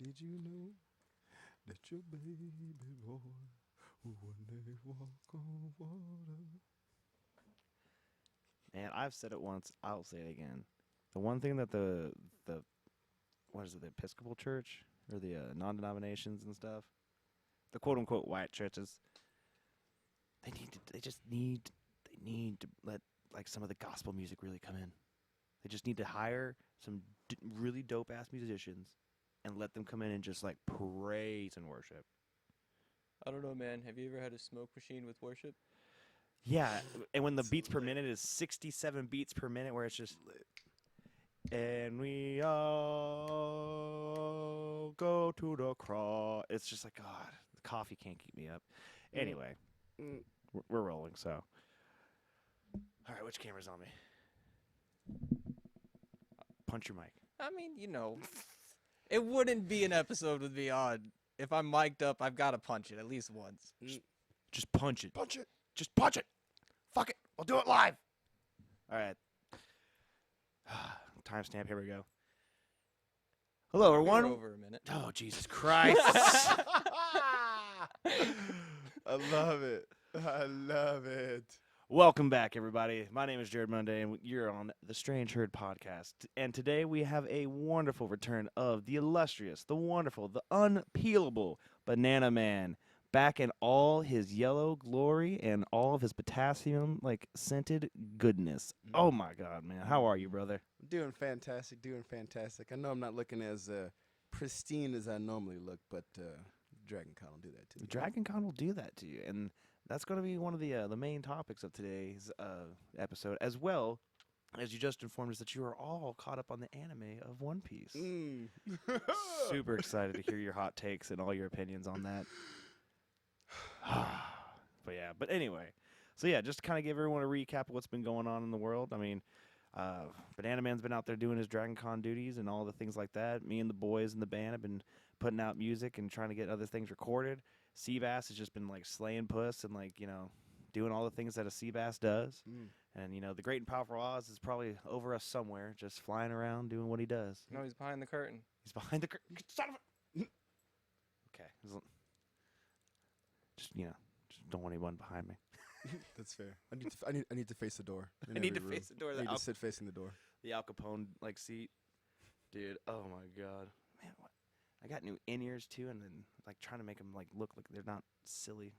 Did you know that your baby boy will one day walk on water? And I've said it once, I'll say it again. The one thing that the what is it, the Episcopal Church or the non-denominations and stuff, the quote unquote white churches, they need to let like some of the gospel music really come in. They just need to hire some really dope ass musicians and let them come in and just like praise and worship. I don't know, man. Have you ever had a smoke machine with worship? Yeah, and when the It's beats per lit. minute is 67 beats per minute, where it's just and we all go to the cross. It's just like God, the coffee can't keep me up. Anyway, Mm. we're rolling. So, all right, which camera's on me? Punch your mic. I mean, it wouldn't be an episode with me on. If I'm mic'd up, I've got to punch it at least once. Just punch it. Punch it. Just punch it. Fuck it. We'll do it live. All right. Timestamp. Here we go. Hello, We're everyone. over a minute. Oh, Jesus Christ. I love it. I love it. Welcome back, everybody. My name is Jared Monday, and you're on the Strange Herd podcast. And today we have a wonderful return of the illustrious, the wonderful, the unpeelable Banana Man, back in all his yellow glory and all of his potassium, like, scented goodness. Oh, my God, man. How are you, brother? Doing fantastic. Doing fantastic. I know I'm not looking as pristine as I normally look, but Dragon Con will do that to The me. Dragon Con will do that to you, and that's going to be one of the main topics of today's episode, as well as you just informed us that you are all caught up on the anime of One Piece. Mm. Super excited to hear your hot takes and all your opinions on that. But anyway, so yeah, just to kind of give everyone a recap of what's been going on in the world. I mean, Banana Man's been out there doing his Dragon Con duties and all the things like that. Me and the boys in the band have been putting out music and trying to get other things recorded. Seabass has just been like slaying puss and like, doing all the things that a Seabass does. Mm. And, the great and powerful Oz is probably over us somewhere, just flying around doing what he does. No, he's behind the curtain. He's behind the curtain. Son of a... Okay. Just, just don't want anyone behind me. That's fair. I need to face the door. in I need every to room. face the door. I need to sit facing the door. The Al Capone, like, seat. Dude, oh my God. Man, what? I got new in-ears, too, and then, like, trying to make them, like, look like they're not silly.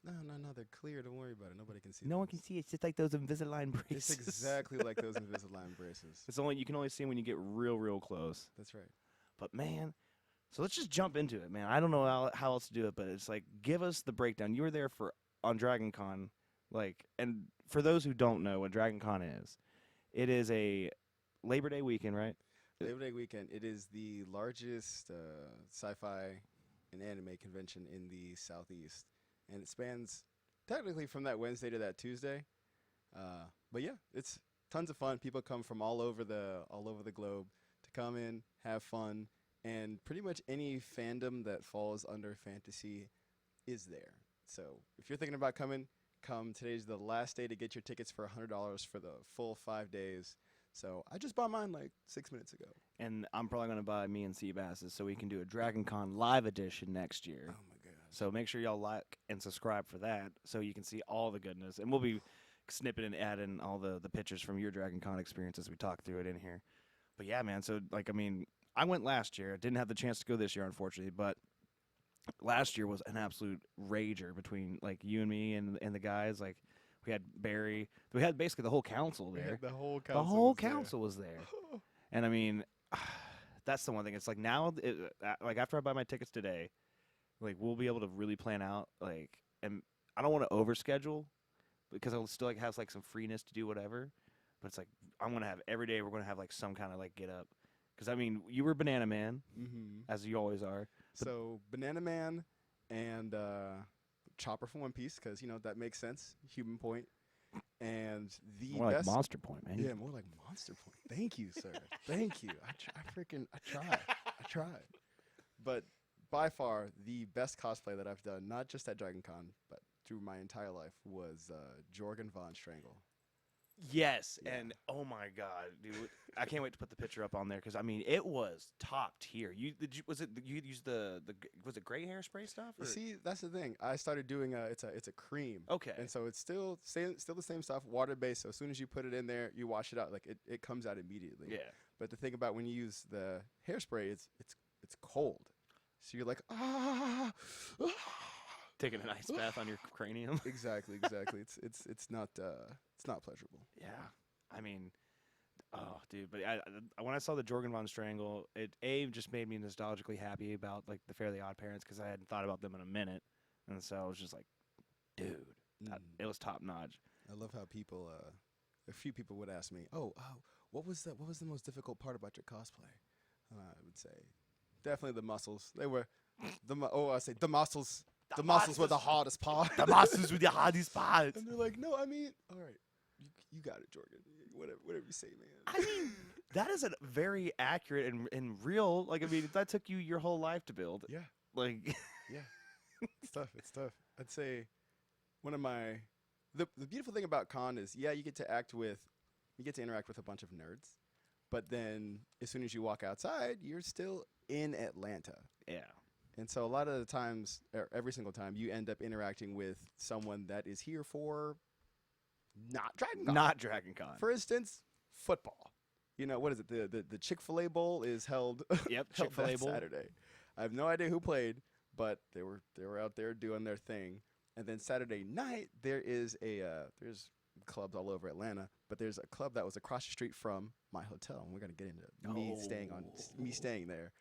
No, they're clear. Don't worry about it. Nobody can see. No one those. can see. It's just like those Invisalign braces. It's exactly like those Invisalign braces. You can only see them when you get real, real close. That's right. But, man, so let's just jump into it, man. I don't know how else to do it, but it's like, give us the breakdown. You were there on Dragon Con, like, and for those who don't know what Dragon Con is, it is a Labor Day weekend, right? Labor Day weekend. It is the largest sci-fi and anime convention in the Southeast, and it spans technically from that Wednesday to that Tuesday. But yeah, it's tons of fun. People come from all over the globe to come in, have fun, and pretty much any fandom that falls under fantasy is there. So if you're thinking about coming, come. Today's the last day to get your tickets for $100 for the full 5 days. So I just bought mine like 6 minutes ago. And I'm probably going to buy me and Seabass's so we can do a Dragon Con live edition next year. Oh my god. So make sure y'all like and subscribe for that so you can see all the goodness. And we'll be snipping and adding all the pictures from your Dragon Con experience as we talk through it in here. But yeah, man, so like, I mean, I went last year. Didn't have the chance to go this year, unfortunately, but last year was an absolute rager between like you and me and the guys. Like we had Barry. We had basically the whole council We there. had the whole council. The whole was there. council was there. And I mean, that's the one thing. It's like now, like after I buy my tickets today, like we'll be able to really plan out. Like, and I don't want to overschedule because I'll still like have like some freeness to do whatever. But it's like I'm gonna have every day. We're gonna have like some kind of like get up. Because I mean, you were Banana Man, as you always are. So Banana Man and Chopper from One Piece, because that makes sense. Human Point, and the More like best. Monster Point, man. Yeah, more like Monster Point. Thank you, sir. Thank you. I try. But by far the best cosplay that I've done, not just at Dragon Con, but through my entire life, was Jorgen Von Strangle. Yes, Yeah. and oh my god, dude, I can't wait to put the picture up on there because I mean it was top tier. Was it you used was it gray hairspray stuff? You Or? see, that's the thing. I started doing it's a cream. Okay. And so it's still the same stuff, water based. So as soon as you put it in there, you wash it out, like it comes out immediately. Yeah. But the thing about when you use the hairspray, it's cold. So you're like ah. Taking an ice bath on your cranium. Exactly. It's not pleasurable. Yeah, I mean, oh, dude, but when I saw the Jorgen von Strangle, it just made me nostalgically happy about like the Fairly Odd Parents because I hadn't thought about them in a minute, and so I was just like, dude, it was top notch. I love how people, a few people would ask me, oh, what was the most difficult part about your cosplay? And I would say, definitely the muscles. They were the muscles. The muscles were the hardest part. The muscles were the hardest part. And they're like, no, I mean, all right, you got it, Jorgen. Whatever you say, man. I mean, that is a very accurate and real. Like, I mean, that took you your whole life to build. Yeah, Like, yeah, it's tough. It's tough. I'd say one of my the beautiful thing about con is you get to interact with a bunch of nerds, but then as soon as you walk outside, you're still in Atlanta. yeah. And so a lot of the times, or every single time, you end up interacting with someone that is here for not Dragon Con. Not Dragon Con. For instance, football. You know, what is it? The Chick-fil-A Bowl is held, Yep, held Chick-fil-A that Bowl. Saturday. I have no idea who played, but they were out there doing their thing. And then Saturday night, there is there's clubs all over Atlanta, but there's a club that was across the street from my hotel, and we're gonna get into me staying there.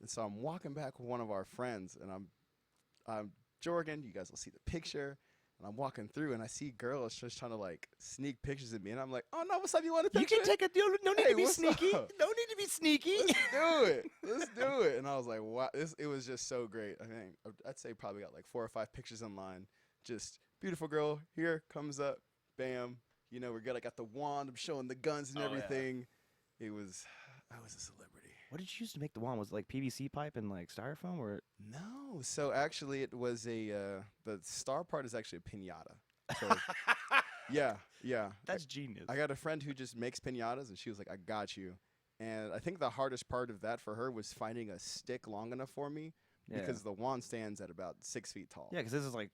And so I'm walking back with one of our friends, and I'm Jorgen. You guys will see the picture. And I'm walking through, and I see girls just trying to like sneak pictures of me, and I'm like, "Oh no, what's up? You want a picture? You can take it. No need Hey, to be what's sneaky. up? No need to be sneaky. Let's do it." And I was like, "Wow!" It was just so great. I mean, I'd say probably got like 4 or 5 pictures online. Just beautiful girl here comes up, bam. You know, we're good. I got the wand. I'm showing the guns and Oh, yeah. everything. I was a celebrity. What did you use to make the wand? Was it like PVC pipe and like styrofoam, or No, so actually it was the star part is actually a piñata. So yeah. that's genius. I got a friend who just makes piñatas, and she was like, "I got you." And I think the hardest part of that for her was finding a stick long enough for me because the wand stands at about 6 feet tall. Yeah, because this is like,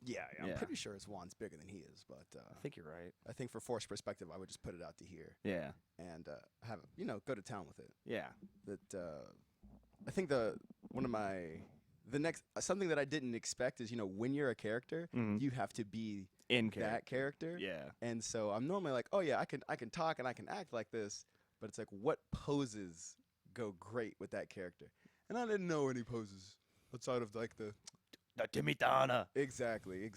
Yeah, I'm Yeah. pretty sure his wand's bigger than he is, but I think you're right. I think for force perspective, I would just put it out to here Yeah, and have go to town with it. yeah, That I think something that I didn't expect is when you're a character, Mhm. you have to be in that character. Yeah, And so I'm normally like, oh yeah, I can talk and I can act like this, but it's like what poses go great with that character? And I didn't know any poses outside of like the Timitana. exactly.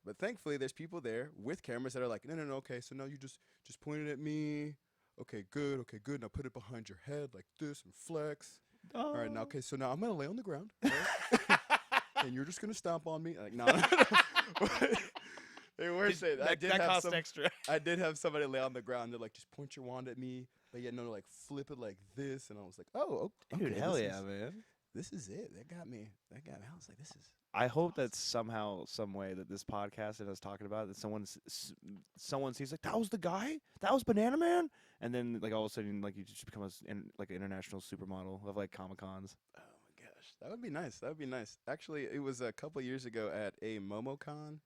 But thankfully there's people there with cameras that are like, no, okay, so now you just point it at me. Okay, good. Now put it behind your head like this and flex. All right, now okay, so now I'm gonna lay on the ground, right? And you're just gonna stomp on me. Like, no. They were saying That costs extra. I did have somebody lay on the ground. They're like, just point your wand at me, but like flip it like this, and I was like, oh, okay, Dude, hell this yeah, is- man. This is it. That got me. I was like, this is. I hope that somehow, some way, that this podcast that I was talking about, that someone sees like, that was the guy, that was Banana Man, and then like all of a sudden like you just become an international supermodel of like Comic Cons. Oh my gosh, that would be nice. Actually, it was a couple years ago at a MomoCon.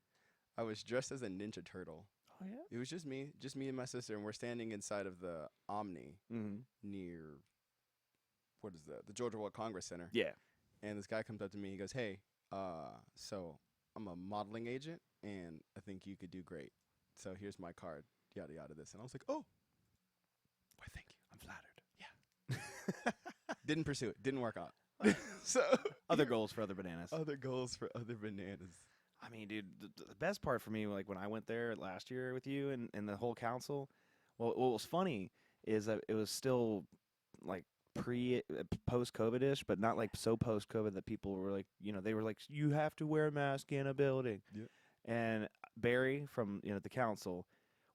I was dressed as a Ninja Turtle. Oh yeah. It was just me and my sister, and we're standing inside of the Omni Mm-hmm. near what is that? The Georgia World Congress Center. Yeah. And this guy comes up to me. He goes, "Hey, so I'm a modeling agent, and I think you could do great. So here's my card. Yada yada this." And I was like, "Oh, why? Thank you. I'm flattered. Yeah." Didn't pursue it. Didn't work out. So Other goals for other bananas. other goals for other bananas. I mean, dude, the best part for me, like when I went there last year with you and the whole council, well, what was funny is that it was still like post-COVID-ish, but not like so post-COVID that people were like, they were like, you have to wear a mask in a building. Yep. And Barry from the council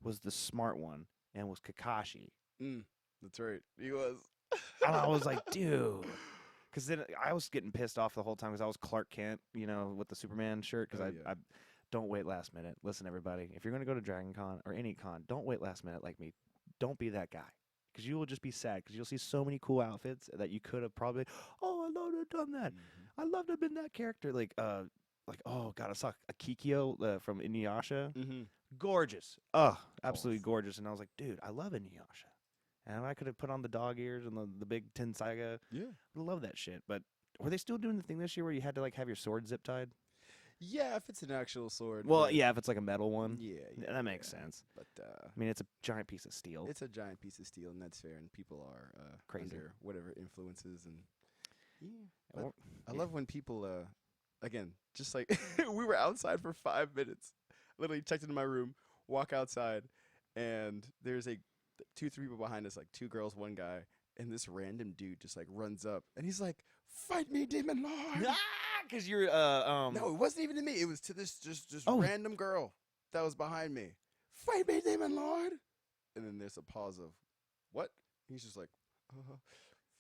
was the smart one and was Kakashi. That's right. He was. And I was like, dude. Because then I was getting pissed off the whole time because I was Clark Kent, with the Superman shirt. Because Oh, yeah. don't wait last minute. Listen, everybody, if you're gonna go to Dragon Con or any con, don't wait last minute like me. Don't be that guy. Because you will just be sad. Because you'll see so many cool outfits that you could have probably, oh, I love to have done that. I love to have been that character. Oh god, I saw Akikio from Inuyasha. Mm-hmm. Gorgeous. Oh, absolutely Course. gorgeous. And I was like, dude, I love Inuyasha. And I could have put on the dog ears and the big Tensaiga. Yeah. I love that shit. But were they still doing the thing this year where you had to like have your sword zip tied? Yeah, if it's an actual sword. Well, but- yeah, if it's like a metal one. Yeah, That makes yeah. sense. But I mean, it's a giant piece of steel. it's a giant piece of steel, and that's fair. And people are Crazy. under whatever influences, and yeah. But Well, I yeah. love when people, again, just like we were outside for 5 minutes. Literally checked into my room, walk outside, and there's 2, 3 people behind us, like 2 girls, 1 guy, and this random dude just like runs up, and he's like, "Fight me, demon lord!" Because you're No, it wasn't even to me. It was to this just Oh. random girl that was behind me. "Fight me, demon lord!" And then there's a pause of, "What?" He's just like,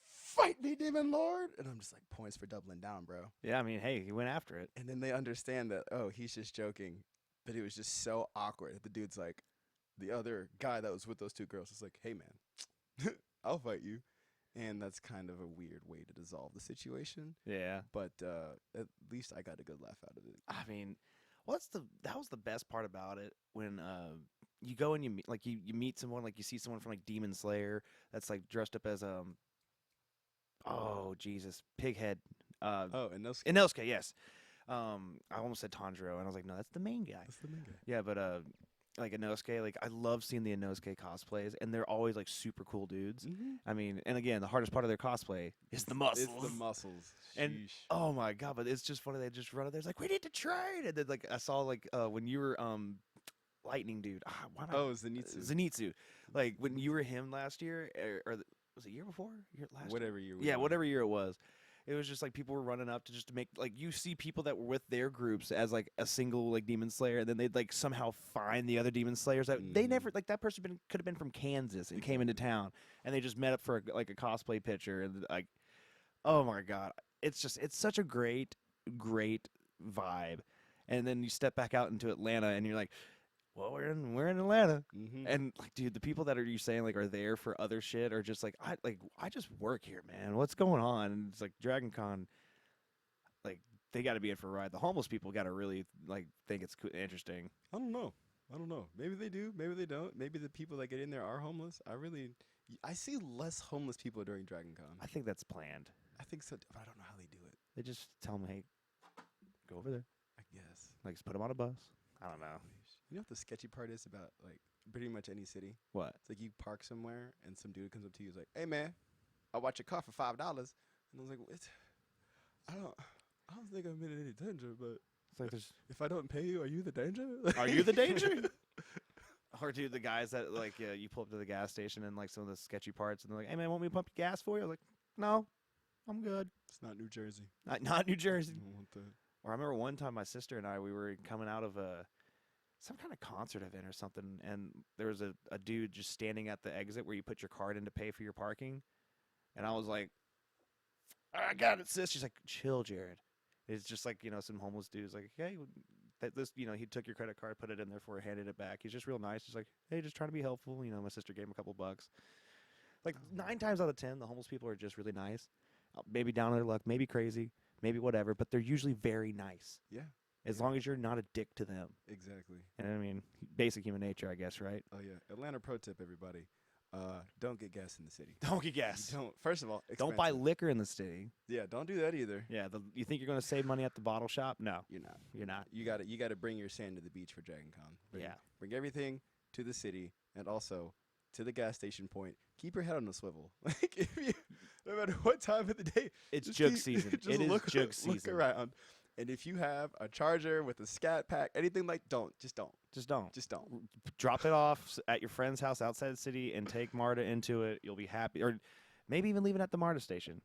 "Fight me, demon lord!" And I'm just like, points for doubling down, bro. Yeah, I mean, hey, he went after it. And then they understand that, oh, he's just joking. But it was just so awkward. The dude's like, the other guy that was with those 2 girls is like, "Hey, man, I'll fight you." And that's kind of a weird way to dissolve the situation. Yeah. But at least I got a good laugh out of it. I mean, that was the best part about it when you go and you meet you meet someone, like you see someone from like Demon Slayer that's like dressed up as oh Jesus, Pighead. Oh, and those Inosuke, yes. I almost said Tanjiro, and I was like, no, that's the main guy. that's the main guy. Yeah, but like Inosuke, like I love seeing the Inosuke cosplays, and they're always like super cool dudes. Mm-hmm. I mean, and again, the hardest part of their cosplay is the muscles. It's the muscles. And- Sheesh. Oh my god! But it's just funny. They just run up there. It's like we need to trade. And then like I saw like when you were lightning dude. Why am I? Oh, Zenitsu. Zenitsu. Like when you were him last year, was it year before? Last year? Whatever you. Yeah, whatever year it was. It was just like people were running up to just make like you see people that were with their groups as like a single like demon slayer, and then they'd like somehow find the other demon slayers that they never like that person could have been from Kansas and came into town, and they just met up for a cosplay picture, and like, oh my god, it's such a great vibe, and then you step back out into Atlanta, and you're like, well, we're in Atlanta. Mm-hmm. And like, dude, the people that you saying like are there for other shit are just like I just work here, man. What's going on? And it's like Dragon Con, like they got to be in for a ride. The homeless people got to really like think it's interesting. I don't know. Maybe they do. Maybe they don't. Maybe the people that get in there are homeless. I see less homeless people during Dragon Con. I think that's planned. I think so, but I don't know how they do it. They just tell them, hey, go over there. I guess. Like just put them on a bus. I don't know. You know what the sketchy part is about like pretty much any city? What? It's like you park somewhere and some dude comes up to you and is like, "Hey man, I'll watch your car for $5." And I was like, "What? I don't think I'm in any danger, but It's like there's. if I don't pay you, are you the danger?" Are you the danger? Or dude, the guys that like you pull up to the gas station and like some of the sketchy parts, and they're like, "Hey man, want me to pump your gas for you?" I was like, "No, I'm good." It's not New Jersey. Not New Jersey. I don't want that. Or I remember one time my sister and I we were coming out of some kind of concert event or something, and there was a dude just standing at the exit where you put your card in to pay for your parking, and I was like, "I got it, sis." She's like, "Chill, Jared." It's just like some homeless dude's like, "Hey, he took your credit card, put it in there for, handed it back. He's just real nice. He's like, hey, just trying to be helpful. My sister gave him a couple bucks. Like 9 times out of 10, the homeless people are just really nice. Maybe down on their luck, maybe crazy, maybe whatever, but they're usually very nice. Yeah. As long as you're not a dick to them. Exactly. And I mean, basic human nature, I guess, right? Oh yeah. Atlanta pro tip, everybody. Don't get gas in the city. Don't get gas. Don't. First of all, Don't buy expensive. liquor in the city. Yeah, don't do that either. Yeah, you think you're going to save money at the bottle shop? No, You're not. you're not. You gotta bring your sand to the beach for Dragon Con. Yeah. Bring everything to the city and also to the gas station point. Keep your head on the swivel. Like if you, no matter what time of the day, It's just jug season. just It is look, jug look season. around. And if you have a charger with a scat pack, anything like, just don't. Just don't. Just don't. Drop it off at your friend's house outside the city and take Marta into it. You'll be happy. Or maybe even leave it at the Marta station.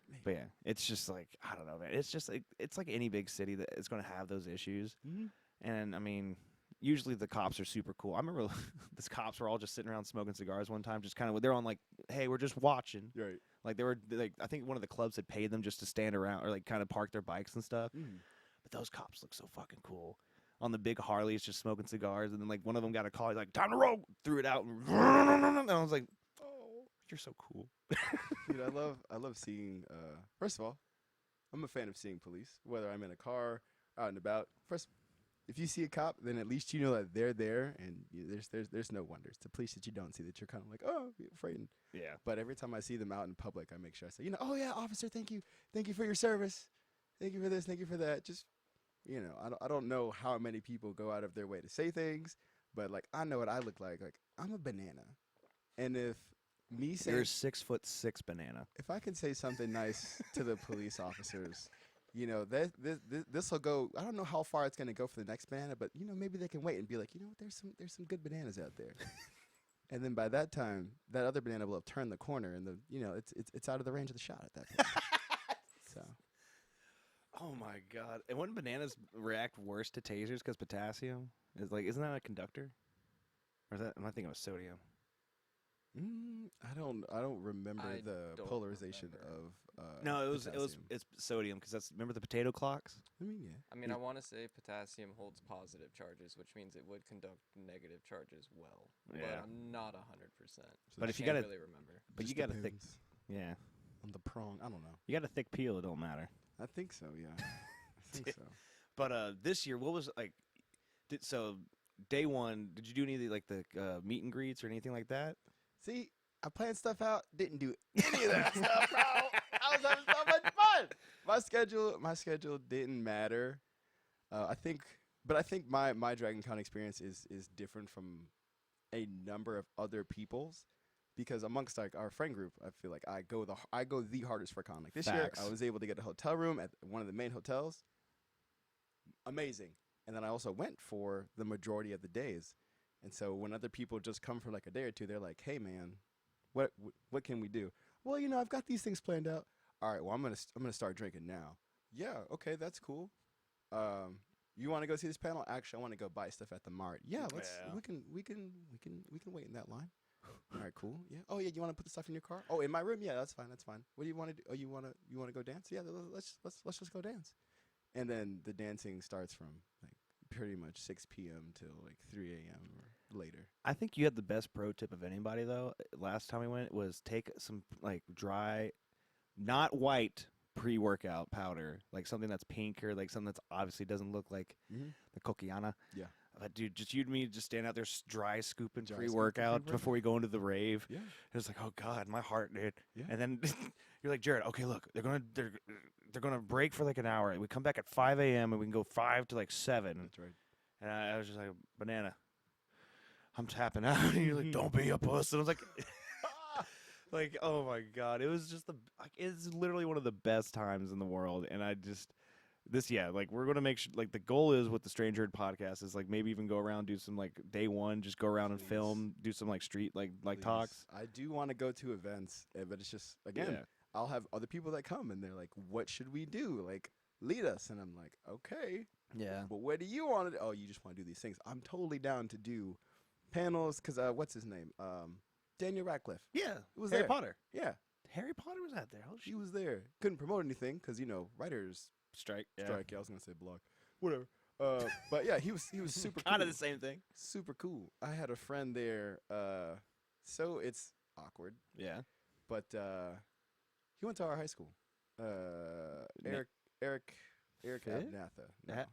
Maybe. But yeah, it's just like, I don't know, man. It's just like, it's like any big city that is going to have those issues. Mm-hmm. And I mean, usually the cops are super cool. I remember these cops were all just sitting around smoking cigars one time, just kind of, they're on like, hey, we're just watching. Right. Like they were like, I think one of the clubs had paid them just to stand around or like kind of park their bikes and stuff. Mm. But those cops look so fucking cool. on the big Harleys just smoking cigars, and then like one of them got a call, he's like, "Time to roll!" Threw it out, and I was like, "Oh, you're so cool." Dude, I love seeing. First of all, I'm a fan of seeing police, whether I'm in a car, out and about. First, if you see a cop, then at least you know that they're there, and there's no wonders. The police that you don't see, that you're kind of like, oh, you're frightened. Yeah. But every time I see them out in public, I make sure I say, oh yeah, officer, thank you for your service, thank you for this, thank you for that. Just, I don't know how many people go out of their way to say things, but like I know what I look like. Like I'm a banana, and if me saying You're a 6'6" banana. if I can say something nice to the police officers, this will go. I don't know how far it's gonna go for the next banana, but maybe they can wait and be like, what, there's some good bananas out there. And then by that time, that other banana will have turned the corner, and it's out of the range of the shot at that point. So, Oh my god! And wouldn't bananas react worse to tasers because potassium isn't that a conductor? Or is that? Am I thinking of sodium? I don't remember I the don't polarization remember. of. No, potassium. it's sodium because remember the potato clocks? I mean, yeah. I mean, I want to say potassium holds positive charges, which means it would conduct negative charges well. Yeah. But I'm not 100%. But if you can't gotta- really remember. But you Just got a thick, depends yeah, on the prong. I don't know. you got a thick peel. It don't matter. I think so. Yeah. I think so. But this year, what was like? So day one, did you do any of the meet and greets or anything like that? See, I planned stuff out, didn't do any of that stuff, bro. I was having so much fun. My schedule didn't matter. I think my Dragon Con experience is different from a number of other people's, because amongst like our friend group, I feel like I go the hardest for con. Like this year, Facts. I was able to get a hotel room at one of the main hotels. Amazing. And then I also went for the majority of the days. And so when other people just come for like a day or two, they're like, "Hey man, what can we do?" Well, I've got these things planned out. All right, well, I'm gonna start drinking now. Yeah, okay, that's cool. You want to go see this panel? Actually, I want to go buy stuff at the Mart. Yeah, Yeah. we can wait in that line. All right, cool. Yeah. Oh yeah, you want to put the stuff in your car? Oh, in my room? Yeah, that's fine. That's fine. What do you want to do? Oh, you want to go dance? Yeah, let's just go dance. And then the dancing starts from like pretty much 6 p.m. till like 3 a.m. or later. I think you had the best pro tip of anybody though. Last time we went was take some like dry, not white pre-workout powder, like something that's pink or like something that's obviously doesn't look like the Coquiana. Yeah. But dude, just you and me just stand out there dry scooping Dry pre-workout scooping before we go into the rave. Yeah. It was like, oh god, my heart, dude. Yeah. And then you're like, Jared, okay, look, they're gonna break for like an hour. We come back at 5 a.m. and we can go 5 to like 7. That's right. And I was just like, banana, I'm tapping out. And you're like, don't be a puss. And I was like, like, oh my god, it was just it's literally one of the best times in the world. And I just like we're gonna make sure, like the goal is with the Strange Herd podcast is like maybe even go around, do some like day one, just go around and Please. film, do some like street like Please. talks. I do want to go to events, but it's just again, Yeah. I'll have other people that come and they're like, "What should we do? Like, lead us." And I'm like, "Okay, Yeah. but what do you want to do?" "Oh, you just want to do these things." I'm totally down to do panels because what's his name? Daniel Radcliffe. Yeah. It was Harry there. Potter. Yeah, Harry Potter was out there. Oh he was there. Couldn't promote anything because writers strike. Yeah. strike. Yeah, I was gonna say blog, whatever. But yeah, he was super Kind cool. of the same thing. Super cool. I had a friend there. So it's awkward. Yeah. But he went to our high school. Eric Fit? Abnatha. No,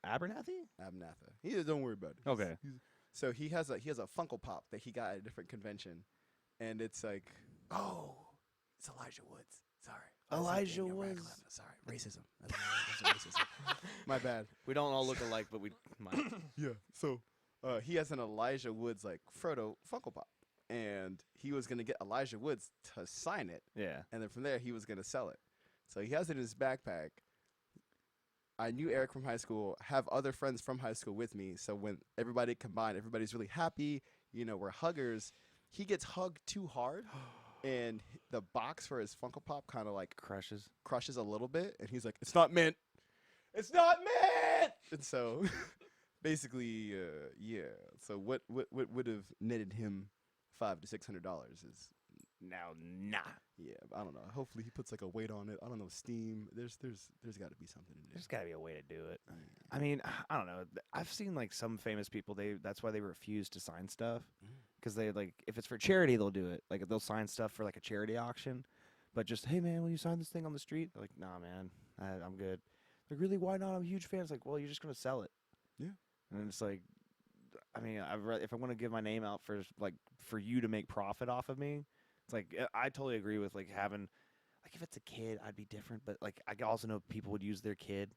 Abernathy? Abnatha. Don't worry about it. Okay. So he has a Funko Pop that he got at a different convention, and it's like, oh, it's Elijah Woods. Sorry, I said Elijah Daniel Woods. Radcliffe. Sorry, racism. That's racism. My bad. We don't all look alike, but we might. Yeah. So he has an Elijah Woods like Frodo Funko Pop, and he was gonna get Elijah Woods to sign it. Yeah. And then from there, he was going to sell it. So he has it in his backpack. I knew Eric from high school, have other friends from high school with me. So when everybody combined, everybody's really happy. We're huggers. He gets hugged too hard, and the box for his Funko Pop kind of like crushes a little bit. And he's like, "It's not mint. It's not mint." And so basically, yeah. So what would have netted him $500 to $600 is Now, nah. Yeah, but I don't know. Hopefully he puts like a weight on it. I don't know, steam. There's got to be something in There's there. got to be a way to do it. Yeah. I mean, I don't know. I've seen like some famous people. That's why they refuse to sign stuff because they like if it's for charity, they'll do it. Like they'll sign stuff for like a charity auction, but just hey man, will you sign this thing on the street? They're like, nah man, I'm good. Like really, why not? I'm a huge fan. It's like, well, you're just gonna sell it. Yeah. And it's like, I mean, if I want to give my name out for you to make profit off of me, it's like I totally agree with like having like if it's a kid, I'd be different. But like I also know people would use their kid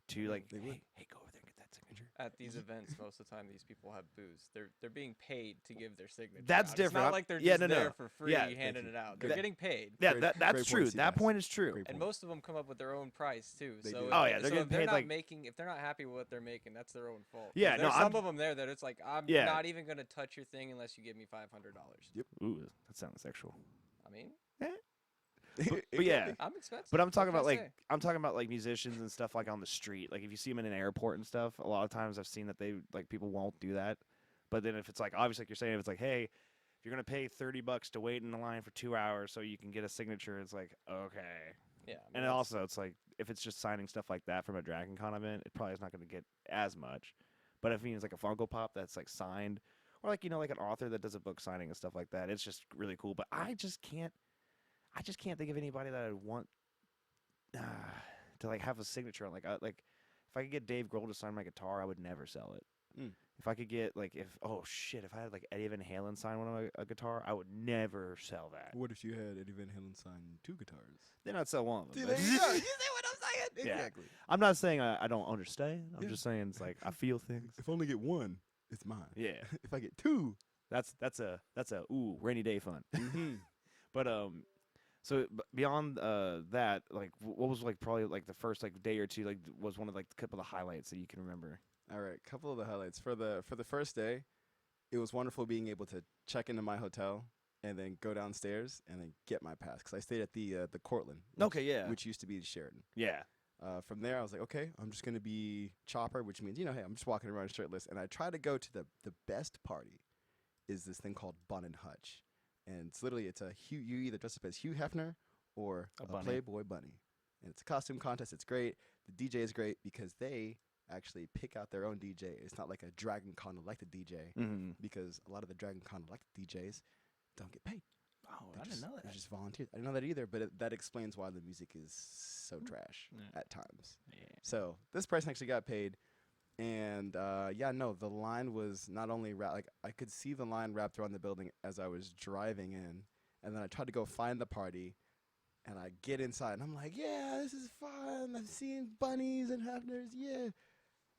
to like, They would. hey, go over there and get that signature. At these events, most of the time, these people have booze. They're being paid to give their signature. That's out. different. It's not I'm- like they're yeah, just no, there no. for free Yeah, handing you. it out. They're That- getting paid. Yeah, Great- that's great true. point, That Seabass. point is true. Great And point. most of them come up with their own price too. They So do. if, Oh, yeah, they're so getting if they're paid, not like- making, if they're not happy with what they're making, that's their own fault. Yeah, There's no, some I'm- of them there that it's like I'm Yeah. not even gonna touch your thing unless you give me $500. Ooh, that sounds sexual. I mean, But yeah. I'm expensive. But I'm What talking can I about say? like musicians and stuff like on the street. Like if you see them in an airport and stuff, a lot of times I've seen that they like people won't do that. But then if it's like obviously like you're saying, if it's like, hey, if you're gonna pay $30 to wait in the line for 2 hours so you can get a signature, it's like okay. Yeah. I mean, And that's- also it's like if it's just signing stuff like that from a Dragon Con event, it probably is not gonna get as much. But if it's like a Funko Pop that's like signed, or like like an author that does a book signing and stuff like that, it's just really cool. But I just can't think of anybody that I'd want to like have a signature on. Like if I could get Dave Grohl to sign my guitar, I would never sell it. Mm. If I could get if I had like Eddie Van Halen sign one of a guitar, I would never sell that. What if you had Eddie Van Halen sign 2 guitars? Then I'd sell one of them. See, but- there you go. You see what I'm saying? Yeah. Exactly. I'm not saying I don't understand. I'm Yeah. just saying it's like I feel things. If I only get 1, it's mine. Yeah, If I get 2, that's a ooh rainy day fun. mhm. But so beyond that, like what was like probably like the first like day or two like was one of like a couple of the highlights that you can remember. All right, couple of the highlights for the first day. It was wonderful being able to check into my hotel and then go downstairs and then get my pass because I stayed at the Cortland. Okay, yeah. Which used to be the Sheraton. Yeah. From there, I was like, okay, I'm just gonna be chopper, which means hey, I'm just walking around shirtless, and I try to go to the best party. Is this thing called Bun and Hutch, and it's literally you either dress up as Hugh Hefner or A a bunny. Playboy bunny, and it's a costume contest. It's great. The DJ is great because they actually pick out their own DJ. It's not like a Dragon Con elected DJ Mm-hmm. because a lot of the Dragon Con elected DJs don't get paid. Oh, They're I just, didn't know they're that. just volunteers. I didn't know that either, but that explains why the music is so trash Yeah. at times. Yeah. So this person actually got paid, and the line was not only like I could see the line wrapped around the building as I was driving in, and then I tried to go find the party, and I get inside, and I'm like, yeah, this is fun. I'm seeing bunnies and Hefners, yeah.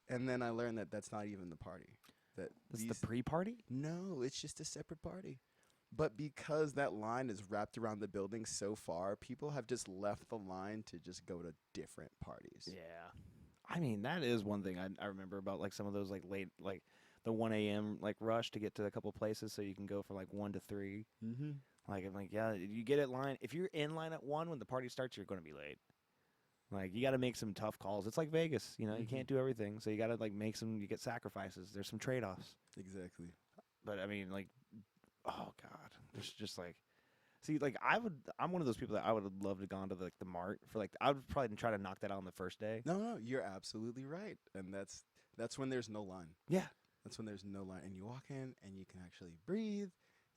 And then I learned that that's not even the party. That This is these- the pre-party? no, it's just a separate party. But because that line is wrapped around the building so far, people have just left the line to just go to different parties. Yeah. I mean, that is one thing I remember about like some of those like late like the 1 a.m. like rush to get to a couple places so you can go from like 1 to 3. Mm-hmm. Like I'm like, yeah, you get it line. If you're in line at 1 when the party starts, you're going to be late. Like you got to make some tough calls. It's like Vegas, you Mhm. can't do everything. So you got to like make some you get sacrifices. There's some trade-offs. Exactly. But I mean like oh god, there's just like see like I'm one of those people that I would have loved to gone to the mart for like I would probably try to knock that out on the first day. No, you're absolutely right. And that's when there's no line. Yeah. That's when there's no line. And you walk in and you can actually breathe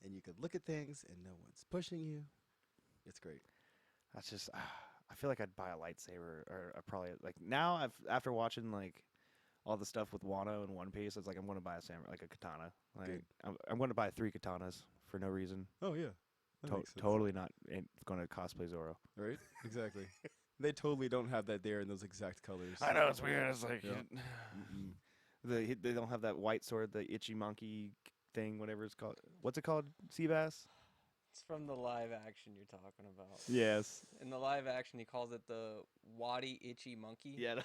and you can look at things and no one's pushing you. It's great. That's just I feel like I'd buy a lightsaber or probably like now after watching like all the stuff with Wano and One Piece, it's like I'm going to buy a samurai like a katana. Like Good. I'm going to buy 3 katanas for no reason. Oh, yeah. That makes sense. Totally not going to cosplay Zoro. Right? Exactly. They totally don't have that there in those exact colors. I know it's weird. It's like Yeah. Mm-mm. they don't have that white sword, the itchy monkey thing, whatever it's called. What's it called? Seabass? It's from the live action you're talking about. Yes. In the live action, he calls it the Wadi Itchy Monkey. Yeah.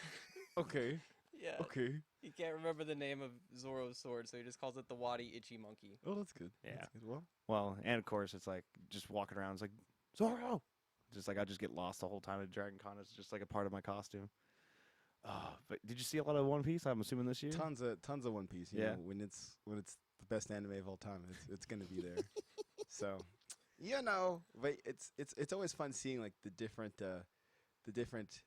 Okay. Yeah. Okay. He can't remember the name of Zoro's sword, so he just calls it the Wadi Itchy Monkey. Oh, that's good. Yeah. That's good. Well, Well, and of course it's like just walking around. It's like Zoro. Just like I just get lost the whole time at Dragon Con. It's just like a part of my costume. But did you see a lot of One Piece? I'm assuming this year. tons of One Piece. You Yeah. know, when it's the best anime of all time, it's gonna be there. So, but it's always fun seeing like the different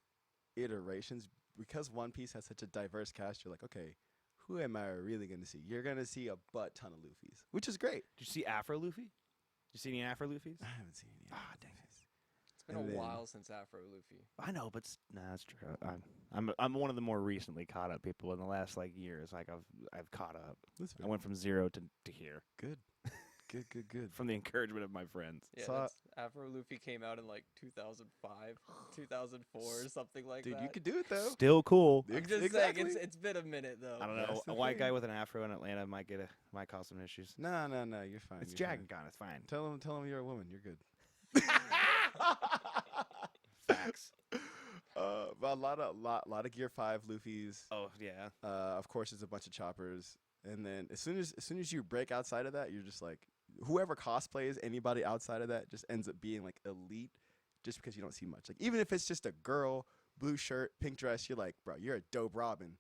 iterations because One Piece has such a diverse cast. You're like, okay, who am I really gonna see? You're gonna see a butt ton of Luffy's, which is great. Did you see Afro Luffy? Did you see any Afro Luffy's? I haven't seen any. Ah, dang it. It's been a while since Afro Luffy. I know, but nah, that's true. I'm one of the more recently caught up people in the last like years. Like I've caught up. I went from 0 to here. Good. Good. From the encouragement of my friends. Yeah, So, Afro Luffy came out in like 2005, 2004, or something like dude, that. you could do it though. Still cool. I'm just saying, it's been a minute though. I don't know. That's the A white thing. guy with an afro in Atlanta might cause some issues. No, you're fine. It's you're Dragon fine. Con. It's fine. Tell him you're a woman. You're good. Facts. But a lot of Gear 5 Luffy's. Oh yeah. Of course, there's a bunch of choppers, and then as soon as you break outside of that, you're just like whoever cosplays anybody outside of that just ends up being like elite, just because you don't see much. Like even if it's just a girl, blue shirt, pink dress, you're like, bro, you're a dope Robin.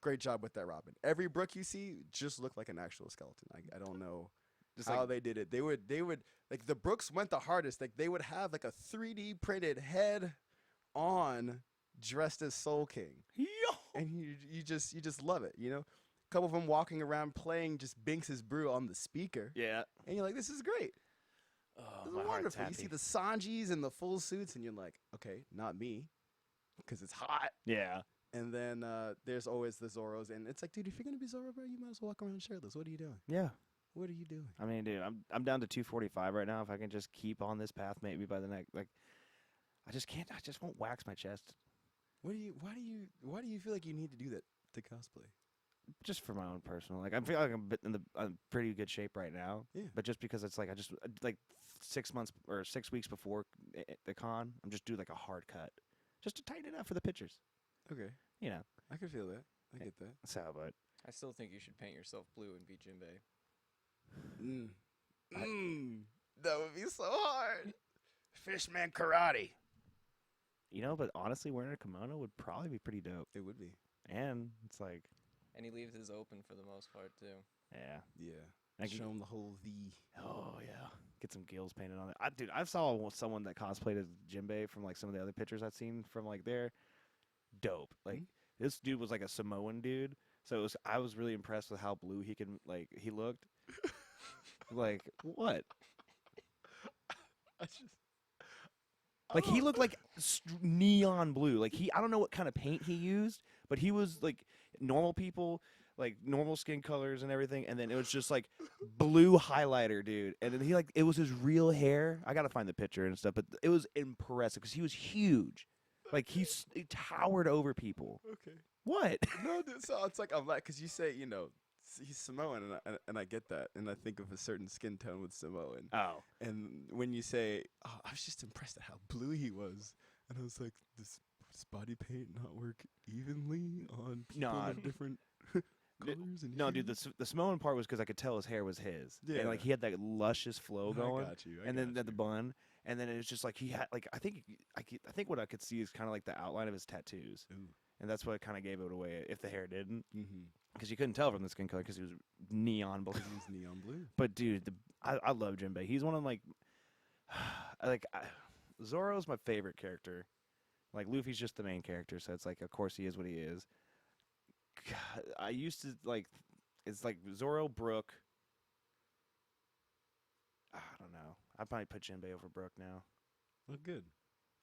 Great job with that Robin. Every Brook you see just look like an actual skeleton. I don't know Just how like they did it. They would like the Brooks went the hardest. Like they would have like a 3D printed head on dressed as Soul King. yo. And you just love it, you know. A couple of them walking around playing just Binks's brew on the speaker, Yeah. and you're like, this is great. Oh, This my is heart's wonderful. happy. You see the Sanjis and the full suits, and you're like, okay, not me, because it's hot. Yeah. And then there's always the Zoros, and it's like, dude, if you're gonna be Zoro, bro, you might as well walk around shirtless. What are you doing? Yeah. What are you doing? I mean, dude, I'm down to 245 right now. If I can just keep on this path, maybe by the next, like, I just can't. I just won't wax my chest. Why do you feel like you need to do that to cosplay? Just for my own personal, like I feel like I'm pretty good shape right now. Yeah. But just because it's like I just like 6 months or 6 weeks before the con, I'm just do like a hard cut, just to tighten it up for the pictures. Okay, You know. I can feel that. I get that. So, but I still think you should paint yourself blue and be Jinbei. That would be so hard. Fishman karate. you know, but honestly, wearing a kimono would probably be pretty dope. It would be. And it's like, And he leaves his open for the most part too. yeah. Yeah. I can- Show him the whole V. Oh yeah, get some gills painted on it. Dude, I saw someone that cosplayed as Jinbei from like some of the other pictures I've seen from like there. Dope. Like this dude was like a Samoan dude, so I was really impressed with how blue he looked. Like what? I just. Like he looked like neon blue. Like I don't know what kind of paint he used, but he was like normal people, like normal skin colors and everything, and then it was just like blue highlighter, dude. And then it was his real hair. I gotta find the picture and stuff, but it was impressive because he was huge. Like he towered over people. Okay. What? No, dude, so it's like I'm like, cause you say he's Samoan, and I get that, and I think of a certain skin tone with Samoan. Oh, And when you say, oh, I was just impressed at how blue he was, and I was like, does body paint not work evenly on people Nah. of different colors and no, dude. hues? The Samoan part was because I could tell his hair was his. Yeah. And like he had that luscious flow going. I got you. And then the bun, and then it was just like he had like I think what I could see is kind of like the outline of his tattoos, Ooh. and that's what kind of gave it away. If the hair didn't, Mm-hmm. because you couldn't tell from the skin color because he was neon blue. He's neon blue. But dude, I love Jinbei. He's one of Zoro's my favorite character. Like Luffy's just the main character, so it's like of course he is what he is. God, I used to like it's like Zoro, Brook. I don't know. I'd probably put Jinbei over Brook now. Well, good.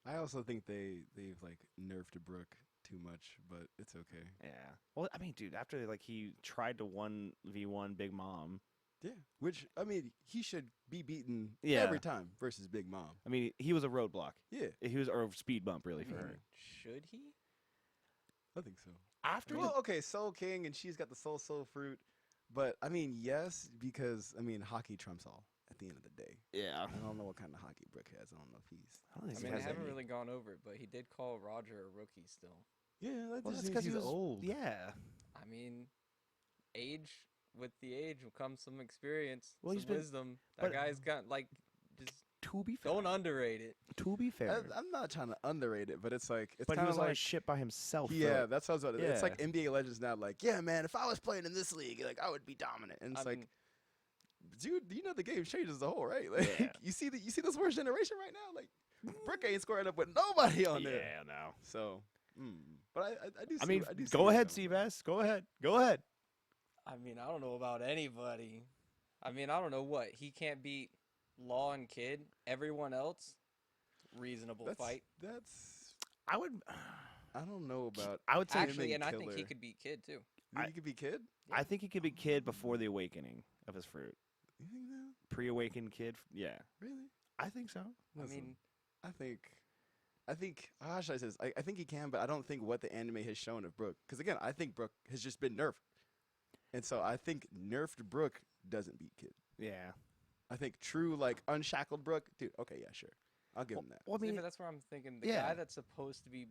I also think they've like nerfed Brook too much, but it's okay. Yeah. Well, I mean, dude, after like he tried to 1v1 Big Mom. Yeah. Which I mean, he should be beaten Yeah. every time versus Big Mom. I mean, he was a roadblock. Yeah, He was or a speed bump really for her. Should he? I think so. After Well, okay, Soul King, and she's got the Soul Fruit, but I mean, yes, because I mean, hockey trumps all at the end of the day. yeah. I don't know what kind of hockey Brook has. I don't know if he's. I don't think I he mean, I has haven't any. really gone over it, but he did call Roger a rookie still. Yeah, that Well, just that's means he's he was old. Yeah. I mean, with the age will come some experience, Well, he's some been- wisdom. That but- guy's got like just To be fair. don't underrate it. To be fair. I'm not trying to underrate it, but it's like it's But he kind was of on like his ship by himself. yeah, though. that's what I was about to. It's like Yeah. NBA Legends now. Like, yeah, man, if I was playing in this league, like I would be dominant. And it's I like mean, dude, you know the game changes the whole, right? Like Yeah. you see this worst generation right now. Like Brooke ain't squaring up with nobody on there. Yeah, no. So, but I do. I See, mean, I do see go where ahead, you're coming Seabass. Go ahead. Go ahead. I mean, I don't know about anybody. I mean, I don't know what. He can't beat Law and Kid. Everyone else, reasonable from. fight. That's. I would. I don't know about. I would say. Actually, him and I think he Killer. could beat Kid, too. You think he could be Kid? I think he could be Kid before the awakening of his fruit. You think that? Pre-awakened Kid. Yeah, Really? I think so. I Listen, mean, I think. How should I say this? I think he can, but I don't think what the anime has shown of Brooke. Because again, I think Brooke has just been nerfed, and so I think nerfed Brooke doesn't beat Kid. Yeah. I think true like unshackled Brooke, dude. Okay, yeah, sure, I'll give him that. Well, I see, mean, but that's where I'm thinking. The yeah. guy that's supposed to be,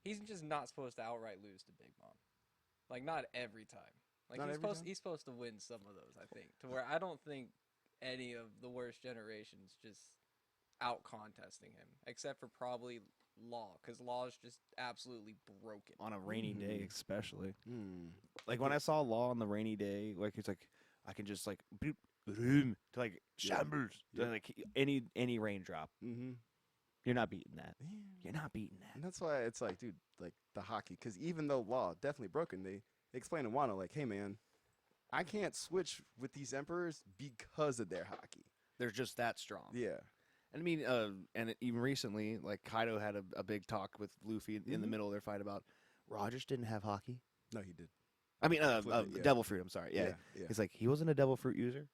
he's just not supposed to outright lose to Big Mom. Like, not every time. Like, Not he's every supposed time? he's supposed to win some of those, I think. To where I don't think any of the worst generations just out contesting him, except for probably Law, because Law is just absolutely broken. on a rainy day, especially. Hmm. Like when I saw Law on the rainy day, like it's like I can just like boop, boom, to like Yeah. shambles, to, Yeah. like any raindrop. Mm-hmm. You're not beating that. Yeah. You're not beating And that. that's why it's like, dude, like the hockey. Because even though Law definitely broken, they explain to Wano like, hey man, I can't switch with these emperors because of their hockey. They're just that strong. Yeah. And I mean, and even recently, like Kaido had a big talk with Luffy in the Mhm. middle of their fight about Rogers didn't have hockey. No, he did. I mean, Completely, yeah. Devil Fruit. I'm sorry. Yeah. Yeah. He's like he wasn't a Devil Fruit user.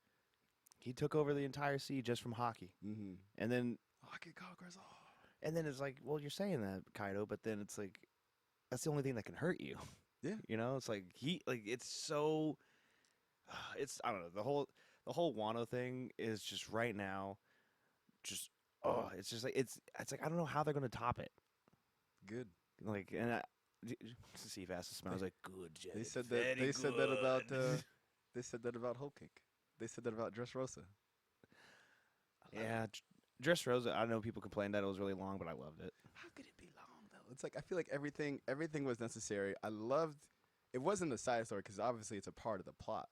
He took over the entire sea just from hockey, Mm-hmm. and then Hockey conquers all. And then it's like, well, you're saying that, Kaido, but then it's like, that's the only thing that can hurt you. Yeah. You know, it's like it's so, it's I don't know, the whole Wano thing is just right now, just it's just like it's like I don't know how they're gonna top it. Good. Like, and see if Acid smells like good. Jed, They said very that. They said that about. good." They said that about Whole Cake. They said that about Dressrosa. Yeah, Dressrosa. I know people complained that it was really long, but I loved it. How could it be long though? It's like I feel like everything was necessary. I loved. It wasn't a side story because obviously it's a part of the plot,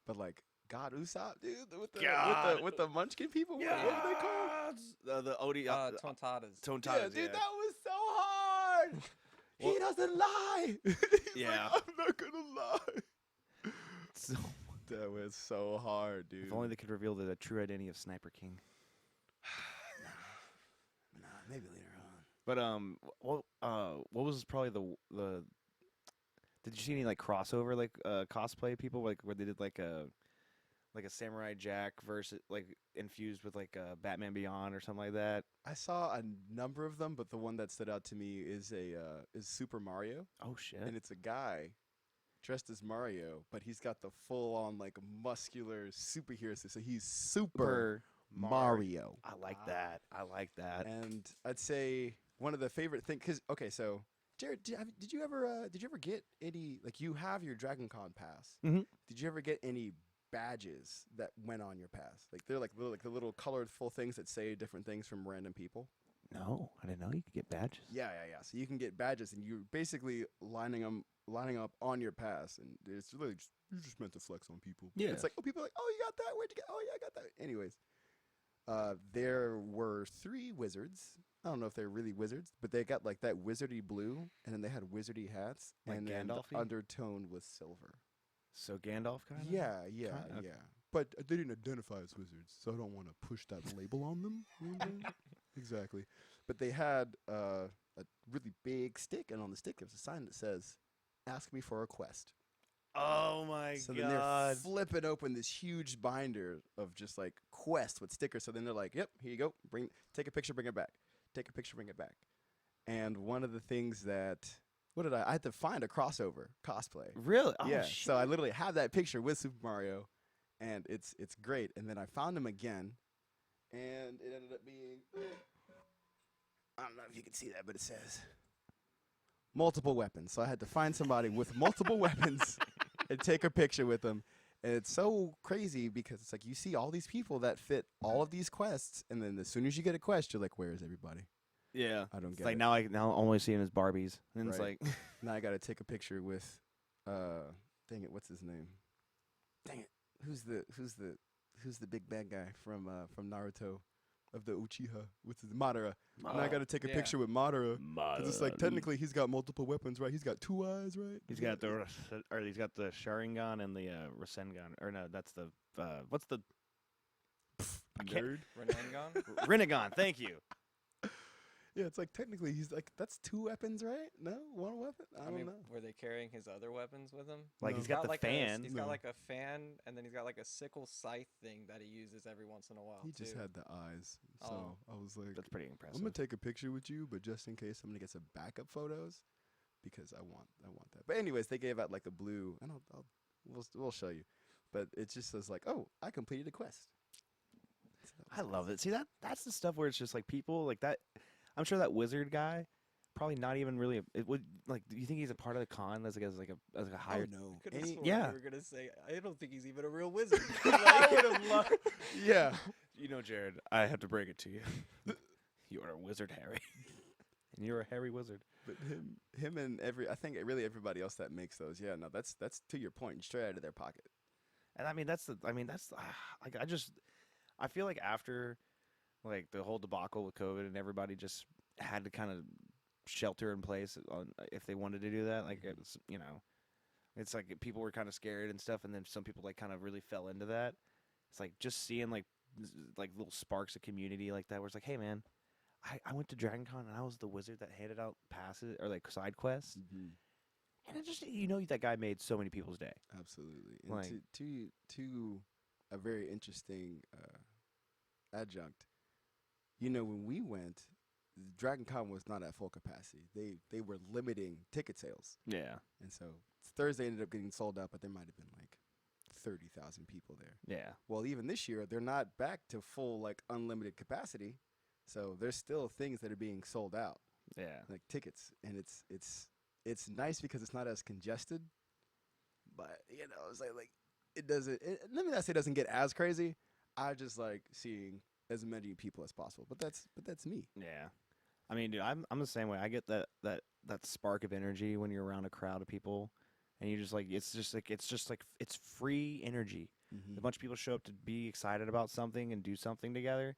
but like God Usopp, dude, God. with the Munchkin people. What were they called? The Odi Tontadas. Tontadas. Yeah, dude, that was so hard. Well- he doesn't lie. He's Yeah. like, I'm not gonna lie. So, That was so hard, dude. if only they could reveal the true identity of Sniper King. Nah, maybe later on. But what was probably the? Did you see any like crossover like cosplay people like where they did like a Samurai Jack versus like infused with like Batman Beyond or something like that? I saw a number of them, but the one that stood out to me is is Super Mario, Oh shit! and it's a guy dressed as Mario, but he's got the full on like muscular superhero suit. So he's Super Mario. I like Wow. that. I like that. And I'd say one of the favorite things, cause okay, so Jared, did you ever get any like you have your Dragon Con pass? Mhm. Did you ever get any badges that went on your pass? Like they're like the little colorful things that say different things from random people. No, I didn't know you could get badges. Yeah. So you can get badges, and you're basically lining up on your pass, and it's really you're just meant to flex on people. Yeah. It's like people are like, oh, you got that? Where'd you get? Oh, yeah, I got that. Anyways, there were 3 wizards. I don't know if they're really wizards, but they got like that wizardy blue, and then they had wizardy hats, Like and then the Gandalf-y? undertone was silver. So Gandalf kind of. Yeah. Okay. But they didn't identify as wizards, so I don't want to push that label on them. You know what I'm saying? Exactly. But they had a really big stick, and on the stick there's a sign that says, "Ask me for a quest." Oh my So then they're flipping open this huge binder of just like quests with stickers. So then they're like, "Yep, here you go. Take a picture, bring it back. Take a picture, bring it back." And one of the things that I had to find a crossover cosplay. Really? Oh, Yeah, shit. so I literally have that picture with Super Mario, and it's great. And then I found him again, and it ended up being, I don't know if you can see that, but it says multiple weapons. So I had to find somebody with multiple weapons and take a picture with them. And it's so crazy because it's like you see all these people that fit all of these quests, and then as soon as you get a quest, you're like, where is everybody? Yeah. I don't It's get like it. now I'm only seeing his Barbies, and it's Right. like Now I got to take a picture with, dang it, what's his name? Dang it, who's the who's the big bad guy from Naruto, of the Uchiha, with the Madara. And I got to take a yeah. picture with Madara. 'Cause it's like technically he's got multiple weapons, right? He's got 2 eyes, right? He's got he's got the Sharingan and the Rasengan, or no, that's the what's the I can't- nerd. Renangon? Rinnegan. Thank you. Yeah, it's like technically he's like that's 2 weapons, right? No, 1 weapon. I don't know. were they carrying his other weapons with him? Like No. he's got the like fan. He's No. got like a fan, and then he's got like a sickle scythe thing that he uses every once in a while. He just too. had the eyes, so Oh. I was like, That's pretty I'm impressive. gonna take a picture with you, but just in case, I'm gonna get some backup photos because I want that. But anyways, they gave out like a blue, and we'll show you. But it just says like, oh, I completed a quest. So that I was love nice. it. See that's the stuff where it's just like people like that. I'm sure that wizard guy, probably not even really. It would like. Do you think he's a part of the con as like a higher? Oh no, Could've Any- sworn yeah. you were gonna say, I don't think he's even a real wizard. I would have loved. yeah. You know, Jared, I have to break it to you. You are a wizard, Harry, and you're a hairy wizard. But him and I think really everybody else that makes those. Yeah, no, that's to your point, straight out of their pocket. And I mean that's like I feel like after like the whole debacle with COVID and everybody just had to kind of shelter in place on if they wanted to do that. Like it's it's like people were kind of scared and stuff, and then some people like kind of really fell into that. It's like just seeing like little sparks of community like that, where it's like, hey man, I went to Dragon Con and I was the wizard that handed out passes or like side quests, Mm-hmm. and it just that guy made so many people's day. Absolutely. And Like- to a very interesting adjunct. When we went, Dragon Con was not at full capacity. They were limiting ticket sales, Yeah, and so Thursday ended up getting sold out, but there might have been like 30,000 people there. yeah. Well, even this year, they're not back to full like unlimited capacity, so there's still things that are being sold out, Yeah. like tickets, and it's nice because it's not as congested, but it's like it doesn't. Let me not say it doesn't get as crazy. I just like seeing as many people as possible, but that's me. Yeah. I mean, dude, I'm the same way. I get that spark of energy when you're around a crowd of people, and you just like it's free energy. Mm-hmm. A bunch of people show up to be excited about something and do something together.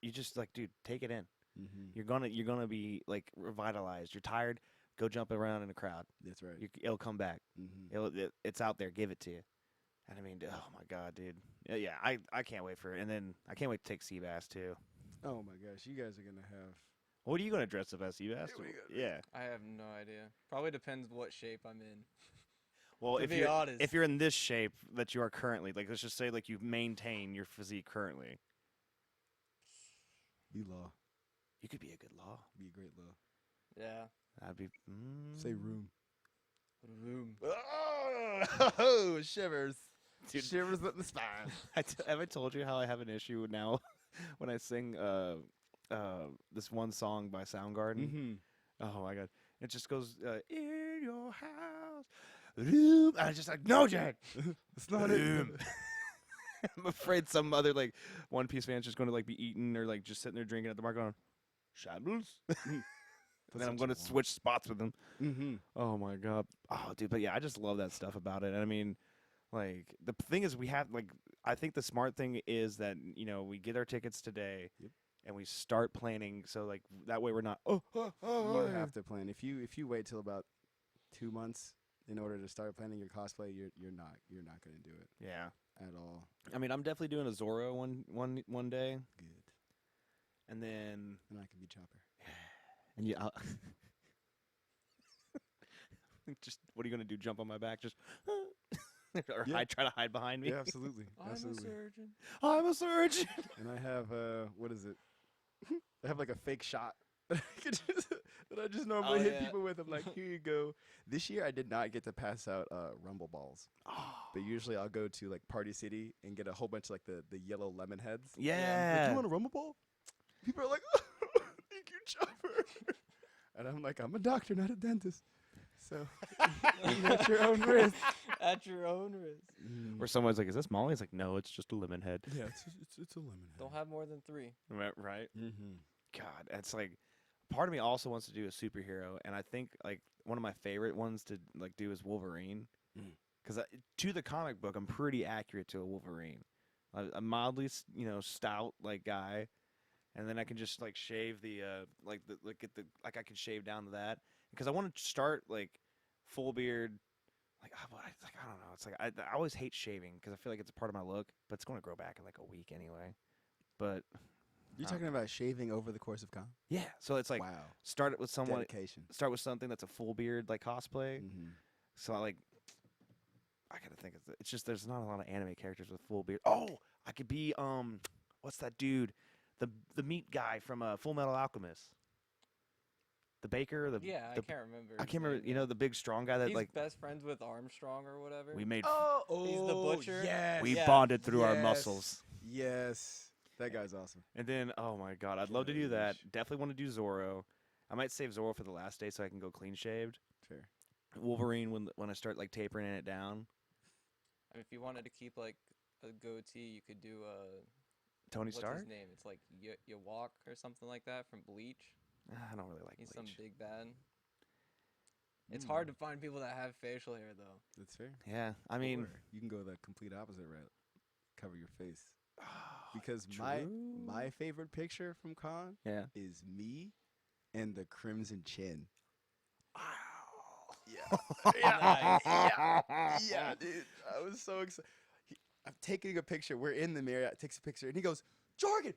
You just like, dude, take it in. Mm-hmm. You're gonna be like revitalized. You're tired, go jump around in a crowd. That's right. It'll come back. Mm-hmm. It's out there. Give it to you. And I mean, oh my god, dude. Yeah, I can't wait for it. And then I can't wait to take Seabass too. Oh my gosh, you guys are gonna have. What are you gonna dress up as, Seabass? Yeah, what are you gonna Yeah. I have no idea. Probably depends what shape I'm in. Well, To if be you're honest. if you're in this shape that you are currently, like let's just say like you maintain your physique currently, Be law. you could be a good law. Be a great law. Yeah. That'd be Say room. Room. Oh, shivers. Dude. Shivers up the spine. Have I told you how I have an issue now when I sing this one song by Soundgarden? Mm-hmm. Oh my god, it just goes in your house. Room. I was just like, no, Jack. It's not it. Room. I'm afraid some other like One Piece fan's just going to like be eating or like just sitting there drinking at the bar going, shambles. And then I'm going to switch spots with them. Mm-hmm. Oh my god. Oh dude, but yeah, I just love that stuff about it. And I mean, like the thing is, we have like I think the smart thing is that we get our tickets today, Yep. and we start planning so like that way we're not. You have to plan. If you wait till about 2 months in order to start planning your cosplay, you're not going to do it Yeah. at all. I mean, I'm definitely doing a Zorro one day, Good. and then And I can be Chopper. and yeah. Just what are you gonna do? Jump on my back? Just or Yeah. try to hide behind me? Yeah, absolutely. I'm a Absolutely. surgeon. I'm a surgeon. And I have what is it? I have like a fake shot that I just normally Oh, hit yeah. people with. I'm like, here you go. This year I did not get to pass out rumble balls, but usually I'll go to like Party City and get a whole bunch of like the yellow lemon heads. Like, Yeah. you want a rumble ball? People are like, thank you, Chopper. And I'm like, I'm a doctor, not a dentist. So at your own risk. At your own risk. Where someone's like, "Is this Molly?" It's like, "No, it's just a lemon head." Yeah, it's a lemon head. Don't have more than 3. Right? Mm-hmm. God, it's like part of me also wants to do a superhero, and I think like one of my favorite ones to like do is Wolverine, Mm. because to the comic book, I'm pretty accurate to a Wolverine. a mildly stout like guy, and then I can just like shave the I can shave down to that because I want to start like full beard. Like, I don't know. It's like I always hate shaving because I feel like it's a part of my look, but it's going to grow back in like a week anyway. But You're talking about shaving over the course of con? yeah, so it's like Wow. start it with someone. Dedication. Start with something that's a full beard like cosplay. Mm-hmm. So I gotta think. It's just there's not a lot of anime characters with full beard. Oh, I could be what's that dude? The meat guy from Full Metal Alchemist. The baker. I can't remember. I can't remember. You know, the big strong guy that He's like best friends with Armstrong or whatever. we made. He's the butcher. Yes. We Yeah. bonded through our muscles. Yes. That guy's awesome. And then, oh my god, I'd love to do that. Gosh. Definitely want to do Zoro. I might save Zoro for the last day so I can go clean shaved. Fair. Wolverine when I start like tapering it down. I mean, if you wanted to keep like a goatee, you could do Tony what's Stark. his name? It's like you walk or something like that from Bleach. I don't really like He's Bleach. some big bad. It's hard to find people that have facial hair though. That's fair. Yeah, I mean, Or you can go the complete opposite route. Cover your face. Because my favorite picture from con yeah. is me and the Crimson Chin. Wow. Yeah. Yeah, dude. I was so excited. I'm taking a picture. We're in the Marriott. Takes a picture, and he goes, Jorgen,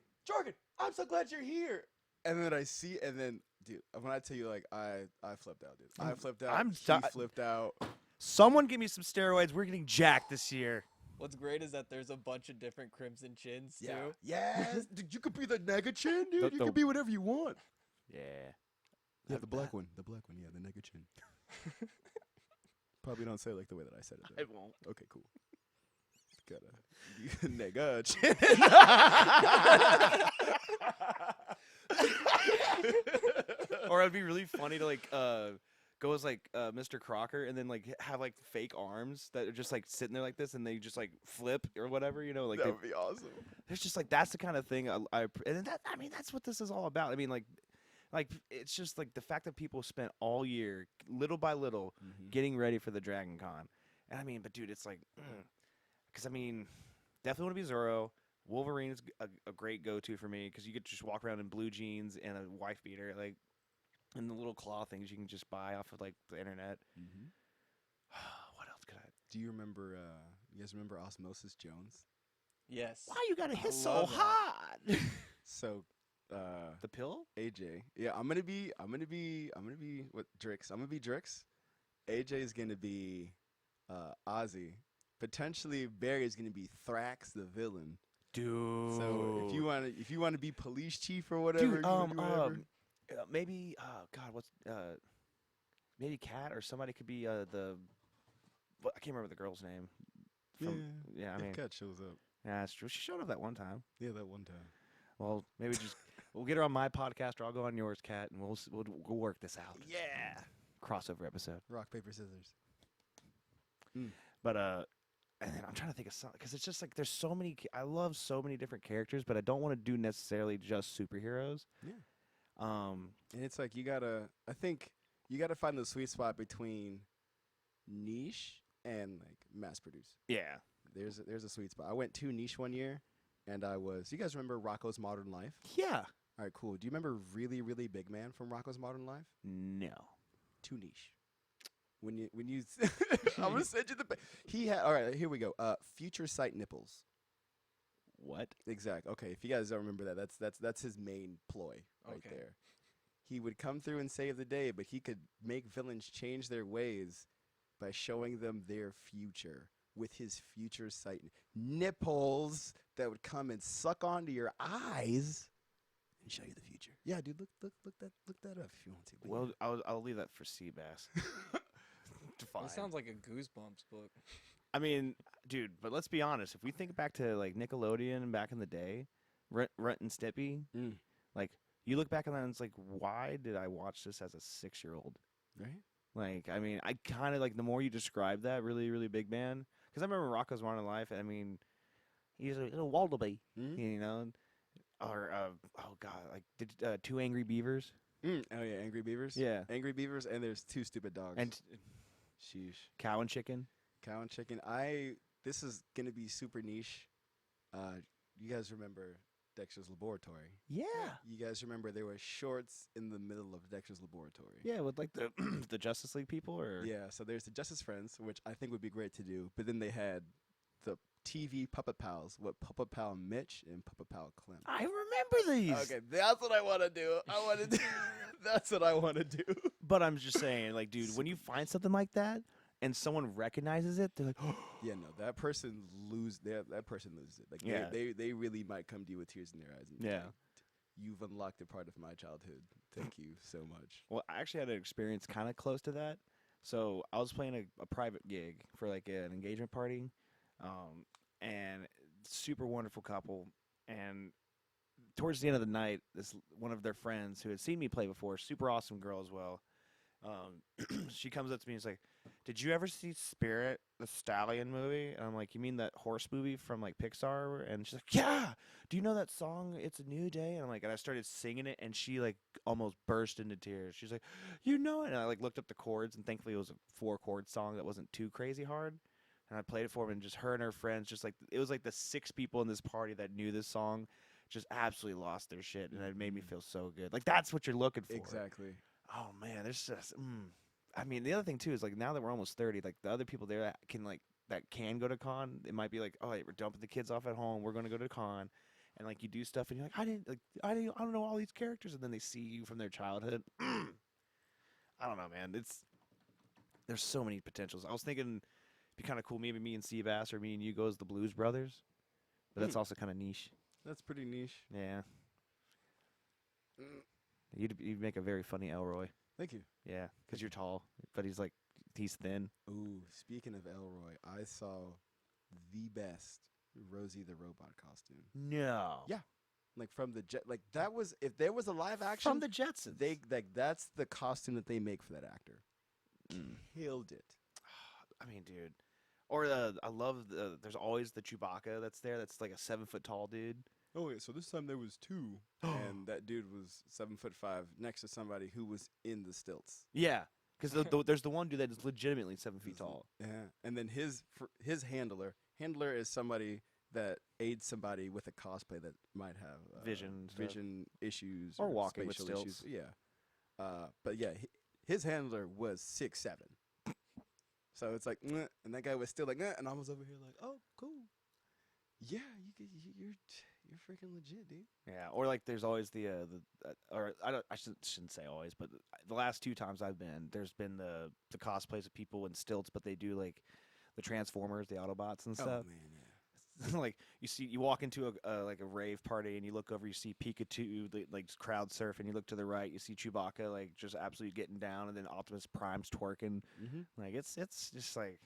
I'm so glad you're here. And then I see, and then, dude, when I tell you, like, I flipped out, dude. I flipped out. He flipped out. Someone give me some steroids. We're getting jacked this year. What's great is that there's a bunch of different Crimson Chins too. Yes. Dude, you could be the Nega Chin, dude. You The- could be whatever you want. Yeah. Yeah, the black one. The black one. Yeah, the Nega Chin. Probably don't say it like the way that I said it. I Though. won't. Okay, cool. Nega Chin. Or it'd be really funny to like go as like Mr. Crocker and then like have like fake arms that are just like sitting there like this and they just like flip or whatever, you know, like That would be awesome. there's just like that's the kind of thing and that I mean that's what this is all about. I mean like it's just like the fact that people spent all year little by little getting ready for the Dragon Con. And I mean, but dude, it's like because I mean, definitely want to be Zoro. Wolverine is a great go-to for me because you could just walk around in blue jeans and a wife beater, like, and the little claw things you can just buy off of like the internet. What else could I? Do you remember? You guys remember Osmosis Jones? Yes. Why you gotta hit so love that. hard? So, The pill? AJ. Yeah, I'm gonna be what Drix. I'm gonna be Drix. AJ is gonna be Ozzy. Potentially Barry is gonna be Thrax, the villain. Dude. So if you wanna be police chief or whatever, Dude, you can do whatever. maybe what's maybe Kat or somebody could be I can't remember the girl's name. Yeah, I mean, Cat shows up. yeah, that's true. She showed up that one time. Yeah, that one time. Well, maybe just we'll get her on my podcast or I'll go on yours, Kat, and we'll work this out. Yeah. Crossover episode. Rock paper scissors. But and then I'm trying to think of something because it's just like there's so many. I love so many different characters, but I don't want to do necessarily just superheroes. Yeah. And it's like I think you gotta find the sweet spot between niche and like mass produce. yeah. There's a sweet spot. I went too niche one year, and you guys remember Rocco's Modern Life? Yeah. All right, cool. Do you remember Really Really Big Man from Rocco's Modern Life? No. Too niche. When you I'm gonna send you he had. All right, here we go. Future Sight Nipples. What? Exactly. Okay, if you guys don't remember that, that's his main ploy right Okay. there. He would come through and save the day, but he could make villains change their ways by showing them their future with his future sight nipples that would come and suck onto your eyes and show you the future. Yeah, dude, look that up if you want to. But Well, I'll leave that for Seabass. Well, it sounds like a Goosebumps book. I mean, dude, but let's be honest. If we think back to like Nickelodeon back in the day, Rent and Stimpy, like you look back on that and it's like, why did I watch this as a 6-year-old? right? Like, I mean, I kind of like the more you describe that, really, really big man. Because I remember Rocco's Modern Life. I mean, he's a little wallaby, you know, or oh god, like did 2 Angry Beavers? Oh yeah, Angry Beavers. Yeah, Angry Beavers, and there's 2 Stupid Dogs. and sheesh, Cow and Chicken. Cow and Chicken. This is gonna be super niche, You guys remember Dexter's Laboratory? Yeah. You guys remember there were shorts in the middle of Dexter's Laboratory? Yeah, with like the the Justice League people, or Yeah, so there's the Justice Friends, which I think would be great to do, but then they had the TV Puppet Pals, what Puppet Pal Mitch and Puppet Pal Clem. I remember these. Okay, that's what I want to do. I want to do. That's what I want to do. But I'm just saying, like, dude, when you find something like that and someone recognizes it, they're like, Yeah, no, that person that person loses it. Like, Yeah. they really might come to you with tears in their eyes. And be Yeah. like, you've unlocked a part of my childhood. Thank you so much. well, I actually had an experience kind of close to that. So I was playing a private gig for like an engagement party, and super wonderful couple. And towards the end of the night, this one of their friends who had seen me play before, super awesome girl as well. She comes up to me and is like, "Did you ever see Spirit, the Stallion movie?" And I'm like, "You mean that horse movie from like Pixar?" And she's like, "Yeah. Do you know that song, It's a New Day?" And I'm like, and I started singing it, and she like almost burst into tears. She's like, "You know it?" And I like looked up the chords, and thankfully it was a 4-chord song that wasn't too crazy hard. And I played it for them, and just her and her friends, just like it was like the 6 people in this party that knew this song, just absolutely lost their shit, and it made me feel so good. Like that's what you're looking for. Exactly. Oh man, there's just. I mean, the other thing too is like now that we're almost 30, like the other people there that can go to con, it might be like, oh, hey, we're dumping the kids off at home, we're going to go to con, and like you do stuff, and you're like, I don't know all these characters, and then they see you from their childhood. I don't know, man. There's so many potentials. I was thinking it'd be kind of cool, maybe me and Seabass or me and you go as the Blues Brothers, but that's also kind of niche. That's pretty niche. Yeah, Mm, you'd make a very funny Elroy. Thank you. Yeah, because you're tall, but he's thin. Ooh, speaking of Elroy, I saw the best Rosie the Robot costume. No. Yeah. Like from the jet, like that was if there was a live action From the Jetsons. they like that's the costume that they make for that actor. Killed it. I mean, dude. Or I love there's always the Chewbacca that's there. That's like a 7-foot tall dude. Oh wait, so this time there was 2, and that dude was 7'5" next to somebody who was in the stilts. Yeah, because there's the one dude that is legitimately 7 feet tall. Yeah, and then his handler is somebody that aids somebody with a cosplay that might have vision issues Or walking with spatial stilts. issues. Yeah, but yeah, his handler was 6'7". So it's like, "Mwah," and that guy was still like, "Mwah," and I was over here like, oh, cool. Yeah, you're freaking legit, dude. Yeah, or like there's always or I shouldn't say always, but the last 2 times I've been, there's been the cosplays of people in stilts, but they do like the Transformers, the Autobots and stuff. Oh man, yeah. Like you walk into a rave party and you look over, you see Pikachu like crowd surf, and you look to the right, you see Chewbacca like just absolutely getting down, and then Optimus Prime's twerking. Mm-hmm. Like it's just like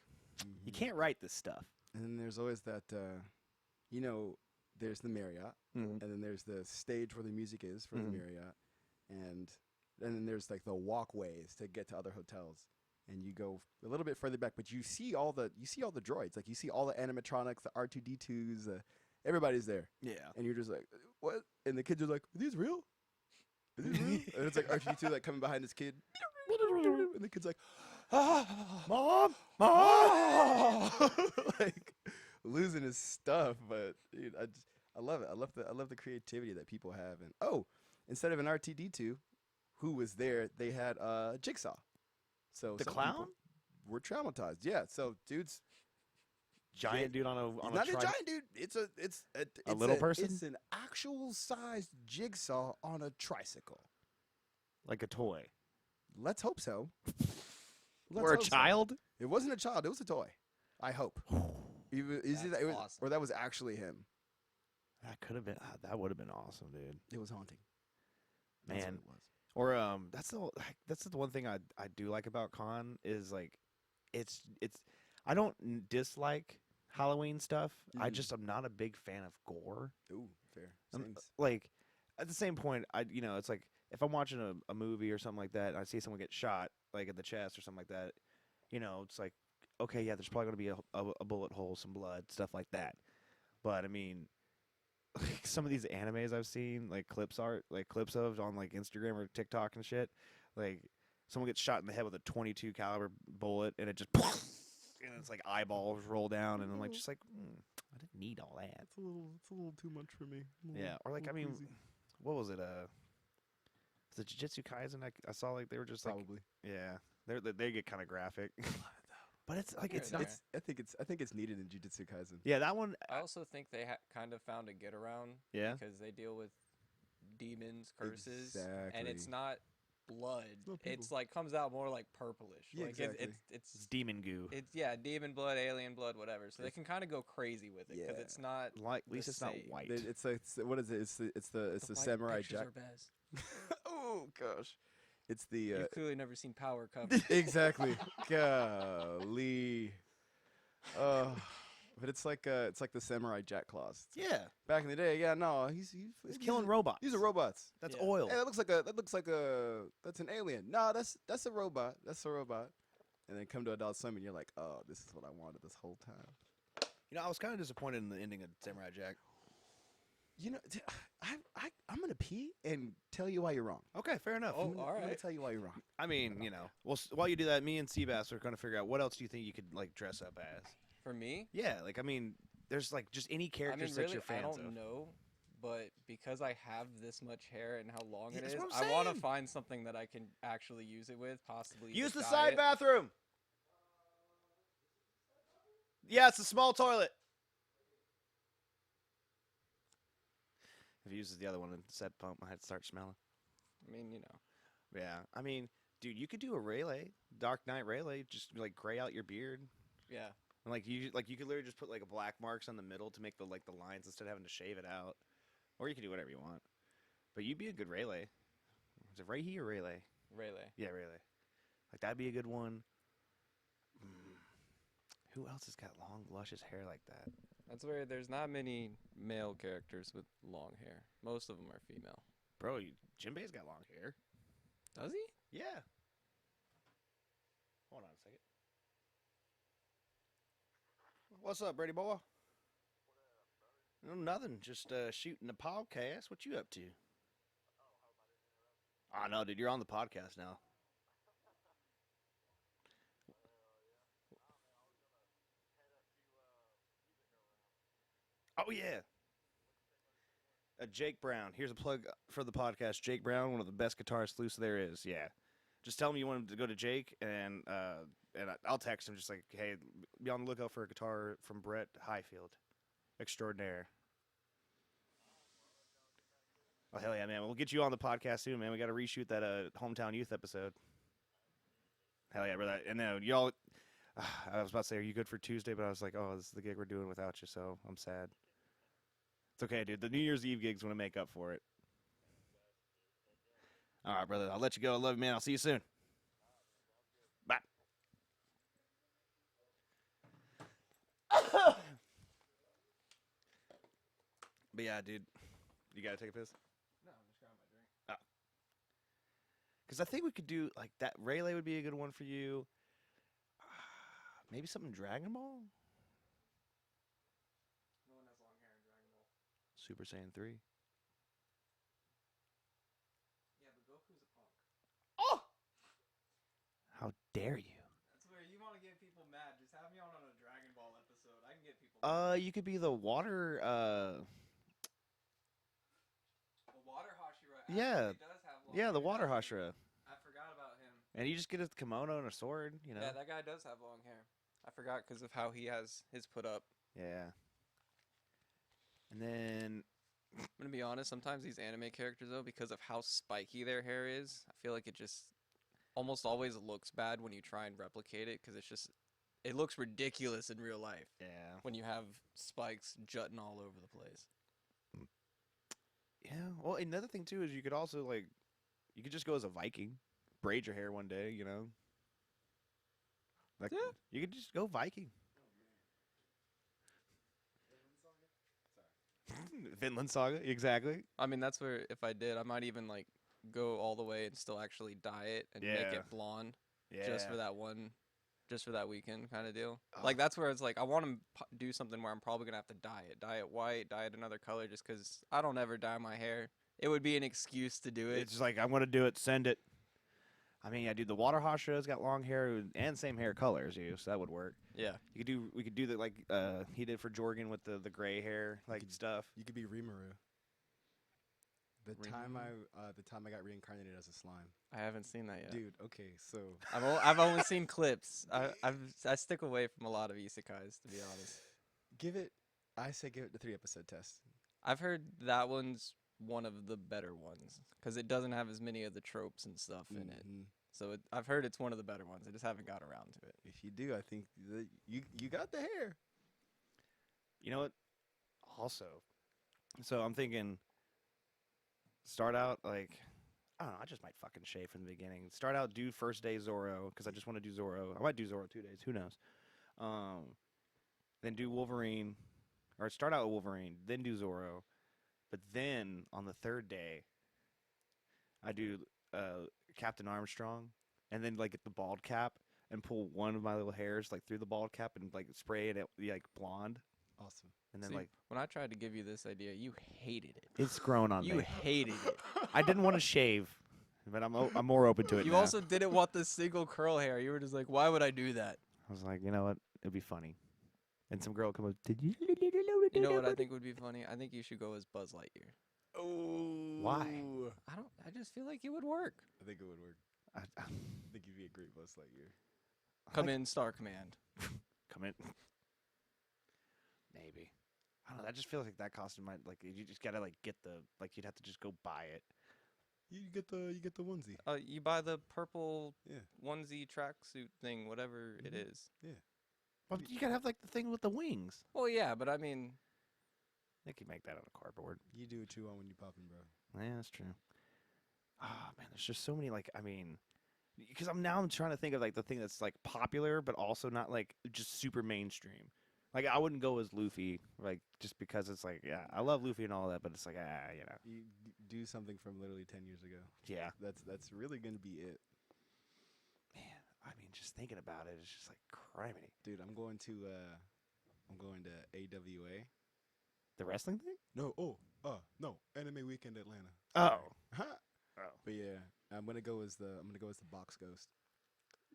you can't write this stuff. And then there's always that, there's the Marriott, Mm-hmm. and then there's the stage where the music is for the Marriott, and then there's like the walkways to get to other hotels, and you go a little bit further back, but you see all the droids, like you see all the animatronics, the R2D2s, everybody's there, Yeah. and you're just like, what? And the kids are like, are these real? Are these real? And it's like R2D2 like coming behind this kid, and the kid's like, Mom, like losing his stuff. But dude, I love it. I love the creativity that people have. And instead of an RTD2 who was there, they had Jigsaw. So the some clown, people were traumatized. Yeah. So dude's giant dude on a not a tri- giant dude. It's A little person? It's an actual sized Jigsaw on a tricycle. like a toy. Let's hope so. Or a child. It wasn't a child. It was a toy. I hope. That's awesome. Or that was actually him. That could have been. That would have been awesome, dude. It was haunting. That's Man. what it was. Or that's the one thing I do like about con is like it's I don't dislike Halloween stuff. I Mhm. just am not a big fan of gore. Ooh, fair. Um, Same. Like at the same point, it's like if I'm watching a movie or something like that, and I see someone get shot like in the chest or something like that, it's like okay, yeah, there's probably gonna be a bullet hole, some blood, stuff like that. But I mean, like some of these animes I've seen, like clips of on like Instagram or TikTok and shit, like someone gets shot in the head with a .22 caliber bullet, and it just and it's like eyeballs roll down, and I'm like just like I didn't need all that. It's a little too much for me. Yeah, or like I mean, what was it? The Jujutsu Kaisen. I saw like they were just like probably. yeah, they get kind of graphic. But it's like Here it's and not. there. I think it's needed in Jujutsu Kaisen. Yeah, that one. I also think they kind of found a get around. Yeah. Because they deal with demons, curses, Exactly. and it's not blood. not people. It's like comes out more like purplish. Yeah, like exactly. It's demon goo. It's demon blood, alien blood, whatever. So they can kind of go crazy with it because Yeah. it's not Like at least it's not same. white. It's like what is it? It's the white samurai pictures jack. are best. Oh gosh, it's the You've clearly never seen Power cover. exactly. Golly. But it's like the samurai jack claws. yeah, Back in the day, yeah, no, he's killing robots. These are robots. That's Yeah. oil. Hey, that looks like that's an alien. No, that's a robot. That's a robot. And then come to Adult Swim and you're like, oh, this is what I wanted this whole time. You know, I was kind of disappointed in the ending of Samurai Jack. You know, I'm gonna pee and tell you why you're wrong. Okay, fair enough. Oh, I'm gonna alright. tell you why you're wrong. I mean, you know, well, while you do that, me and Seabass are going to figure out what else do you think you could like dress up as. For me, Yeah, like I mean, there's like just any I characters mean, that really, you're I fans don't of. know, but because I have this much hair and how long Yeah, it that's is, what I'm I want to saying. find something that I can actually use it with, possibly Use even the dye side it. bathroom. Yeah, it's a small toilet. If he uses the other one and said pump, I had to start smelling. I mean, you know, Yeah, I mean, dude, you could do a Rayleigh, Dark Knight Rayleigh, just like gray out your beard. yeah. And like you could literally just put like a black marks on the middle to make the lines instead of having to shave it out. Or you can do whatever you want. But you'd be a good Rayleigh. Is it Rayleigh or Rayleigh? Rayleigh. Yeah, Rayleigh. Like that'd be a good one. Who else has got long, luscious hair like that? That's where there's not many male characters with long hair. Most of them are female. Bro, Jinbei's got long hair. Does he? Yeah. Hold on a second. What's up, Brady boy? No, nothing. Just shooting a podcast. What you up to? Oh, no, dude. You're on the podcast now. Oh, yeah. Jake Brown. Here's a plug for the podcast. Jake Brown, one of the best guitarists loose there is. Yeah. Just tell him you want him to go to Jake, and I'll text him just like, hey, be on the lookout for a guitar from Brett Highfield. Extraordinaire. Oh, hell yeah, man. We'll get you on the podcast soon, man. We got to reshoot that Hometown Youth episode. Hell yeah, brother. And y'all, I was about to say, are you good for Tuesday? But I was like, oh, this is the gig we're doing without you, so I'm sad. It's okay, dude. The New Year's Eve gig's going to make up for it. All right, brother. I'll let you go. I love you, man. I'll see you soon. Bye. But yeah, dude. You got to take a piss? No, I'm just grabbing my drink. Because I think we could do, like, that Rayleigh would be a good one for you. Maybe something Dragon Ball? No one has long hair in Dragon Ball. Super Saiyan 3. Yeah, but Goku's a punk. Oh! How dare you? That's where you want to get people mad. Just have me on a Dragon Ball episode. I can get people You could be the water, The Water Hashira Yeah. actually does have long yeah, the hair, water doesn't he? Hashira. I forgot about him. And you just get a kimono and a sword, you know? Yeah, that guy does have long hair. I forgot because of how he has his put up. Yeah. And then, I'm gonna be honest. Sometimes these anime characters, though, because of how spiky their hair is, I feel like it just almost always looks bad when you try and replicate it because it looks ridiculous in real life yeah. when you have spikes jutting all over the place. Yeah. Well, another thing, too, is you could also, like, you could just go as a Viking. Braid your hair one day, you know? Like, Yeah. you could just go Viking. Vinland Saga, exactly. I mean, that's where if I did, I might even like go all the way and still actually dye it and make Yeah. it blonde Yeah. just for that weekend kind of deal. Oh. Like that's where it's like I want to do something where I'm probably gonna have to dye it white, dye it another color, just because I don't ever dye my hair. It would be an excuse to do it. It's just like, I want to do it, send it. I mean, yeah, dude, the water Hashira's got long hair and same hair color as you, so that would work. Yeah. We could do the like he did for Jorgen with the gray hair stuff. You could be Rimuru. The time Rimuru? I got reincarnated as a slime. I haven't seen that yet. Dude, okay, so I've only seen clips. I stick away from a lot of isekais, to be honest. I say give it the 3-episode test. I've heard that one's one of the better ones because it doesn't have as many of the tropes and stuff in it. So I've heard it's one of the better ones. I just haven't got around to it. If you do, I think that you got the hair. You know what? Also, so I'm thinking, start out like, I don't know. I just might fucking shave from the beginning. Start out, do first day Zoro because I just want to do Zoro. I might do Zoro 2 days. Who knows? Then do Wolverine, or start out with Wolverine, then do Zoro, but then on the third day, I do Captain Armstrong, and then like get the bald cap and pull one of my little hairs like through the bald cap and like spray it like blonde. Awesome. And then See, like when I tried to give you this idea, you hated it. it's grown on You me. hated it. I didn't want to shave, but I'm more open to it You now. also didn't want the single curl hair. You were just like, why would I do that? I was like, you know what? It'd be funny. And some girl would come up. Did you? You know what I think would be funny? I think you should go as Buzz Lightyear. Oh. Why? I just feel like it would work. I think it would work. I I think you'd be a great Buzz Lightyear. Come in, Star Command. Come in. Maybe. I don't know. That just feels like that costume might like you just gotta like get the like you'd have to just go buy it. You get the onesie. You buy the purple Yeah. onesie tracksuit thing, whatever it is. Yeah. Well, you gotta have like the thing with the wings. Well, yeah, but I mean, They could make that out of cardboard. You do what you want when you popping, bro. Yeah, that's true. Ah, man, there's just so many like I mean, because I'm trying to think of like the thing that's like popular but also not like just super mainstream. Like I wouldn't go as Luffy, like just because it's like yeah, I love Luffy and all that, but it's like you know. You do something from literally 10 years ago. Yeah. That's really gonna be it, Man, I mean, just thinking about it, it's just like criminy. dude. I'm going to AWA. The wrestling thing? No, no, Anime Weekend Atlanta. Oh. Huh? Oh. But yeah, I'm gonna go as the box ghost.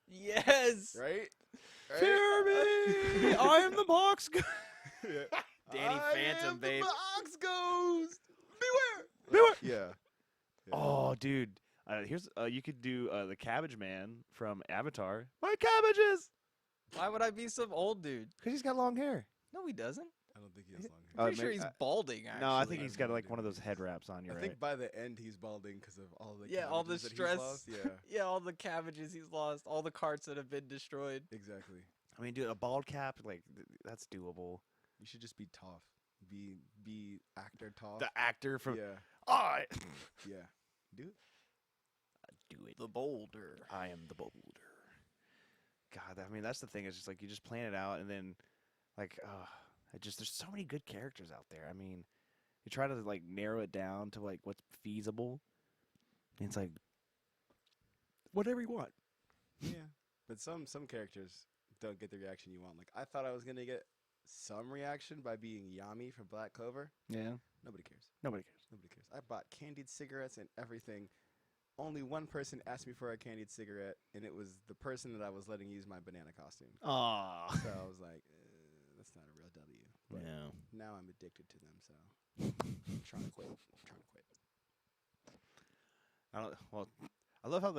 yes. Right? Fear me! I am the box. Yeah. Danny I Phantom, am babe. The box ghost. Beware. Beware. Yeah. Yeah. Oh, dude. Here's you could do the Cabbage Man from Avatar. My cabbages, Why would I be some old dude? because he's got long hair. No, he doesn't. I don't think he has long hair. I'm pretty sure maybe- he's balding. Actually. No, I think I he's have got no like idea one of what those he head is. wraps on. You're I right. think by the end he's balding because of all the Yeah, all the cabbages that he's stress. lost. Yeah, Yeah, all the cabbages he's lost, all the carts that have been destroyed. exactly. I mean, dude, a bald cap, like that's doable. You should just be Toph. Be actor Toph. The actor from Yeah, I yeah. Do it. do it. The boulder. I am the boulder. God, I mean, that's the thing. Is just like you just plan it out, and then like, there's so many good characters out there. I mean, you try to like narrow it down to like what's feasible. And it's like whatever you want. Yeah, but some characters don't get the reaction you want. Like I thought I was gonna get some reaction by being Yami from Black Clover. Yeah. Nobody cares. Nobody cares. Nobody cares. I bought candied cigarettes and everything. Only one person asked me for a candied cigarette, and it was the person that I was letting use my banana costume. Aw. So I was like, that's not a real W. But Yeah. now I'm addicted to them, so I'm trying to quit. I love how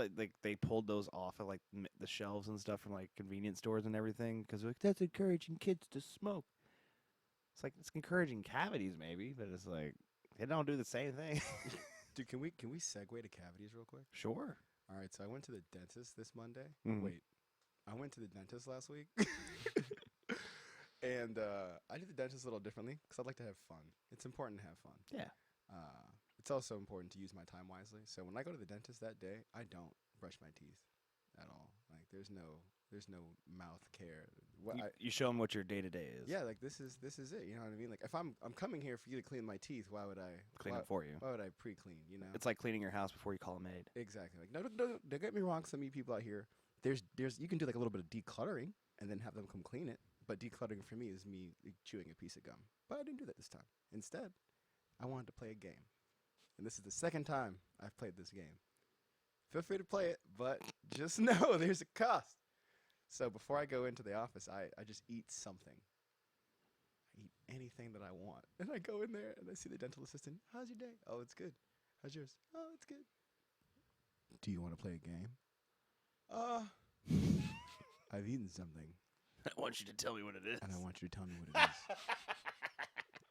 they pulled those off of like the shelves and stuff from like convenience stores and everything because like that's encouraging kids to smoke. It's like it's encouraging cavities maybe, but it's like they don't do the same thing. Dude, can we segue to cavities real quick? Sure. All right, so I went to the dentist this Monday. Mhm. Wait, I went to the dentist last week. And I did the dentist a little differently because I'd like to have fun. It's important to have fun. Yeah. It's also important to use my time wisely. So when I go to the dentist that day, I don't brush my teeth at all. Like there's no mouth care. You show them what your day to day is. Yeah, like this is it. You know what I mean? Like if I'm coming here for you to clean my teeth, why would I Clean it for you. Why would I pre-clean? You know? It's like cleaning your house before you call a maid. Exactly. Like no, don't get me wrong. Some of you people out here, there's you can do like a little bit of decluttering and then have them come clean it. But decluttering for me is me chewing a piece of gum. But I didn't do that this time. Instead, I wanted to play a game. And this is the second time I've played this game. feel free to play it, but just know there's a cost. So before I go into the office, I just eat something. I eat anything that I want. And I go in there and I see the dental assistant. How's your day? Oh, it's good. How's yours? Oh, it's good. Do you want to play a game? I've eaten something. I want you to tell me what it is. And I want you to tell me what it is.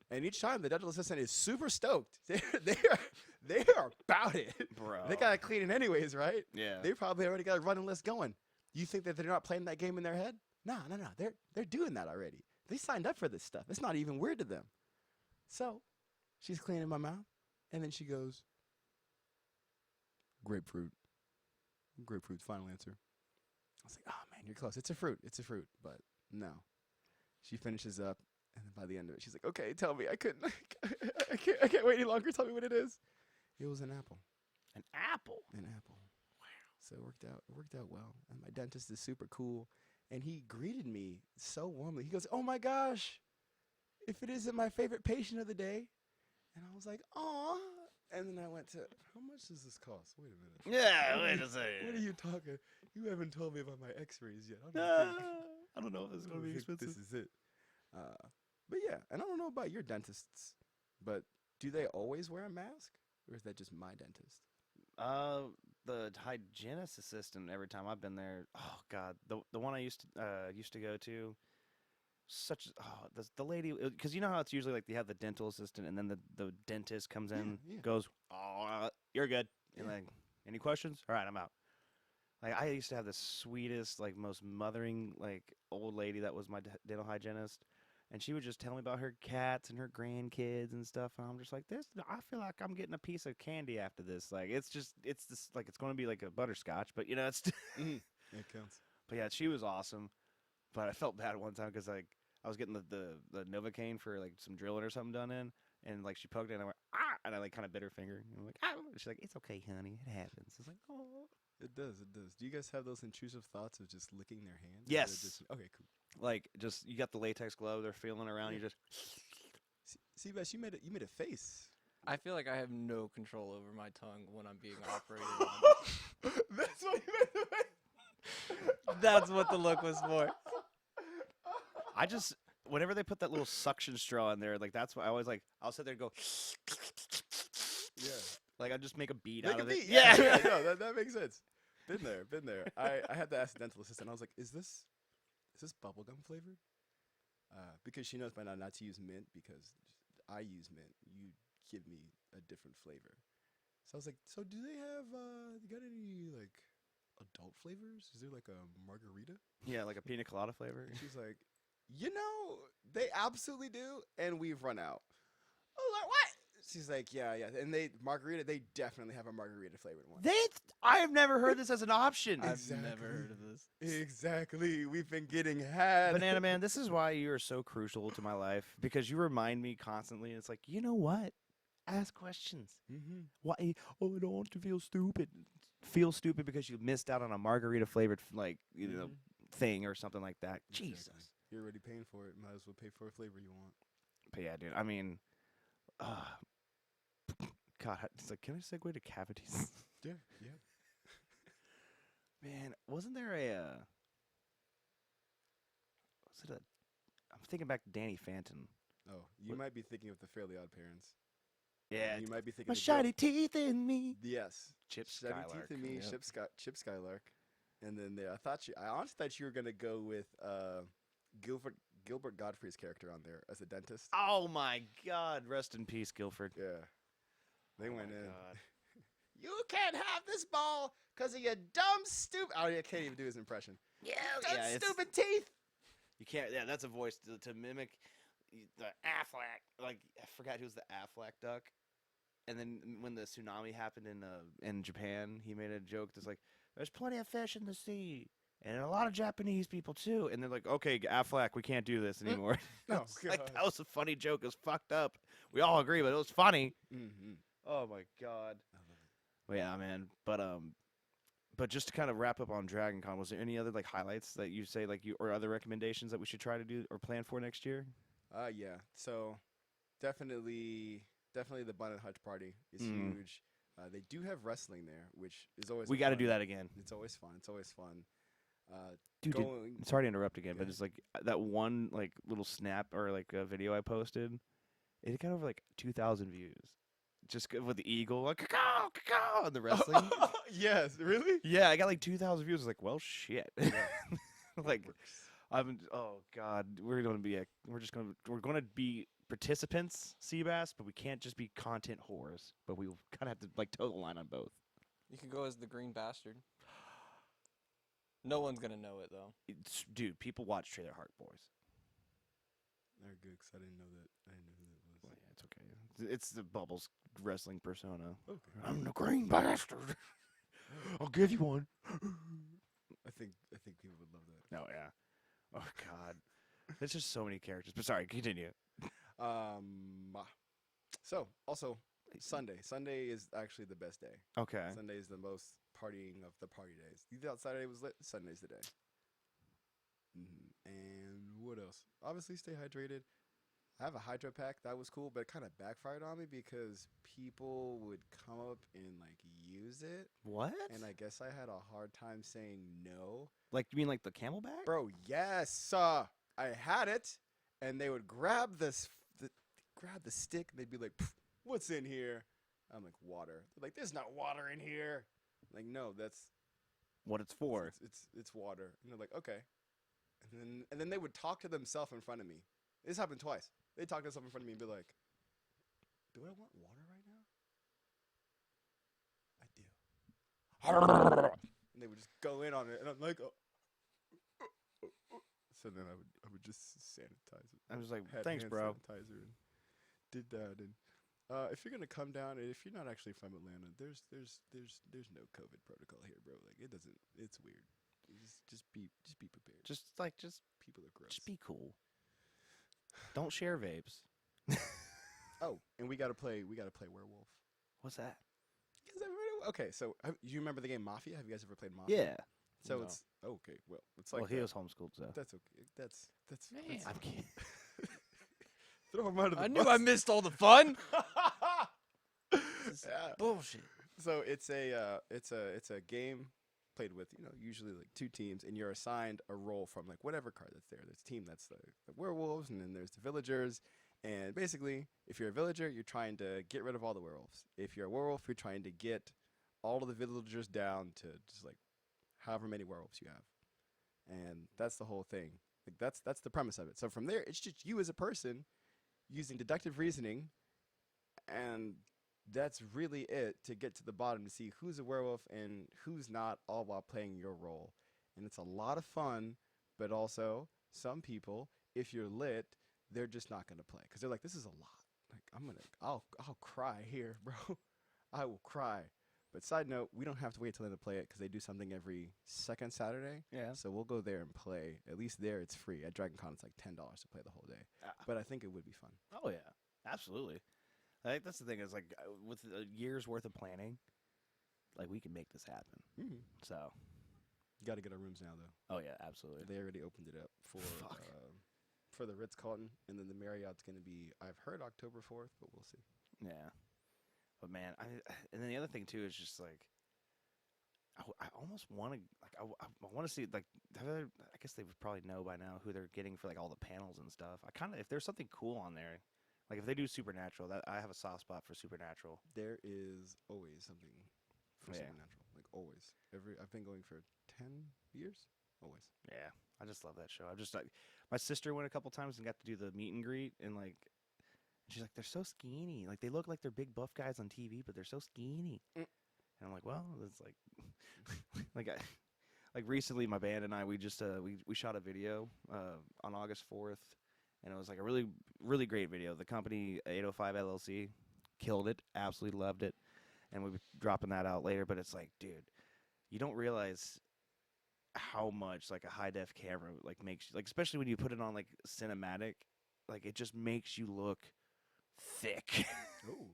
And each time the dental assistant is super stoked. They are about it. Bro. They got to clean it anyways, right? Yeah. They probably already got a running list going. You think that they're not playing that game in their head? No. They're doing that already. They signed up for this stuff. It's not even weird to them. So she's cleaning my mouth, and then she goes, grapefruit. Grapefruit's final answer. I was like, oh, man, you're close. It's a fruit. But no. She finishes up, and then by the end of it, she's like, okay, tell me. I can't wait any longer. Tell me what it is. It was an apple. An apple? An apple. So it worked out well. And my dentist is super cool. And he greeted me so warmly. He goes, oh my gosh, if it isn't my favorite patient of the day. And I was like, aw. And then I went to, how much does this cost? Wait a minute. Yeah, wait a second. What are you talking? You haven't told me about my x-rays yet. I don't know if this is going to be expensive. This is it. But yeah, and I don't know about your dentists, but do they always wear a mask? Or is that just my dentist? The hygienist assistant every time I've been there. Oh God, the one I used to go to. The lady, because you know how it's usually like they have the dental assistant and then the dentist comes in, goes, oh, you're good. And like, any questions? All right, I'm out. Like I used to have the sweetest, like most mothering, like old lady that was my dental hygienist. And she would just tell me about her cats and her grandkids and stuff. And I'm just like, I feel like I'm getting a piece of candy after this. Like, it's this, like, it's going to be like a butterscotch, but you know, it's, It counts. But yeah, she was awesome. But I felt bad one time because like I was getting the Novocaine for like some drilling or something done in. And like she poked it and I went, ah, and I like kind of bit her finger. And I'm like, ah. And she's like, it's okay, honey. It happens. It's like, oh. It does. Do you guys have those intrusive thoughts of just licking their hand? Yes. Okay, cool. Like, just, you got the latex glove, they're feeling around, you just... See, Bess, you made a face. I feel like I have no control over my tongue when I'm being operated on. That's what you made the face. That's what the look was for. I just, whenever they put that little suction straw in there, like, that's what I always like, I'll sit there and go... Yeah. Like, I just make a beat Make out a of beat. it. Yeah. No, that makes sense. Been there. I had to ask the dental assistant. I was like, is this bubblegum flavored? Because she knows by now not to use mint because I use mint. You give me a different flavor. So I was like, so do they have, you got any, like, adult flavors? Is there, like, a margarita? Yeah, like a pina colada flavor. And she's like, they absolutely do, and we've run out. I was like, what? She's like, yeah. And they definitely have a margarita flavored one. I have never heard this as an option. I've Exactly. never heard of this. Exactly. We've been getting had. Banana Man, this is why you are so crucial to my life, because you remind me constantly. It's like, you know what? Ask questions. Mm-hmm. Why? Oh, I don't want to feel stupid. Feel stupid because you missed out on a margarita flavored, like, you know, thing or something like that. Exactly. Jesus. You're already paying for it. Might as well pay for a flavor you want. But yeah, dude. I mean, God, it's like, can I segue to cavities? Yeah. Man, wasn't there I'm thinking back to Danny Phantom. Oh, you might be thinking of the Fairly Odd Parents. Yeah. You might be thinking My of shiny teeth in me. Yes. Chip Shiny Skylark. Teeth in Me, Yep. Chip Skylark. And then I honestly thought you were gonna go with Gilbert Godfrey's character on there as a dentist. Oh my God! Rest in peace, Guilford. Yeah. They went my in. God. You can't have this ball because of your dumb, stupid. Oh, I can't even do his impression. Dumb, stupid teeth. You can't. Yeah, that's a voice to mimic the Affleck. Like, I forgot who's the Affleck duck. And then when the tsunami happened in Japan, he made a joke that's like, "There's plenty of fish in the sea, and a lot of Japanese people too." And they're like, "Okay, Affleck, we can't do this anymore." Oh, Like, God. that was a funny joke. It was fucked up. We all agree, but it was funny. Mm-hmm. Oh my God. I love it. Well, yeah, man. But just to kind of wrap up on Dragon Con, was there any other like highlights that you say or other recommendations that we should try to do or plan for next year? Yeah. So definitely the Bun and Hutch party is huge. They do have wrestling there, which is always We got to do that again. It's always fun. It's always fun. Dude, Going, sorry to interrupt again, Go but ahead. it's like that one like little snap or like a video I posted. It got over like 2,000 views, just with the eagle like caw caw and the wrestling. yes, really? Yeah, I got like 2,000 views. I was like, well, shit. Like, Works. oh god, we're gonna be participants, Seabass, but we can't just be content whores. But we kind of have to like toe the line on both. You can go as the green bastard. No one's gonna know it though. Dude, people watch Trailer Heart Boys. They're good because I didn't know that. I didn't know who that Well, was. yeah, it's okay. It's the Bubbles wrestling persona. Okay. I'm the green bastard. I'll give you one. I think people would love that. No, yeah. Oh god, there's just so many characters. But sorry, continue. So also Sunday. Sunday is actually the best day. Okay. Sunday is the most partying of the party days. You thought Saturday was lit? Sunday's the day. And what else? Obviously, stay hydrated. I have a hydro pack. That was cool, but it kind of backfired on me because people would come up and like use it, What? and I guess I had a hard time saying no. Like, you mean like the Camelback? Bro, yes, I had it, and they would grab grab the stick, and they'd be like, "What's in here?" I'm like, "Water." They're like, "There's not water in here." I'm like, no, that's What it's for? it's water. And they're like, "Okay," and then they would talk to themselves in front of me. This happened twice. They talk to themselves in front of me and be like, "Do I want water right now?" I do. And they would just go in on it, and I'm like, oh. So then I would just sanitize it. I was like, Had thanks, hand bro. Sanitizer and did that. And if you're gonna come down, and if you're not actually from Atlanta, there's no COVID protocol here, bro. Like it doesn't. It's weird. Just be prepared. Just People are gross. just be cool. Don't share vapes. Oh, and we gotta play werewolf. What's that? Okay, so you remember the game Mafia? Have you guys ever played Mafia? Yeah. So No. it's okay. Well, it's like Well, he that. was homeschooled, so. That's okay. That's Man. I'm kidding. throw him out of the I knew bus. I missed all the fun. This is Yeah. bullshit. So it's a game played with usually like two teams, and you're assigned a role from like whatever card that's there. There's a team that's the werewolves, and then there's the villagers. And basically, if you're a villager, you're trying to get rid of all the werewolves. If you're a werewolf, you're trying to get all of the villagers down to just like however many werewolves you have. And that's the whole thing. Like that's the premise of it. So from there, it's just you as a person using deductive reasoning, and that's really it to get to the bottom to see who's a werewolf and who's not, all while playing your role. And it's a lot of fun, but also some people, if you're lit, they're just not gonna play because they're like, this is a lot. Like I'll cry here, bro. I will cry. But side note, we don't have to wait till then to play it because they do something every second Saturday. Yeah. So we'll go there and play. At least there it's free. At Dragon Con it's like $10 to play the whole day. But I think it would be fun. Oh yeah, absolutely. I think that's the thing is like with a year's worth of planning, like we can make this happen. Mm-hmm. So. Got to get our rooms now though. Oh yeah, absolutely. They already opened it up for the Ritz-Carlton, and then the Marriott's going to be, I've heard, October 4th, but we'll see. Yeah. But man, and then the other thing too is just like I almost want to like I want to see like I guess they would probably know by now who they're getting for like all the panels and stuff. I kind of if there's something cool on there, like if they do Supernatural, that I have a soft spot for Supernatural. There is always something for Yeah. Supernatural, like always. I've been going for 10 years, always. Yeah, I just love that show. I just like my sister went a couple times and got to do the meet and greet, and like she's like, they're so skinny. Like they look like they're big buff guys on TV, but they're so skinny. Mm. And I'm like, well, it's like, like recently, my band and I we just we shot a video on August 4th, and it was like a really really great video. The company 805 LLC killed it, absolutely loved it, and we'll be dropping that out later. But it's like, dude, you don't realize how much like a high def camera like makes like especially when you put it on like cinematic, like it just makes you look thick. Ooh.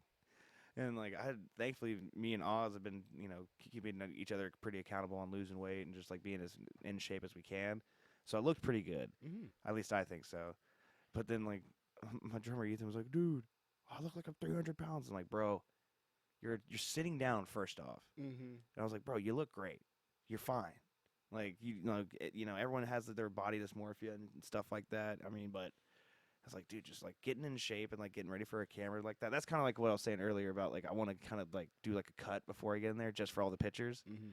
And like thankfully me and Oz have been keeping each other pretty accountable on losing weight and just like being as in shape as we can, so I looked pretty good. Mm-hmm. At least I think so. But then like my drummer Ethan was like, dude, I look like I'm 300 pounds. I'm like, bro, You're sitting down first off. Mm-hmm. And I was like, bro, you look great. You're fine. Like, everyone has their body dysmorphia and stuff like that. I mean, but I was like, dude, just like getting in shape and like getting ready for a camera like that. That's kind of like what I was saying earlier about like I want to kind of like do like a cut before I get in there just for all the pictures. Mm-hmm.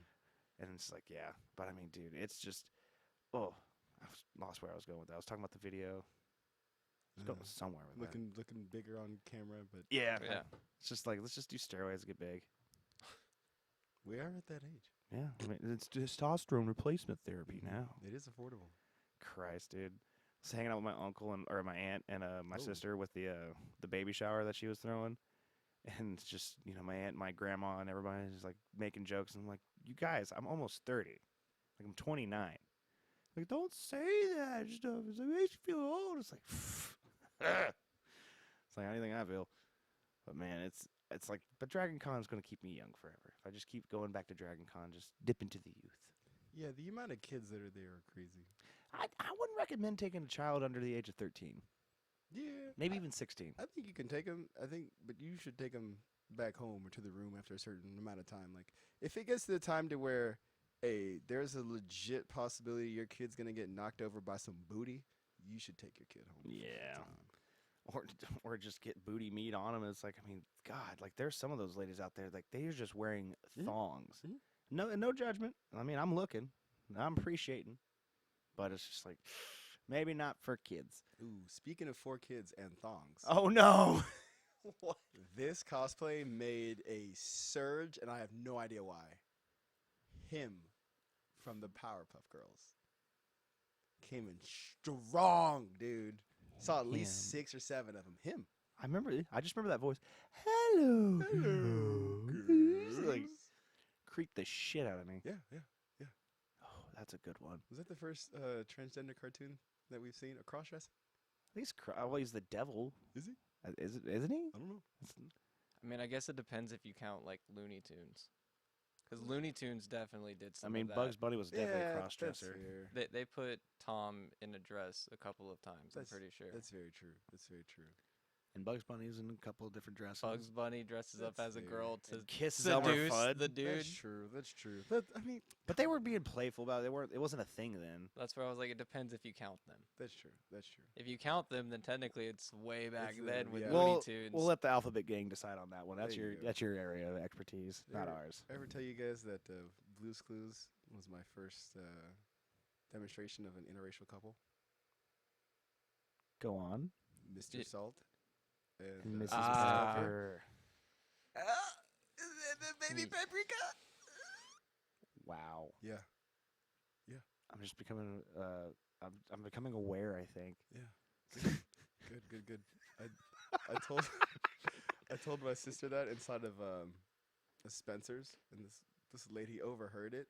And it's like, yeah. But I mean, dude, it's just, oh, lost where I was going with that. I was talking about the video. I was going somewhere with that. Looking bigger on camera, but Yeah. Yeah. It's just like, let's just do steroids to get big. we are at that age. Yeah. I mean, it's testosterone replacement therapy now. It is affordable. Christ, dude. I was hanging out with my uncle or my aunt and my sister with the baby shower that she was throwing. And it's just, my aunt, my grandma, and everybody is like making jokes. And I'm like, you guys, I'm almost 30. Like, I'm 29. Like, don't say that stuff. It's like, it makes you feel old. It's like, it's like anything I feel. But man, it's like, but Dragon Con is going to keep me young forever. If I just keep going back to Dragon Con, just dip into the youth. Yeah, the amount of kids that are there are crazy. I wouldn't recommend taking a child under the age of 13. Yeah. Maybe even 16. I think you can take them. But you should take them back home or to the room after a certain amount of time. Like, if it gets to the time to where, there's a legit possibility your kid's gonna get knocked over by some booty, you should take your kid home. Yeah. Or just get booty meat on them. It's like, I mean, God, like there's some of those ladies out there, like they're just wearing thongs. Mm-hmm. No judgment. I mean, I'm looking, I'm appreciating, but it's just like maybe not for kids. Ooh, speaking of 4 kids and thongs. Oh no! What? This cosplay made a surge, and I have no idea why. Him from the Powerpuff Girls came in strong, dude. Saw at least 6 or 7 of them. Him. I just remember that voice. Hello. girls. Like, creeped the shit out of me. Yeah. Oh, that's a good one. Was that the first transgender cartoon that we've seen? A cross-dressing? He's the devil. Is he? Isn't he? I don't know. I mean, I guess it depends if you count like Looney Tunes, because Looney Tunes definitely did some. I mean, of that. Bugs Bunny was definitely a that's cross-dresser. fair. They put Tom in a dress a couple of times. I'm pretty sure. That's very true. That's very true. And Bugs Bunny's in a couple of different dresses. Bugs Bunny dresses up That's as a fair. girl to And kisses Elmer seduce Fudd. the dude. That's true. That's true. I mean, But they were being playful about it. It wasn't a thing then. That's where I was like, it depends if you count them. that's true. That's true. If you count them, then technically it's way back It's, then with yeah. Looney Tunes. We'll let the Alphabet Gang decide on that one. That's There you go. your area of expertise, not Ever- ours. Ever tell you guys that Blue's Clues was my first demonstration of an interracial couple? Go on. Mr. Ye- Salt and And Mrs. Ah. Pepper. baby Sweet. paprika. Wow. Yeah, I'm just becoming. I'm becoming aware. I think. yeah. Good. I told I told my sister that inside of a Spencer's, and this lady overheard it,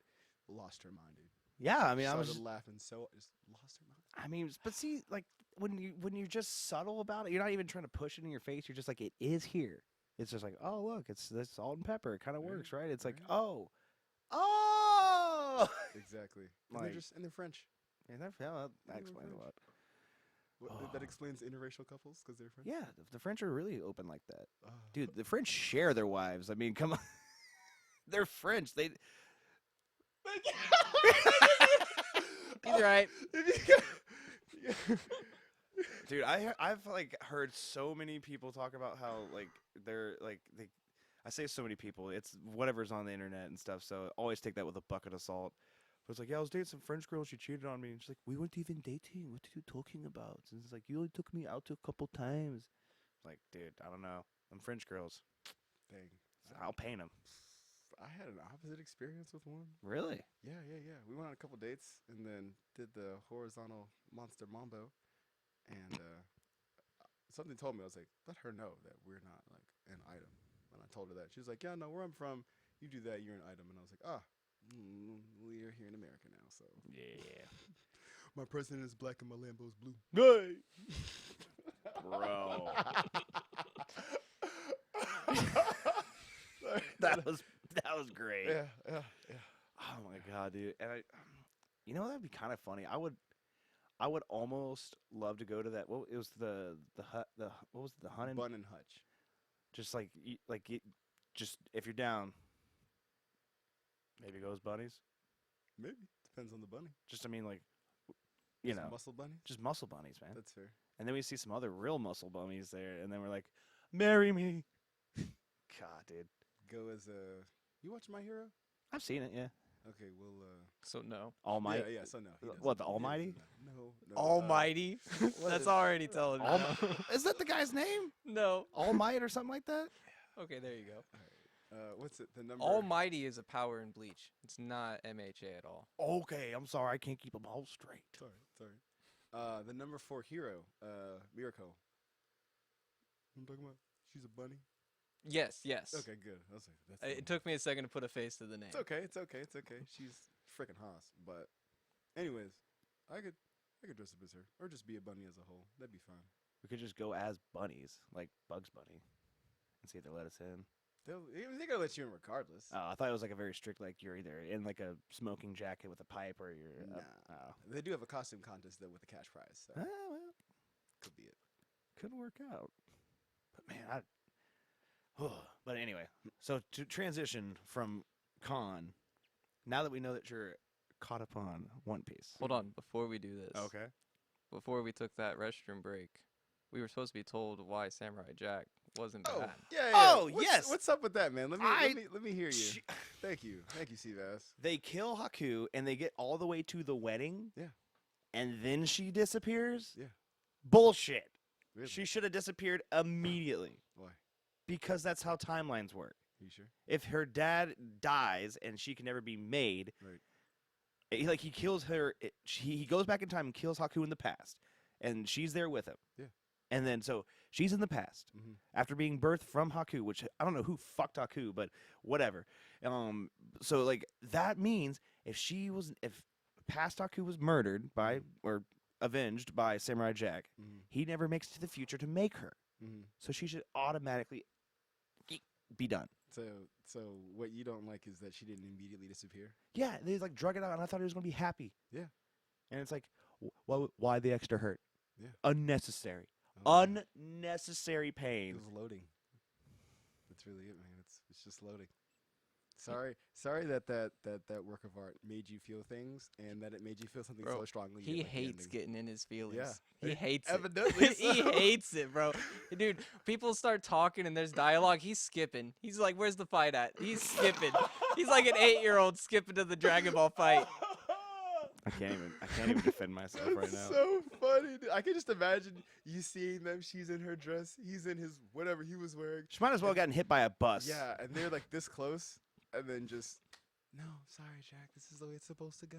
lost her mind, dude. Yeah. I mean, I Started was. laughing so just lost her mind. I mean, but see, like when you're just subtle about it, you're not even trying to push it in your face. You're just like, it is here. It's just like, oh look, it's this salt and pepper. It kind of Right, works, right? It's like, right. oh. Exactly. Like- And they're French. And that explains a lot. That explains interracial couples because they're French. Yeah, the French are really open like that. Ah. Dude, the French share their wives. I mean, come on. They're French. They He's right. Dude, I've like heard so many people talk about how like they're like I say so many people. It's whatever's on the internet and stuff. So always take that with a bucket of salt. But it's like, yeah, I was dating some French girl. She cheated on me. And she's like, we weren't even dating. What are you talking about? And it's like, you only took me out a couple times. Like, dude, I don't know. Them French girls, Dang. I'll paint them. I had an opposite experience with one. Really? Yeah. We went on a couple dates and then did the horizontal monster mambo. And something told me, I was like, let her know that we're not like an item. And I told her that. She was like, yeah, no, where I'm from, you do that, you're an item. And I was like, we're here in America now, so. Yeah. My president is black and my Lambo's blue. Hey. Bro. that was great. Yeah. Oh my god, dude. And you know that'd be kind of funny. I would almost love to go to that. What it was the hut, what was it, the hunting? Bun and Hutch. Just like just if you're down, maybe go as bunnies. Maybe depends on the bunny. Just I mean like, you Just know, muscle bunnies. just muscle bunnies, man. That's fair. And then we see some other real muscle bunnies there, and then we're like, marry me. God, dude. Go as a. You watch My Hero? I've seen it, yeah. Okay, well. So no. Almighty. Yeah. So no. He doesn't. What, the He Almighty? doesn't. No. Almighty. That's already telling me. Is that the guy's name? No. All Might or something like that? Okay, there you go. What's it? The number. Almighty is a power in Bleach. It's not MHA at all. Okay, I'm sorry. I can't keep them all straight. Sorry. The number 4 hero. Mirako. I'm talking about. She's a bunny. Yes, yes. Okay, good. I was like, that's It took me a second to put a face to the name. It's okay. She's freaking Haas. But, anyways, I could dress up as her, or just be a bunny as a whole. That'd be fine. We could just go as bunnies, like Bugs Bunny, and see if they let us in. They're gonna let you in regardless. Oh, I thought it was like a very strict, like you're either in like a smoking jacket with a pipe or you're. Nah. They do have a costume contest though with a cash prize, so Well, could be it. could work out. But man, but anyway, so to transition from Con, now that we know that you're caught up on One Piece. Hold on, before we do this. Okay. Before we took that restroom break, we were supposed to be told why Samurai Jack wasn't Oh, bad. yeah. Oh, What's, yes. What's up with that, man? Let me hear you. Sh- Thank you, Seabass. They kill Haku and they get all the way to the wedding. Yeah. And then she disappears? Yeah. Bullshit. Really? She should have disappeared immediately Why? because that's how timelines work. Are you sure? If her dad dies and she can never be made, Right. he kills her. He goes back in time and kills Haku in the past, and she's there with him. Yeah. And then so she's in the past Mhm. after being birthed from Haku, which I don't know who fucked Haku, but whatever. So like that means if past Haku was murdered by or avenged by Samurai Jack, Mhm. he never makes it to the future to make her. Mhm. So she should automatically be done. So what you don't like is that she didn't immediately disappear. Yeah, they like drug it out, and I thought he was gonna be happy. Yeah. And it's like, why the extra hurt? Yeah. Unnecessary. Oh, Unnecessary It pain. was loading. That's really it, man. It's just loading. Sorry that work of art made you feel things, and that it made you feel something Bro, so strongly. He at, like, the hates ending. getting in his feelings. Yeah. He hates it. Evidently He so. hates it, bro. Dude, people start talking and there's dialogue. He's skipping. He's like, where's the fight at? He's skipping. He's like an 8-year-old skipping to the Dragon Ball fight. I can't even defend myself right That's now. so funny. Dude. I can just imagine you seeing them. She's in her dress. He's in his whatever he was wearing. She might as well have gotten hit by a bus. Yeah, and they're like this close, and then just no. Sorry, Jack. This is the way it's supposed to go.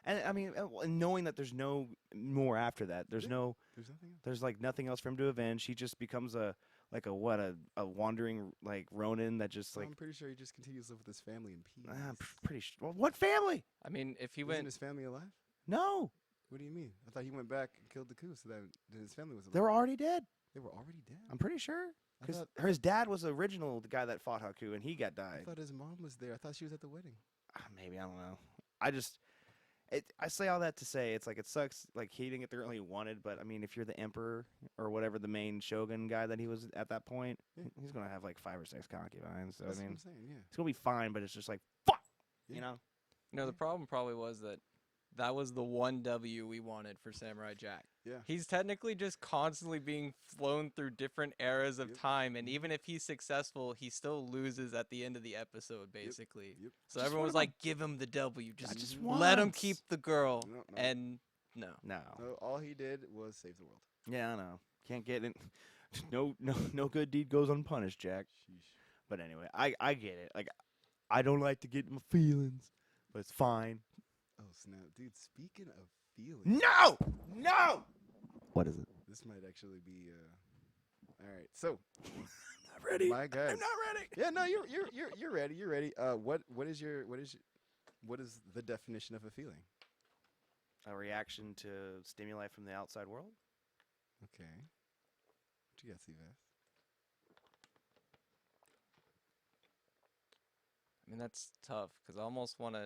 And I mean, and knowing that there's no more after that, there's Yeah. no, There's nothing else. there's like nothing else for him to avenge. He just becomes a wandering like Ronin that just like I'm pretty sure he just continues to live with his family in peace. pretty. Well, what family? I mean, if he Isn't went, his family alive? No, What do you mean? I thought he went back and killed the coup, so that his family was alive. they were already dead. They were already dead. I'm pretty sure. I Because thought, his dad was the original guy that fought Haku, and he got I died. thought his mom was there. I thought she was at the wedding. Maybe, I don't know. I say all that to say it's like it sucks. Like he didn't get the girl he wanted, but I mean, if you're the emperor or whatever the main shogun guy that he was at that point, Yeah. he's gonna have like 5 or 6 concubines. So That's I what mean, I'm saying. Yeah. it's gonna be fine. But it's just like fuck, Yeah. you know. no, the problem probably was that was the one W we wanted for Samurai Jack. Yeah. He's technically just constantly being flown through different eras of Yep. time, and even if he's successful, he still loses at the end of the episode, basically. Yep. So Just everyone was want like, "Give him the W, just just let him once." keep the girl." No, no. And no, No. No, all he did was save the world. Yeah, I know. Can't get it. No good deed goes unpunished, Jack. Sheesh. But anyway, I get it. Like, I don't like to get my feelings, but it's fine. Oh snap, dude! Speaking of feelings, No. What is it? this might actually be. All right, so Not ready. my guys. I'm not ready. Yeah, no, you're ready. You're ready. What is the definition of a feeling? A reaction to stimuli from the outside world. Okay. What you got, Seabass? I mean that's tough because I almost want to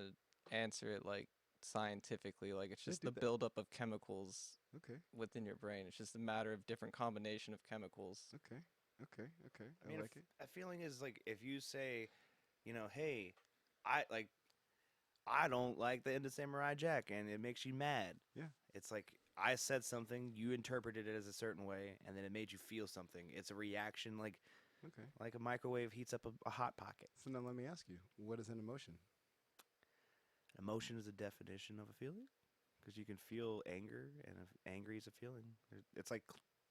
answer it like scientifically, like it's Yeah, just do the that. buildup of chemicals Okay. within your brain. It's just a matter of different combination of chemicals. Okay. Okay. Okay. I mean, I like it. a feeling is like if you say, hey, I like I don't like the end of Samurai Jack, and it makes you mad. Yeah. It's like I said something, you interpreted it as a certain way, and then it made you feel something. It's a reaction, Okay. like a microwave heats up a hot pocket. So now let me ask you, what is an emotion? Emotion is a definition of a feeling, because you can feel anger, and if angry is a feeling. It's like,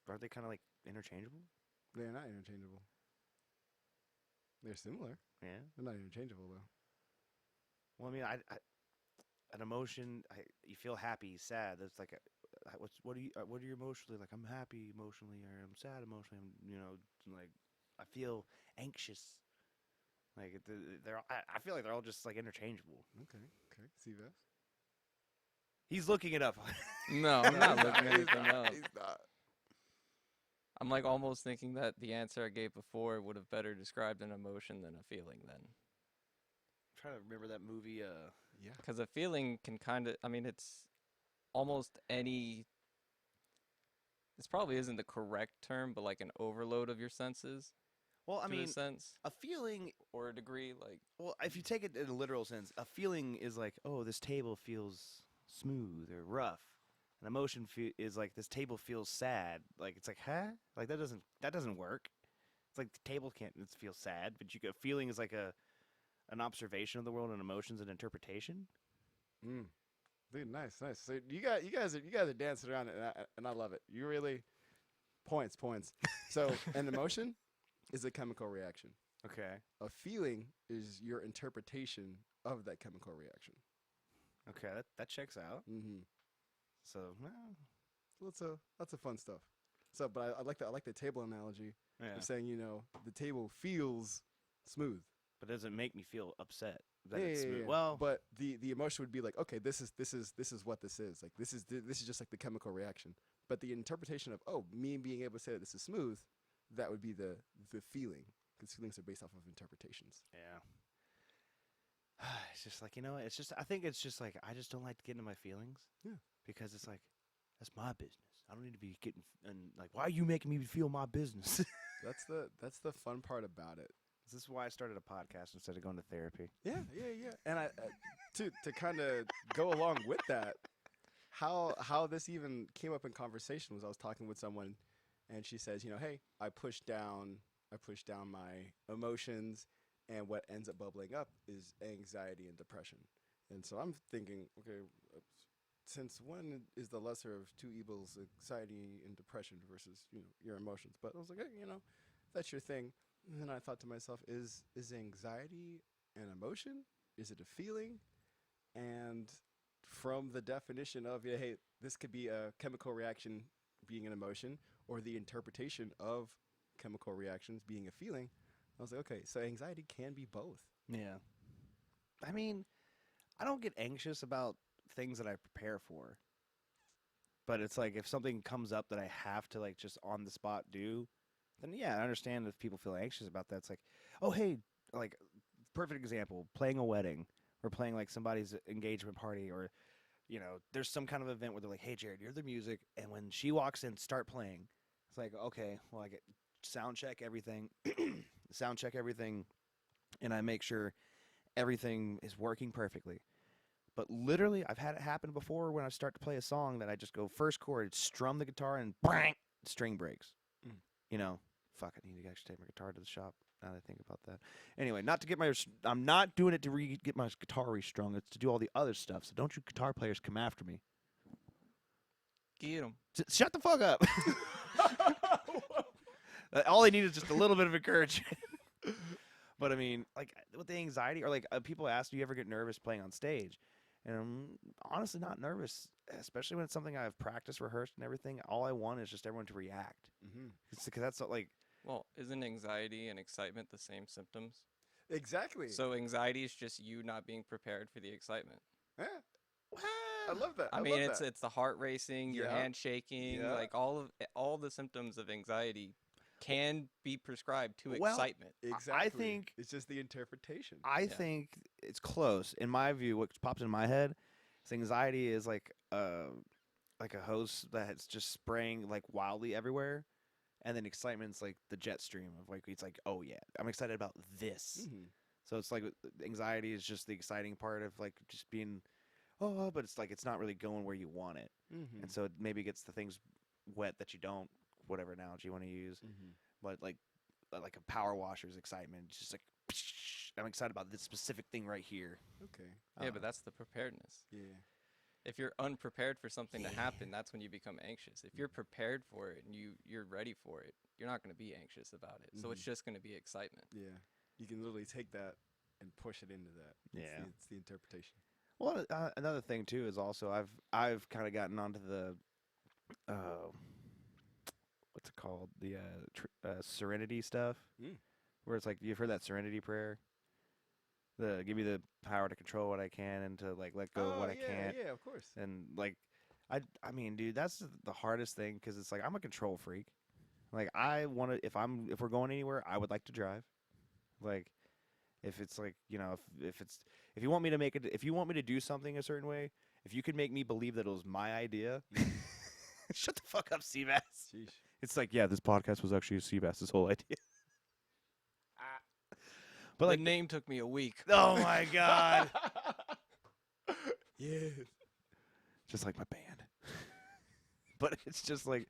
aren't they kind of like interchangeable? They're not interchangeable. They're similar. Yeah. They're not interchangeable though. Well, I mean, an emotion, you feel happy, sad. That's like, what are you emotionally like? I'm happy emotionally, or I'm sad emotionally. Like I feel anxious. Like I feel like they're all just like interchangeable. Okay. Okay. See that? He's looking it up. No, I'm not looking He's anything not. up. He's not. I'm like almost thinking that the answer I gave before would have better described an emotion than a feeling then. I'm trying to remember that movie. Yeah. Because a feeling can kind of, I mean, it's almost any, this probably isn't the correct term, but like an overload of your senses Well, I to mean, a sense a feeling. or a degree. Like, Well, if you take it in a literal sense, a feeling is like, oh, this table feels smooth or rough. An emotion is like this table feels sad. Like it's like, huh? Like that doesn't work. It's like the table can't feel sad, but a feeling is like an observation of the world and emotions and interpretation. Mm. Dude, nice, nice. So you guys are dancing around it, and I love it. You really points. So an emotion is a chemical reaction. Okay. A feeling is your interpretation of that chemical reaction. Okay, that checks out. Mm-hmm. So, well, Lots of fun stuff. So, but I like the table analogy yeah. of saying the table feels smooth. But it doesn't make me feel upset that Yeah, it's yeah, smooth. yeah. Well, But the emotion would be like, okay, this is what this is. Like this is just like the chemical reaction. But the interpretation of me being able to say that this is smooth, that would be the feeling, because feelings are based off of interpretations. yeah. It's just like, it's just, I think it's just like, I just don't like to get into my feelings. Yeah. Because it's like, that's my business. I don't need to be getting, and like, why are you making me feel my business? That's the fun part about it. This is why I started a podcast instead of going to therapy. Yeah. And to kind of go along with that, how this even came up in conversation was I was talking with someone, and she says, hey, I push down my emotions, and what ends up bubbling up is anxiety and depression. And so I'm thinking, okay, since when is the lesser of two evils, anxiety and depression versus your emotions? But I was like, hey, that's your thing. And then I thought to myself, is anxiety an emotion? Is it a feeling? And from the definition of, hey, this could be a chemical reaction being an emotion, or the interpretation of chemical reactions being a feeling, I was like, okay, so anxiety can be both. Yeah. I mean, I don't get anxious about things that I prepare for. But it's like if something comes up that I have to like just on the spot do, then yeah, I understand if people feel anxious about that. It's like, oh, hey, like perfect example, playing a wedding or playing like somebody's engagement party, or there's some kind of event where they're like, hey, Jared, you're the music, and when she walks in, start playing. It's like, okay, well, I get sound check everything, and I make sure everything is working perfectly. But literally, I've had it happen before when I start to play a song that I just go first chord, strum the guitar, and bang, string breaks. Mm. Fuck, I need to actually take my guitar to the shop now that I think about that. Anyway, I'm not doing it to get my guitar restrung. It's to do all the other stuff. So don't you guitar players come after me. get 'em. Shut the fuck up. All I need is just a little bit of encouragement. But I mean, like with the anxiety, or like people ask, do you ever get nervous playing on stage? And I'm honestly not nervous, especially when it's something I've practiced, rehearsed, and everything. All I want is just everyone to react. Mm-hmm. Because that's like, Well, isn't anxiety and excitement the same symptoms? Exactly. So anxiety is just you not being prepared for the excitement. Yeah. I love that. I mean, love it's that. it's the heart racing, your Yeah. hand shaking, Yeah. like all the symptoms of anxiety can be prescribed to Well, excitement. Exactly. I think it's just the interpretation. I think it's close. In my view, what pops in my head is anxiety is like a hose that's just spraying like wildly everywhere, and then excitement's like the jet stream of like it's like, oh yeah, I'm excited about this. So it's like anxiety is just the exciting part of like just being, oh, but it's like it's not really going where you want it, and so it maybe gets the things wet that you don't, whatever analogy you want to use, but like a power washer's excitement, it's just like I'm excited about this specific thing right here. Okay. Yeah, but that's the preparedness. Yeah. If you're unprepared for something to happen, that's when you become anxious. If you're prepared for it and you're ready for it, you're not going to be anxious about it. So it's just going to be excitement. Yeah. You can literally take that and push it into that. Yeah. It's the interpretation. Well, another thing too is also I've kind of gotten onto the what's it called, the serenity stuff, where it's like you've heard that serenity prayer, the give me the power to control what I can and to like let go of what I can't. Yeah, of course. And like I mean, dude, that's the hardest thing because it's like I'm a control freak. Like I want to if we're going anywhere, I would like to drive. Like if it's like, you know, if you want me to make it, if you want me to do something a certain way, if you could make me believe that it was my idea, shut the fuck up, Seabass. Sheesh. It's like, yeah, this podcast was actually Seabass's whole idea. But The like, name took me a week. oh my god, Yeah. just like my band. But it's just like,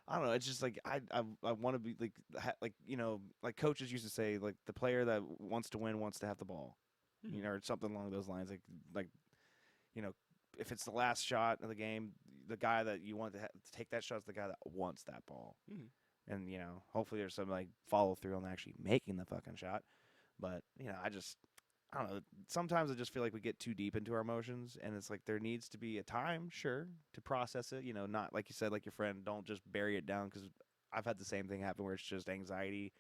I don't know. It's just like I want to be like you know, like coaches used to say, like the player that wants to win wants to have the ball, you know, or something along those lines. Like you know, if it's the last shot of the game, the guy that you want to take that shot is the guy that wants that ball. And you know, hopefully there's some like follow through on actually making the fucking shot. But you know, I don't know. Sometimes I just feel like we get too deep into our emotions, and it's like there needs to be a time, sure, to process it. You know, not like you said, like your friend, don't just bury it down. Because I've had the same thing happen where it's just anxiety,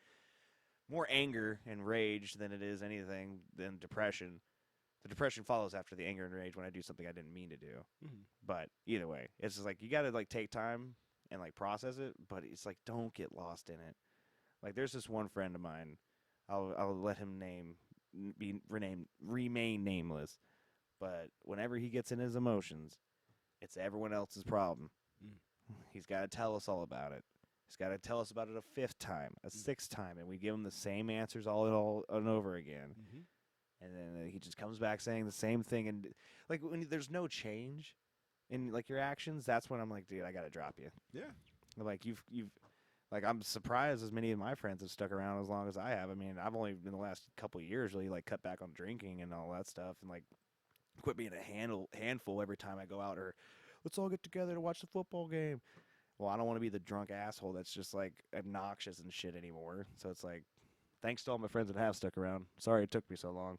more anger and rage than it is anything than depression. The depression follows after the anger and rage when I do something I didn't mean to do. But either way, it's just like you got to like take time and like process it. But it's like don't get lost in it. Like there's this one friend of mine. I'll let him remain nameless. But whenever he gets in his emotions, it's everyone else's problem. He's got to tell us all about it. He's got to tell us about it a fifth time, a sixth time, and we give him the same answers all and over again. And then he just comes back saying the same thing. And like when there's no change in like your actions, that's when I'm like, dude, I got to drop you. Yeah. Like you've. Like, I'm surprised as many of my friends have stuck around as long as I have. I mean, I've only, in the last couple of years, really, like, cut back on drinking and all that stuff and, like, quit being a handful every time I go out or, let's all get together to watch the football game. Well, I don't want to be the drunk asshole that's just, like, obnoxious and shit anymore. So it's like, thanks to all my friends that have stuck around. Sorry it took me so long.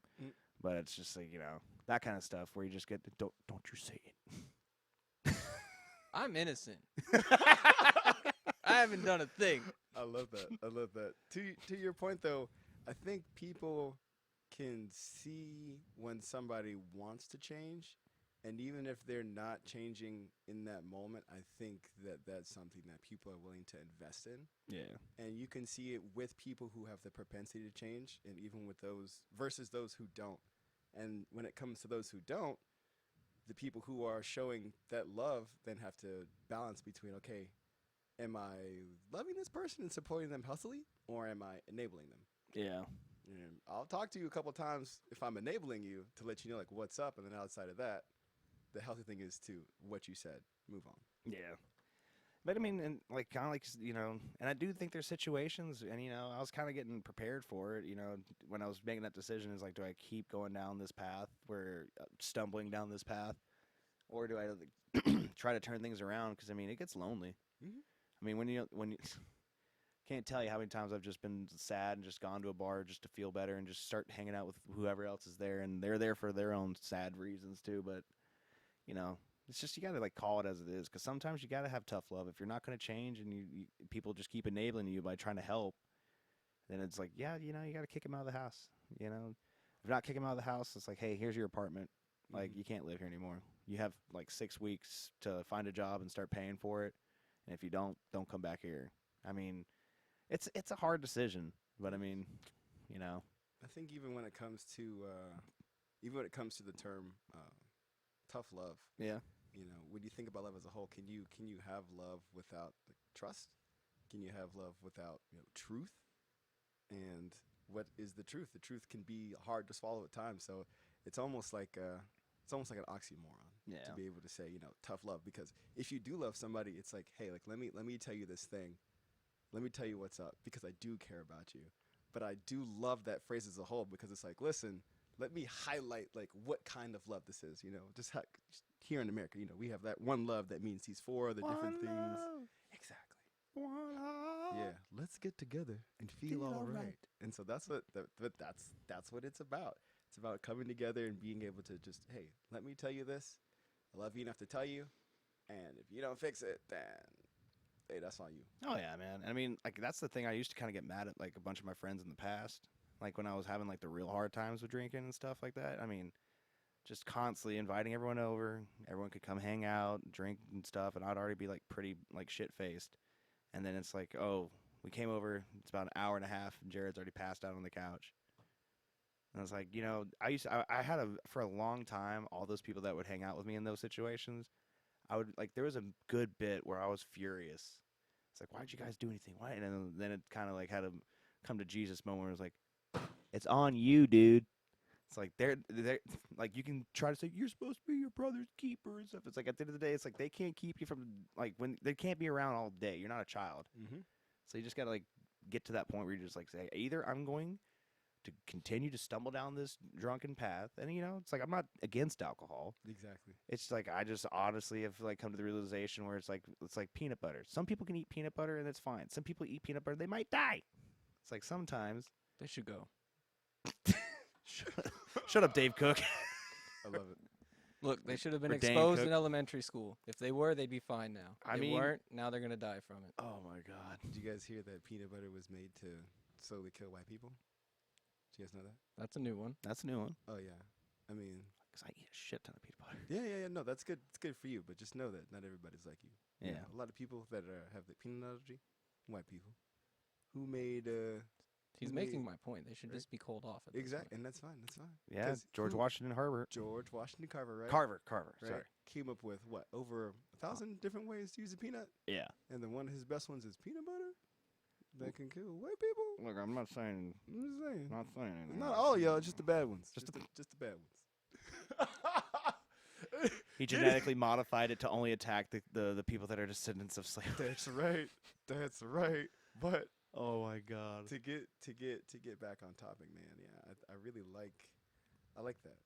But it's just, like, you know, that kind of stuff where you just get, don't you say it. I'm innocent. I haven't done a thing. I love that. I love that. To your point though, I think people can see when somebody wants to change, and even if they're not changing in that moment, I think that that's something that people are willing to invest in. Yeah. And you can see it with people who have the propensity to change, and even with those versus those who don't. And when it comes to those who don't, the people who are showing that love then have to balance between, okay, am I loving this person and supporting them healthily, or am I enabling them? Yeah. And I'll talk to you a couple times if I'm enabling you to let you know, like, what's up. And then outside of that, the healthy thing is to what you said, move on. Yeah. But I mean, and like, kind of like, you know, and I do think there's situations, and, you know, I was kind of getting prepared for it, you know, when I was making that decision is like, do I keep going down this path where stumbling down this path, or do I like, try to turn things around? Because, I mean, it gets lonely. I mean, when you can't tell you how many times I've just been sad and just gone to a bar just to feel better and just start hanging out with whoever else is there, and they're there for their own sad reasons too. But you know, it's just you got to like call it as it is, because sometimes you got to have tough love. If you're not going to change and you people just keep enabling you by trying to help, then it's like, yeah, you know, you got to kick them out of the house. You know, if you're not kicking them out of the house, it's like, hey, here's your apartment. Like you can't live here anymore. You have like 6 weeks to find a job and start paying for it. And if you don't come back here. I mean, it's a hard decision, but I mean, you know. I think even when it comes to the term tough love, yeah, you know, when you think about love as a whole, can you have love without like, trust? can you have love without truth? And what is the truth? The truth can be hard to swallow at times. So it's almost like an oxymoron Yeah. to be able to say tough love, because if you do love somebody, it's like, hey, like let me tell you this thing, let me tell you what's up, because I do care about you. But I do love that phrase as a whole, because it's like, listen, let me highlight like what kind of love this is. Just here in America, we have that one love that means these four other different things. Exactly. Yeah, let's get together and feel all right. And so that's what it's about. It's about coming together and being able to just, hey, let me tell you this. I love you enough to tell you, and if you don't fix it, then hey, that's on you. Oh yeah, man. I mean, like that's the thing. I used to kind of get mad at like a bunch of my friends in the past, like when I was having like the real hard times with drinking and stuff like that. I mean, just constantly inviting everyone over. Everyone could come hang out, drink and stuff, and I'd already be like pretty like shit faced. And then it's like, oh, we came over. It's about an hour and a half, and Jared's already passed out on the couch. And I was like, I had for a long time, all those people that would hang out with me in those situations, I would like, there was a good bit where I was furious. It's like, why'd you guys do anything? Why? And then it kind of like had a come to Jesus moment where it was like, it's on you, dude. It's like they're like, you can try to say you're supposed to be your brother's keeper and stuff. It's like at the end of the day, it's like they can't keep you from like when they can't be around all day. You're not a child, so you just gotta like get to that point where you just like say, either I'm going to continue to stumble down this drunken path, and it's like I'm not against alcohol. Exactly. It's like I just honestly have like come to the realization where it's like peanut butter. Some people can eat peanut butter and it's fine. Some people eat peanut butter, they might die. It's like sometimes They should go. Shut up, Dave Cook. I love it. Look, they should have been Or Dan exposed Cook. in elementary school. If they were, they'd be fine now. I They mean- weren't. Now they're gonna die from it. Oh my god. Did you guys hear that peanut butter was made to slowly kill white people? Did you guys know that? That's a new one. That's a new one. Oh yeah. I mean, Because I eat a shit ton of peanut butter. yeah. No, that's good. It's good for you, but just know that not everybody's like you. Yeah. A lot of people that have the peanut allergy, white people, who made He's Who making made- my point. They should right. just be cold off. At this exactly, point. and that's fine. That's fine. Yeah. 'Cause George who- Washington Herbert. George Washington Carver, right? Carver. Right. Sorry. Came up with what, over 1,000 different ways to use a peanut, Yeah. and then one of his best ones is peanut butter that can kill white people. Look, I'm not saying I'm just saying. not saying anything. Not all y'all, just the bad ones. Just Just the bad ones. He genetically modified it to only attack the people that are descendants of slavery. That's right. That's right. But Oh my god. to get back on topic, man. Yeah, I really like that.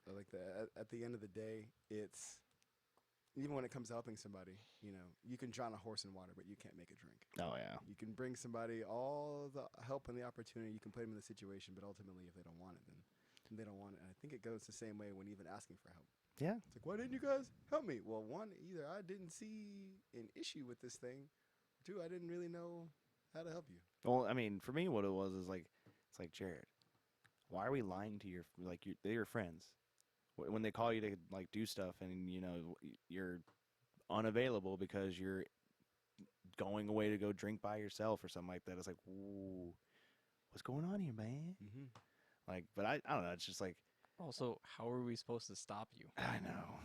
I like that. At the end of the day, it's even when it comes to helping somebody, you can drown a horse in water, but you can't make it drink. Oh yeah. You can bring somebody all the help and the opportunity. You can put them in the situation, but ultimately, if they don't want it, then they don't want it. And I think it goes the same way when even asking for help. Yeah. It's like, why didn't you guys help me? Well, one, either I didn't see an issue with this thing, or two, I didn't really know how to help you. Well, I mean, for me, what it was is like, it's like, Jared, why are we lying to they're your friends? When they call you to like do stuff and you're unavailable because you're going away to go drink by yourself or something like that, it's like, ooh, what's going on here, man? Mm-hmm. Like, but I don't know. It's just like, Also, how are we supposed to stop you? I know.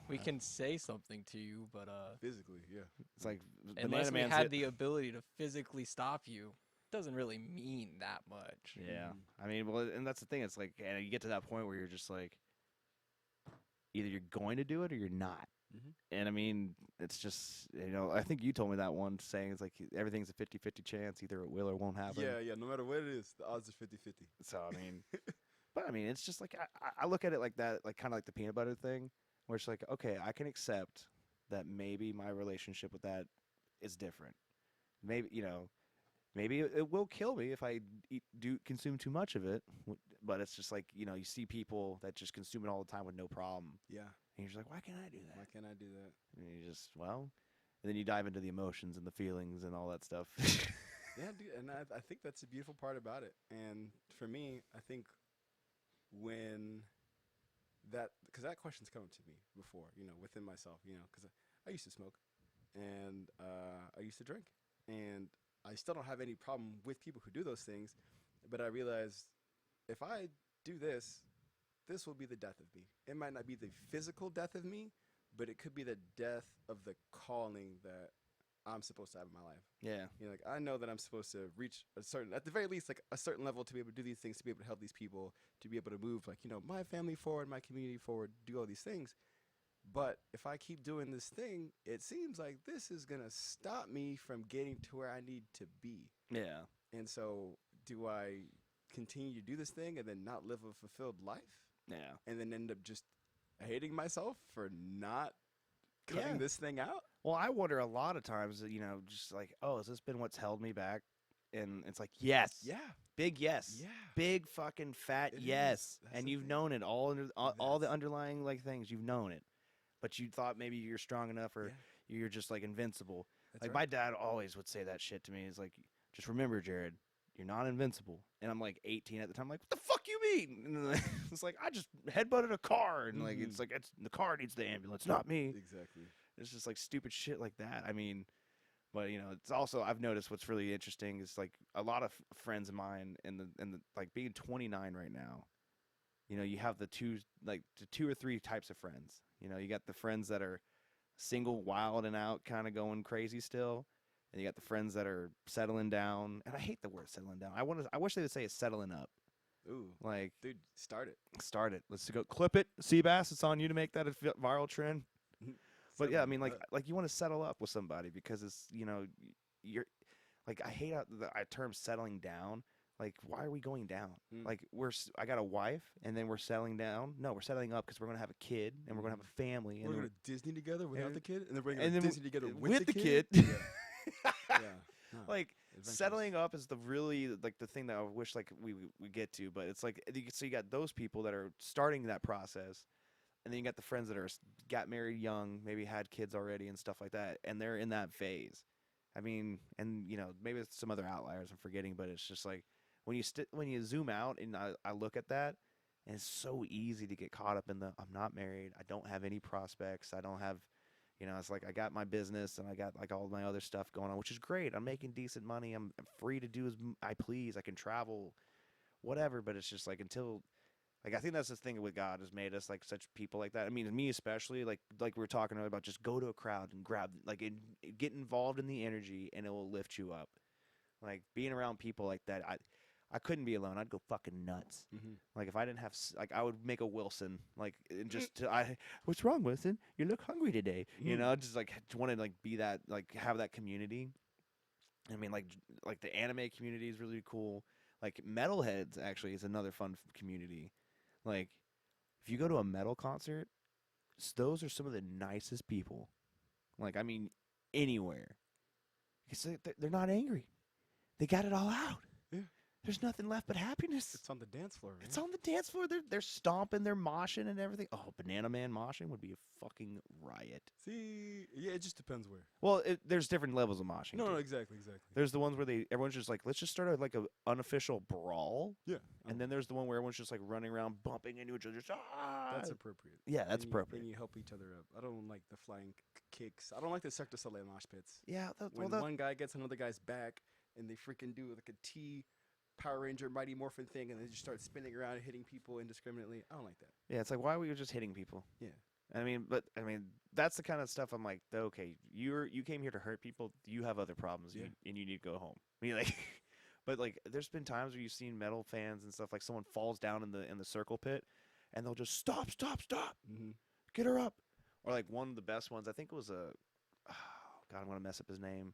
We can say something to you, but Physically, yeah. It's like unless we man's had hit- the ability to physically stop you, doesn't really mean that much. Yeah. I mean, well, and that's the thing. It's like, and you get to that point where you're just like, either you're going to do it or you're not. Mhm. And I mean, it's just, I think you told me that one saying, it's like everything's a 50-50 chance. Either it will or won't happen. Yeah. No matter what it is, the odds are 50-50. So, I mean, but I mean, it's just like, I look at it like that, like kind of like the peanut butter thing, where it's like, okay, I can accept that maybe my relationship with that is different. Maybe, maybe it will kill me if I consume too much of it. But it's just like, you see people that just consume it all the time with no problem. Yeah. And you're just like, why can't I do that? Why can't I do that? And you just, and then you dive into the emotions and the feelings and all that stuff. Yeah, dude, and I think that's the beautiful part about it. And for me, I think when because that question's come to me before, within myself, because I used to smoke and I used to drink, and I still don't have any problem with people who do those things, but I realized if I do this will be the death of me. It might not be the physical death of me, but it could be the death of the calling that I'm supposed to have in my life. Yeah. You know, like I know that I'm supposed to reach a certain, at the very least, like a certain level to be able to do these things, to be able to help these people, to be able to move, like, you know, my family forward, my community forward, do all these things. But if I keep doing this thing, it seems like this is gonna stop me from getting to where I need to be. Yeah. And so, do I continue to do this thing and then not live a fulfilled life, Yeah. and then end up just hating myself for not cutting this thing out? Well, I wonder a lot of times, you know, just like, oh, has this been what's held me back? And it's like, yes. Yeah. Big yes. Yeah. Big fucking fat It yes. is. That's And the you've thing. known it all all the That's- underlying like things. You've known it. But you thought maybe you're strong enough or you're just like invincible. That's Like right. my dad always would say that shit to me. He's like, just remember, Jared, you're not invincible. And I'm like 18 at the time. I'm like, what the fuck you mean? And it's like, I just headbutted a car. And like, it's like, the car needs the ambulance, not me. Exactly. It's just like stupid shit like that. I mean, but you know, it's also I've noticed what's really interesting is like a lot of friends of mine in the like being 29 right now. You know, you have the two or three types of friends. You know, you got the friends that are single, wild and out, kind of going crazy still, and you got the friends that are settling down. And I hate the word settling down. I wish they would say it's settling up. Ooh, Like, dude, start it. start it. Let's go clip it. Seabass, it's on you to make that a viral trend. But yeah, I mean, like you want to settle up with somebody because it's, you know, you're like, I hate the term settling down. Like, why are we going down? Like, I got a wife, and then we're settling down. No, we're settling up because we're gonna have a kid, and we're gonna have a family, we're and going to Disney together without and- the kid, and then we're and going to then Disney together with the the kid. kid. Yeah. No, Like adventures. settling up is the really like the thing that I wish like we get to, but it's like so you got those people that are starting that process, and then you got the friends that are got married young, maybe had kids already and stuff like that, and they're in that phase. I mean, and you know, maybe it's some other outliers I'm forgetting, but it's just like when you zoom out and I look at that, and it's so easy to get caught up in the I'm not married, I don't have any prospects, I don't have, you know, it's like I got my business and I got like all my other stuff going on, which is great. I'm making decent money. I'm free to do as I please. I can travel, whatever. But it's just like until, like I think that's the thing with God has made us like such people like that. I mean, me especially, like we were talking about, just go to a crowd and grab like get involved in the energy and it will lift you up. Like being around people like that, I couldn't be alone. I'd go fucking nuts. Like if I didn't have, like I would make a Wilson, like and just what's wrong, Wilson? You look hungry today. You know, just like want to like be that, like have that community. I mean, like the anime community is really cool. Like metalheads actually is another fun community. Like if you go to a metal concert, those are some of the nicest people. Like I mean, anywhere. It's like they're not angry. They got it all out. Yeah. There's nothing left but happiness. It's on the dance floor, man. It's on the dance floor. They're stomping, they're moshing and everything. Oh, Banana Man moshing would be a fucking riot. See, yeah, it just depends where. Well, there's different levels of moshing. No, too. no, exactly. There's the ones where everyone's just like, let's just start like a unofficial brawl. Yeah. And then there's the one where everyone's just like running around, bumping into each other. Just, That's appropriate. Yeah, that's And appropriate. And you help each other up. I don't like the flying kicks. I don't like the Cirque du Soleil mosh pits. Yeah, When one guy gets another guy's back and they freaking do like a T Power Ranger Mighty Morphin thing and they just start spinning around and hitting people indiscriminately. I don't like that. yeah, it's like, why were you just hitting people? Yeah. I mean, that's the kind of stuff I'm like, okay, you came here to hurt people. You have other problems, Yeah. and you need to go home. I mean, like, but like, there's been times where you've seen metal fans and stuff like someone falls down in the circle pit, and they'll just stop, get her up, or like one of the best ones. I think it was God, I'm gonna mess up his name,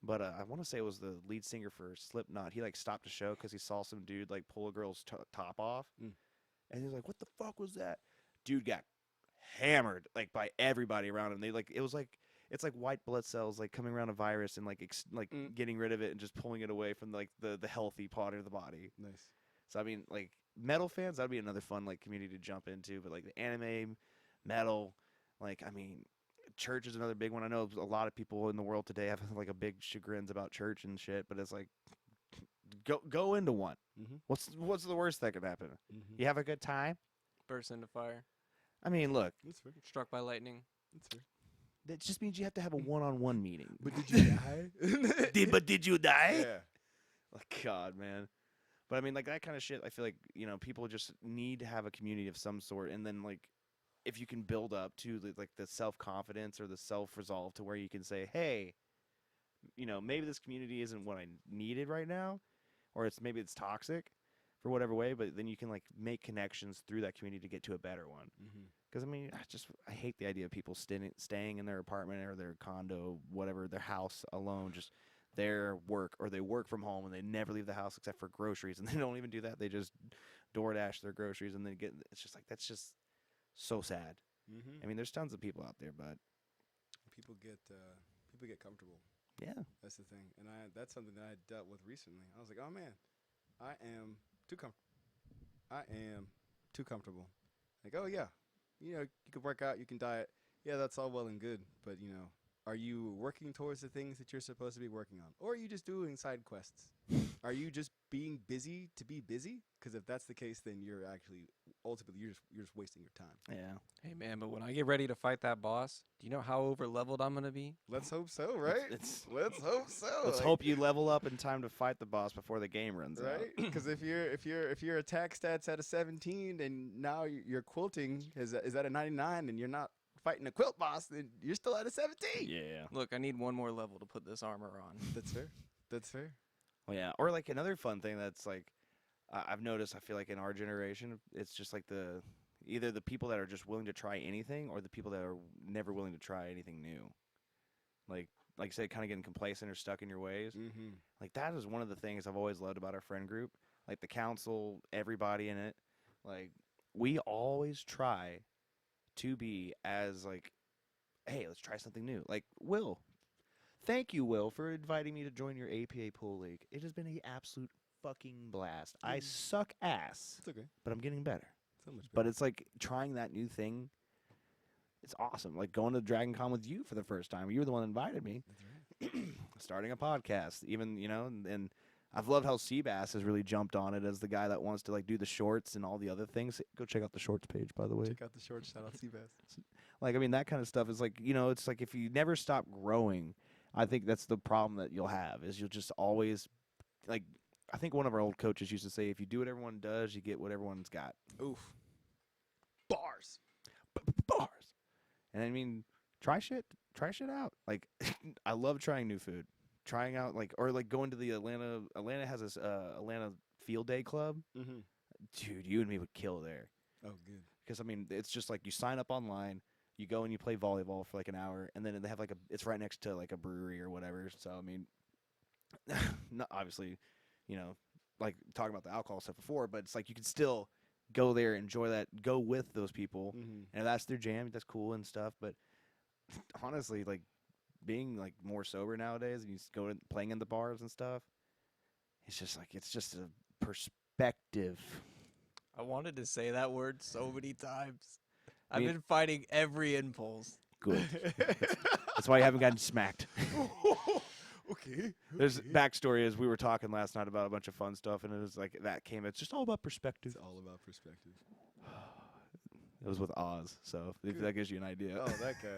but I want to say it was the lead singer for Slipknot. He like stopped the show because he saw some dude like pull a girl's top off, and he was like, "What the fuck was that?" Dude got hammered like by everybody around him. It's like white blood cells like coming around a virus and like getting rid of it and just pulling it away from like the healthy part of the body. Nice. So I mean, like metal fans, that'd be another fun like community to jump into. But like the anime, metal, like I mean, church is another big one. I know a lot of people in the world today have like a big chagrins about church and shit. But it's like go into one. What's the worst that could happen? You have a good time. Burst into fire. I mean, look, That's fair. Struck by lightning. That's fair. that just means you have to have a one-on-one meeting. But did you die? Did you die? Yeah. Like, God, man. But I mean, like that kind of shit. I feel like people just need to have a community of some sort, and then like if you can build up to like the self-confidence or the self-resolve to where you can say, hey, maybe this community isn't what I needed right now, or maybe it's toxic for whatever way, but then you can like make connections through that community to get to a better one. Mm-hmm. Because I mean, I hate the idea of people staying in their apartment or their condo, whatever, their house alone, just their work, or they work from home and they never leave the house except for groceries, and they don't even do that. They just DoorDash their groceries and then it's just like, that's just so sad. Mm-hmm. I mean, there's tons of people out there, but People get comfortable. yeah, That's the thing, and that's something that I dealt with recently. I was like, oh man, I am too comfortable. I am too comfortable. Like, oh yeah, you can work out, you can diet. Yeah, that's all well and good, but are you working towards the things that you're supposed to be working on, or are you just doing side quests? Are you just being busy to be busy? Because if that's the case, then you're actually ultimately you're just wasting your time. yeah. Hey man, but when I get ready to fight that boss, do you know how over leveled I'm gonna be? Let's hope so, right? Let's hope so. Let's hope you level up in time to fight the boss before the game runs out. Right, because if your attack stats at a 17 and now your quilting is at a 99 and you're not fighting a quilt boss, then you're still at a 17. Yeah. Look, I need one more level to put this armor on. That's fair. That's fair. Well, yeah. Or like another fun thing that's like I've noticed. I feel like in our generation, it's just like either the people that are just willing to try anything, or the people that are never willing to try anything new. Like you said, kind of getting complacent or stuck in your ways. Mm-hmm. Like that is one of the things I've always loved about our friend group. Like the council, everybody in it. Like we always try to be as like, hey, let's try something new. Like Will. Thank you, Will, for inviting me to join your APA pool league. It has been an absolute fucking blast. I suck ass, It's okay. but I'm getting better. So much better. But it's like trying that new thing. It's awesome. Like going to Dragon Con with you for the first time. You were the one that invited me. That's right. Starting a podcast, even, and I've loved how Seabass has really jumped on it as the guy that wants to like do the shorts and all the other things. Go check out the shorts page, by the way. Check out the short. Shout out Seabass. Like, I mean, that kind of stuff is like, it's like if you never stop growing, I think that's the problem that you'll have, is you'll just always, like, I think one of our old coaches used to say, if you do what everyone does, you get what everyone's got. Oof. Bars. Bars. And I mean, try shit out. Like, I love trying new food. Trying out, like, or like going to the Atlanta has this Atlanta Field Day Club. Mm-hmm. Dude, you and me would kill there. Oh, good. Because, I mean, it's just like you sign up online, you go and you play volleyball for like an hour, and then they have like it's right next to like a brewery or whatever. So, I mean, not obviously, like talking about the alcohol stuff before, but it's like you can still go there, enjoy that, go with those people. Mm-hmm. And if that's their jam, that's cool and stuff. But honestly, like being like more sober nowadays and you go to playing in the bars and stuff, it's just a perspective. I wanted to say that word so many times. I've Me- been fighting every impulse. Good. That's why you haven't gotten smacked. Okay. There's backstory is we were talking last night about a bunch of fun stuff, and it was like that came. It's just all about perspective. It's all about perspective. It was with Oz, so if Good. that gives you an idea. Oh, that guy.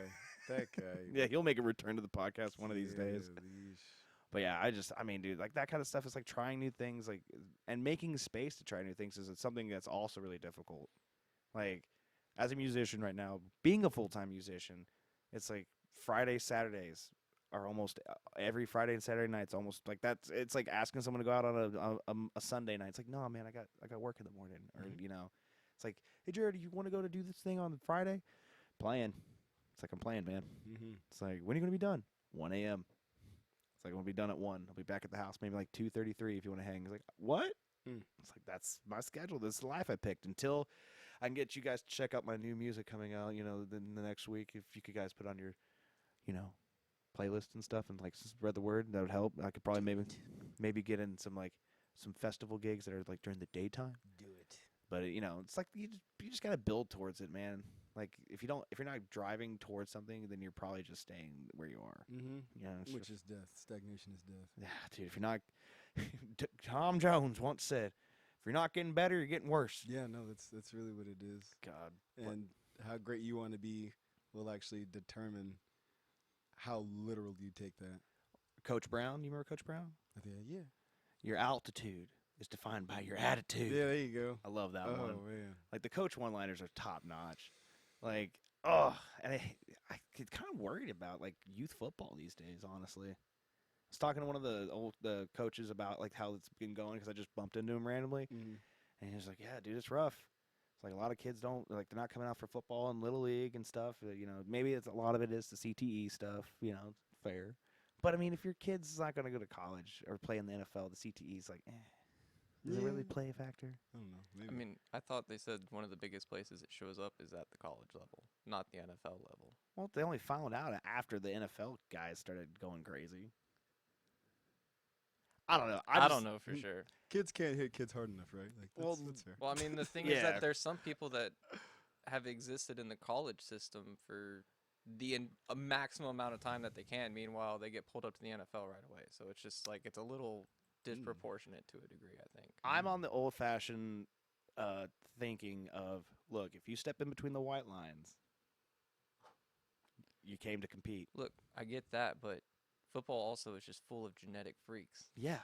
That guy. Yeah, he'll make a return to the podcast one of these days. Yeesh. But yeah, I mean, dude, like that kind of stuff is like trying new things, like, and making space to try new things is something that's also really difficult. Like, as a musician right now, being a full-time musician, it's like Fridays, Saturdays are almost every Friday and Saturday night. It's almost like that's. It's like asking someone to go out on a Sunday night. It's like, no, man, I got work in the morning, or it's like, hey, Jared, do you want to go to do this thing on Friday? Playing. It's like I'm playing, man. Mm-hmm. It's like, when are you gonna be done? 1 a.m. It's like, I'm gonna be done at 1. I'll be back at the house maybe like 2:33 if you want to hang. It's like, what? It's like, that's my schedule. This is the life I picked until I can get you guys to check out my new music coming out. In the next week, if you could guys put on your, playlist and stuff and like spread the word, that would help. I could probably maybe get in some festival gigs that are like during the daytime. Do it. But it's like you just gotta build towards it, man. Like if you're not driving towards something, then you're probably just staying where you are. Mm-hmm. Which is death. Stagnation is death. Yeah, dude. If you're not, Tom Jones once said, if you're not getting better, you're getting worse. Yeah, no, that's really what it is. God. And how great you want to be will actually determine how literal you take that. Coach Brown, you remember Coach Brown? Yeah. Your altitude is defined by your attitude. Yeah, there you go. I love that one. Oh man. Like the coach one-liners are top notch. Like, and I get kind of worried about like youth football these days, honestly. was talking to one of the coaches about like how it's been going because I just bumped into him randomly, and he was like, "Yeah, dude, it's rough. It's like a lot of kids don't like they're not coming out for football and little league and stuff. Maybe it's a lot of it is the CTE stuff. Fair. But I mean, if your kid's not going to go to college or play in the NFL, the CTE is like, does it really play a factor? I don't know. Maybe. I mean, I thought they said one of the biggest places it shows up is at the college level, not the NFL level. Well, they only found out after the NFL guys started going crazy. I don't know. I don't know for sure. Kids can't hit kids hard enough, right? Like that's fair. Well, I mean, the thing is that there's some people that have existed in the college system for a maximum amount of time that they can. Meanwhile, they get pulled up to the NFL right away. So it's just like it's a little disproportionate to a degree, I think. I'm on the old-fashioned thinking of, look, if you step in between the white lines, you came to compete. Look, I get that, but football also is just full of genetic freaks. Yeah.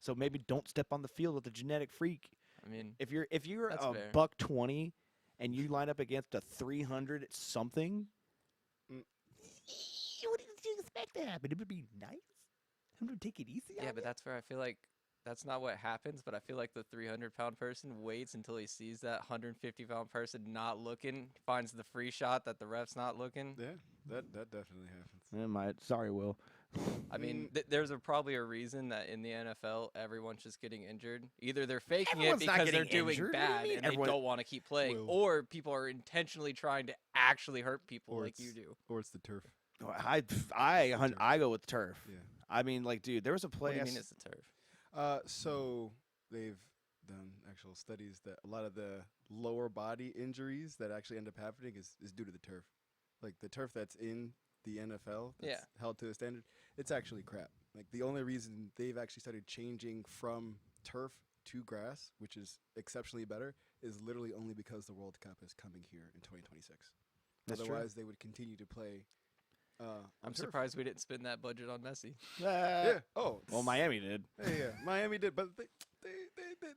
So maybe don't step on the field with a genetic freak. I mean, if you're that's a fair. $120 and you line up against a 300 something, what did you expect to happen? It would be nice. I'm gonna take it easy. Yeah, but that's where I feel like that's not what happens. But I feel like the 300-pound person waits until he sees that 150-pound person not looking, finds the free shot that the ref's not looking. Yeah, that definitely happens. It might. Sorry, Will. I mean, there's probably a reason that in the NFL everyone's just getting injured. Either they're faking Everyone's it not because they're getting doing injured. What do you bad mean and everyone- they don't want to keep playing, Will. or people are intentionally trying to actually hurt people Or like it's- you do. Or it's the turf. I go with turf. Yeah. I mean, like, dude, there was a play. What do you mean it's the turf? So they've done actual studies that a lot of the lower body injuries that actually end up happening is due to the turf. Like the turf that's in the NFL that's held to a standard, it's actually crap. Like the only reason they've actually started changing from turf to grass, which is exceptionally better, is literally only because the World Cup is coming here in 2026. That's true. Otherwise, they would continue to play. I'm turf. surprised we didn't spend that budget on Messi. Yeah. Oh. Well, Miami did. Yeah, Miami did, but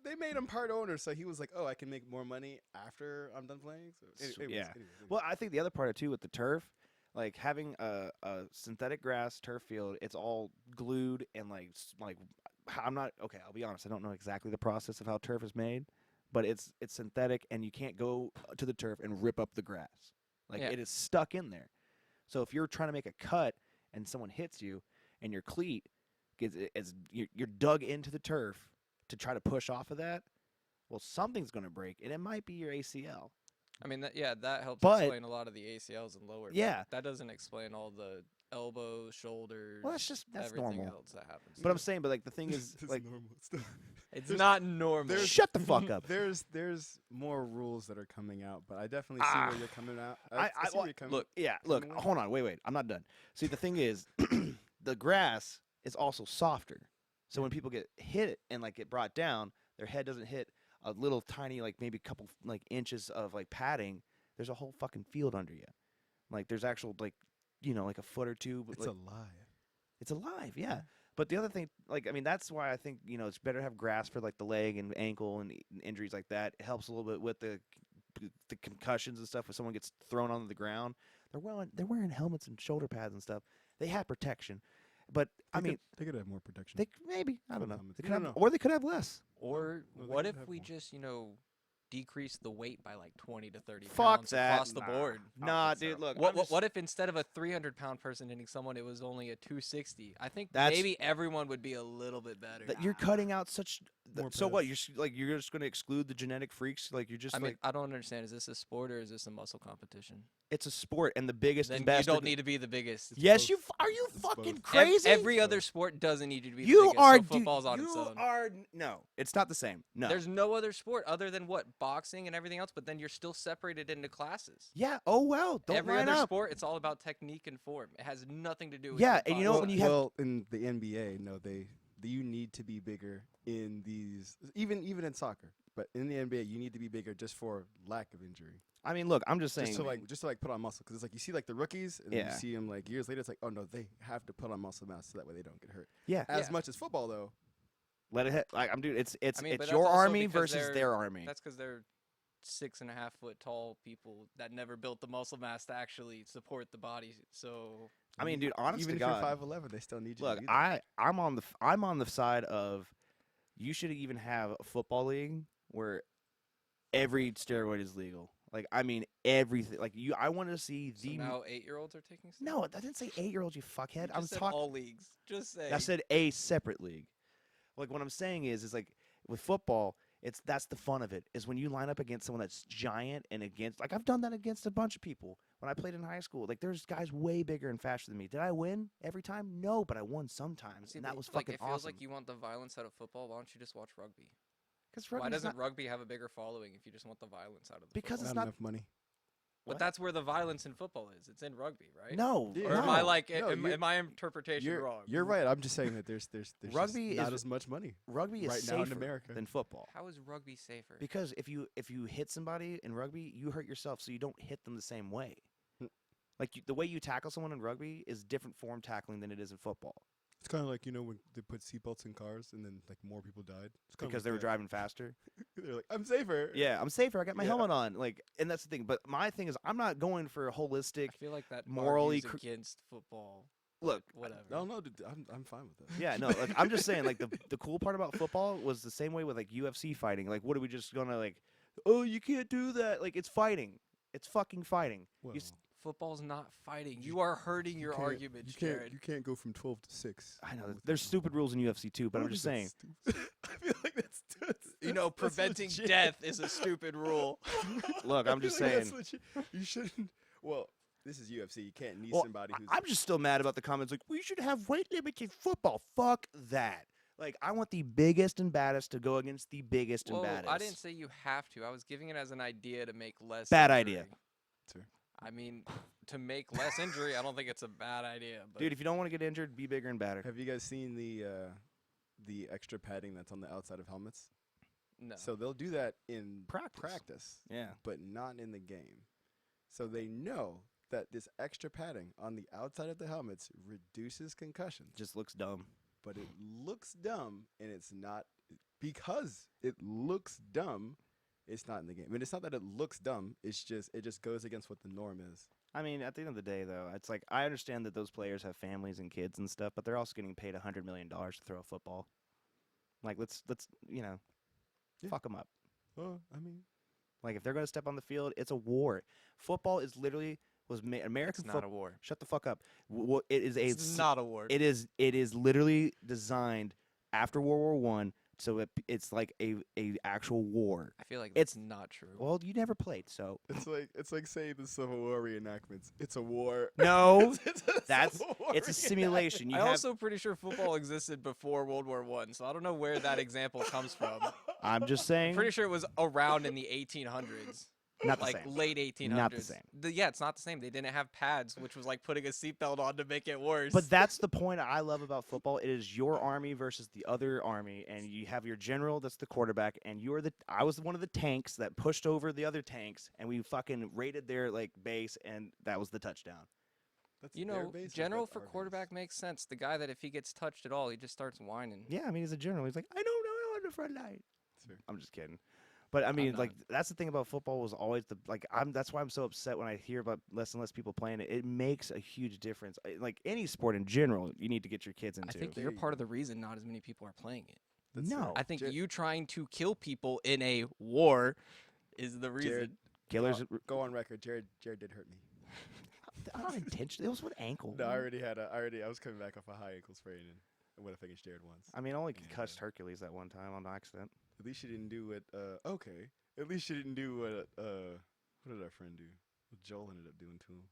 they made him part owner, so he was like, "Oh, I can make more money after I'm done playing." So, anyways. Well, I think the other part too with the turf, like having a synthetic grass turf field, it's all glued and like I'm not okay. I'll be honest. I don't know exactly the process of how turf is made, but it's synthetic, and you can't go to the turf and rip up the grass. Like it is stuck in there. So if you're trying to make a cut and someone hits you, and your cleat you're dug into the turf to try to push off of that, well, something's going to break, and it might be your ACL. I mean, that helps But- explain a lot of the ACLs and lower. Yeah. But that doesn't explain all the elbows, shoulders. Well, that's everything normal. else that happens. But I'm saying, like the thing is, It's like, normal. It's not- it's not normal. shut the fuck up. There's more rules that are coming out, but I definitely see where you're coming out. I see where you're coming. Look, coming hold on, wait, I'm not done. See, the thing is, the grass is also softer. So when people get hit and like get brought down, their head doesn't hit a little tiny, like maybe a couple like inches of like padding. There's a whole fucking field under you. Like there's actual like like a foot or two. But, It's like, alive. It's alive, yeah. But the other thing, like, I mean, that's why I think, it's better to have grass for, like, the leg and ankle and injuries like that. It helps a little bit with the concussions and stuff when someone gets thrown onto the ground. They're wearing helmets and shoulder pads and stuff. They have protection. But, they could have more protection. maybe, I don't know. Helmets. They You could don't have, know. or they could have less. Or Well, they what could if have we more. just decrease the weight by like 20 to 30 Fuck pounds that. across the board? Nah, dude, look. What if instead of a 300-pound person hitting someone, it was only a 260? I think That's- maybe everyone would be a little bit better. That you're cutting out such. More So what? pads. You're just going to exclude the genetic freaks? Like you're just I mean, like I don't understand. Is this a sport or is this a muscle competition? it's a sport and the biggest Then and you best. don't need to be the biggest. Yes, both. are you It's fucking both. crazy? Every other sport doesn't need you to be the You biggest. are, so dude, football's on you its own. are no. It's not the same. No. There's no other sport other than what boxing and everything else, but then you're still separated into classes. Yeah. Oh well. Don't Every line other up. sport, it's all about technique and form. It has nothing to do with Yeah, your and you know body. what, when you have- well, in the NBA, no, you need to be bigger in these, even in soccer. But in the NBA, you need to be bigger just for lack of injury, I mean, look. I'm just saying. just to put on muscle. Because it's like you see like the rookies, and then Yeah. you see them like years later. It's like, oh no, they have to put on muscle mass so that way they don't get hurt. yeah. As Yeah. much as football, though. Let it hit. Like I'm dude. It's I mean, but it's that's your also army because versus they're- their army. That's because they're 6.5 foot tall people that never built the muscle mass to actually support the body. So I mean, dude, honest even to if God, you're 5'11", they still need you. look, to be there. I'm on the side of you should even have a football league where every steroid is legal. Like, I mean, everything. Like, I want to see So now 8-year-olds are taking steroids? No, I didn't say 8-year-old. You fuckhead. You I just was said talking. all leagues. Just say. I said a separate league. Like, what I'm saying is like with football, that's the fun of it. Is when you line up against someone that's giant and against. Like, I've done that against a bunch of people when I played in high school. Like, there's guys way bigger and faster than me. Did I win every time? No, but I won sometimes, See, and that but, was like, fucking it feels awesome. like you want the violence out of football. Why don't you just watch rugby? Because Why doesn't rugby have a bigger following if you just want the violence out of the Because football? it's not not- enough money. But What? that's where the violence in football is. It's in rugby, right? No, Yeah. Or am I no. like, No, am my interpretation You're wrong? you're right. I'm just saying that there's Rugby just not is- as much money Rugby is right now in safer America. than football. How is rugby safer? Because if you hit somebody in rugby, you hurt yourself, so you don't hit them the same way. Hmm. Like the way you tackle someone in rugby is different form tackling than it is in football. It's kind of like when they put seatbelts in cars and then like more people died. It's kinda Because like they were that. driving faster. They're like, I'm safer. Yeah, I'm safer. I got my Yeah. helmet on. Like, and that's the thing. But my thing is, I'm not going for a holistic. I feel like that morally argues against football. Look, Whatever. No, dude, I'm fine with that. yeah, no. Like, I'm just saying, like the cool part about football was the same way with like UFC fighting. Like, what are we just gonna like? Oh, you can't do that. Like, it's fighting. It's fucking fighting. Well, Football's not fighting. You are hurting your can't- arguments, you can't, Jared. You can't go from 12 to 6. I know with there's it. stupid rules in UFC too, but I I'm don't just think saying. that's stupid. I feel like that's That's preventing legit. death is a stupid rule. Look, I I'm feel just like that's saying. legit. You shouldn't. Well, this is UFC. You can't knee Well, somebody who's. I'm just still mad about the comments like we should have weight limits in football. Fuck that. Like I want the biggest and baddest to go against the biggest and Well, baddest. I didn't say you have to. I was giving it as an idea to make less Bad injury. idea. Sure. I mean, to make less injury, I don't think it's a bad idea. But Dude, if you don't want to get injured, be bigger and badder. Have you guys seen the extra padding that's on the outside of helmets? no. So they'll do that in Practice. Yeah. but not in the game. So they know that this extra padding on the outside of the helmets reduces concussions. Just looks dumb. But it looks dumb, and it's not because it looks dumb. It's not in the game. I mean, it's not that it looks dumb. It just goes against what the norm is. I mean, at the end of the day, though, it's like I understand that those players have families and kids and stuff, but they're also getting paid $100 million to throw a football. Like, let's Yeah. fuck them up. Well, I mean, Like, if they're going to step on the field, it's a war. Football is literally American it's not a football. war. Shut the fuck up. It is It's not a war. It is literally designed after World War One, so it's like a actual war. I feel like it's- that's not true. Well, you never played, so it's like saying the Civil War reenactments. It's a war. no, It's a that's Civil War it's a simulation. You I'm have. also pretty sure football existed before World War One, so I don't know where that example comes from. I'm just I'm saying, pretty sure it was around in the 1800s. not the Like same. late 1800s. Not the same. Yeah, it's not the same. They didn't have pads, which was like putting a seatbelt on to make it worse. But that's the point I love about football. It is your army versus the other army, and you have your general that's the quarterback, and I was one of the tanks that pushed over the other tanks, and we fucking raided their like base, and that was the touchdown. That's you their know, base, general that's for our base. quarterback makes sense. The guy that if he gets touched at all, he just starts whining. Yeah, I mean he's a general. He's like, I don't know on the front line. That's fair. I'm just kidding. But I mean, not. like that's the thing about football was always that's why I'm so upset when I hear about less and less people playing it. It makes a huge difference. Like any sport in general, you need to get your kids into. I think There you're you part of the reason not as many people are playing it. That's No. fair. I think Jared- you trying to kill people in a war is the reason. Jared, Killers. go on record. Jared did hurt me. Not intentionally. It was with ankle. No, I was coming back off a high ankle sprain and went up against Jared once. I mean, I only Yeah. concussed Hercules that one time on accident. At least you didn't do what. Okay. At least you didn't do what. What did our friend do? What Joel ended up doing to him.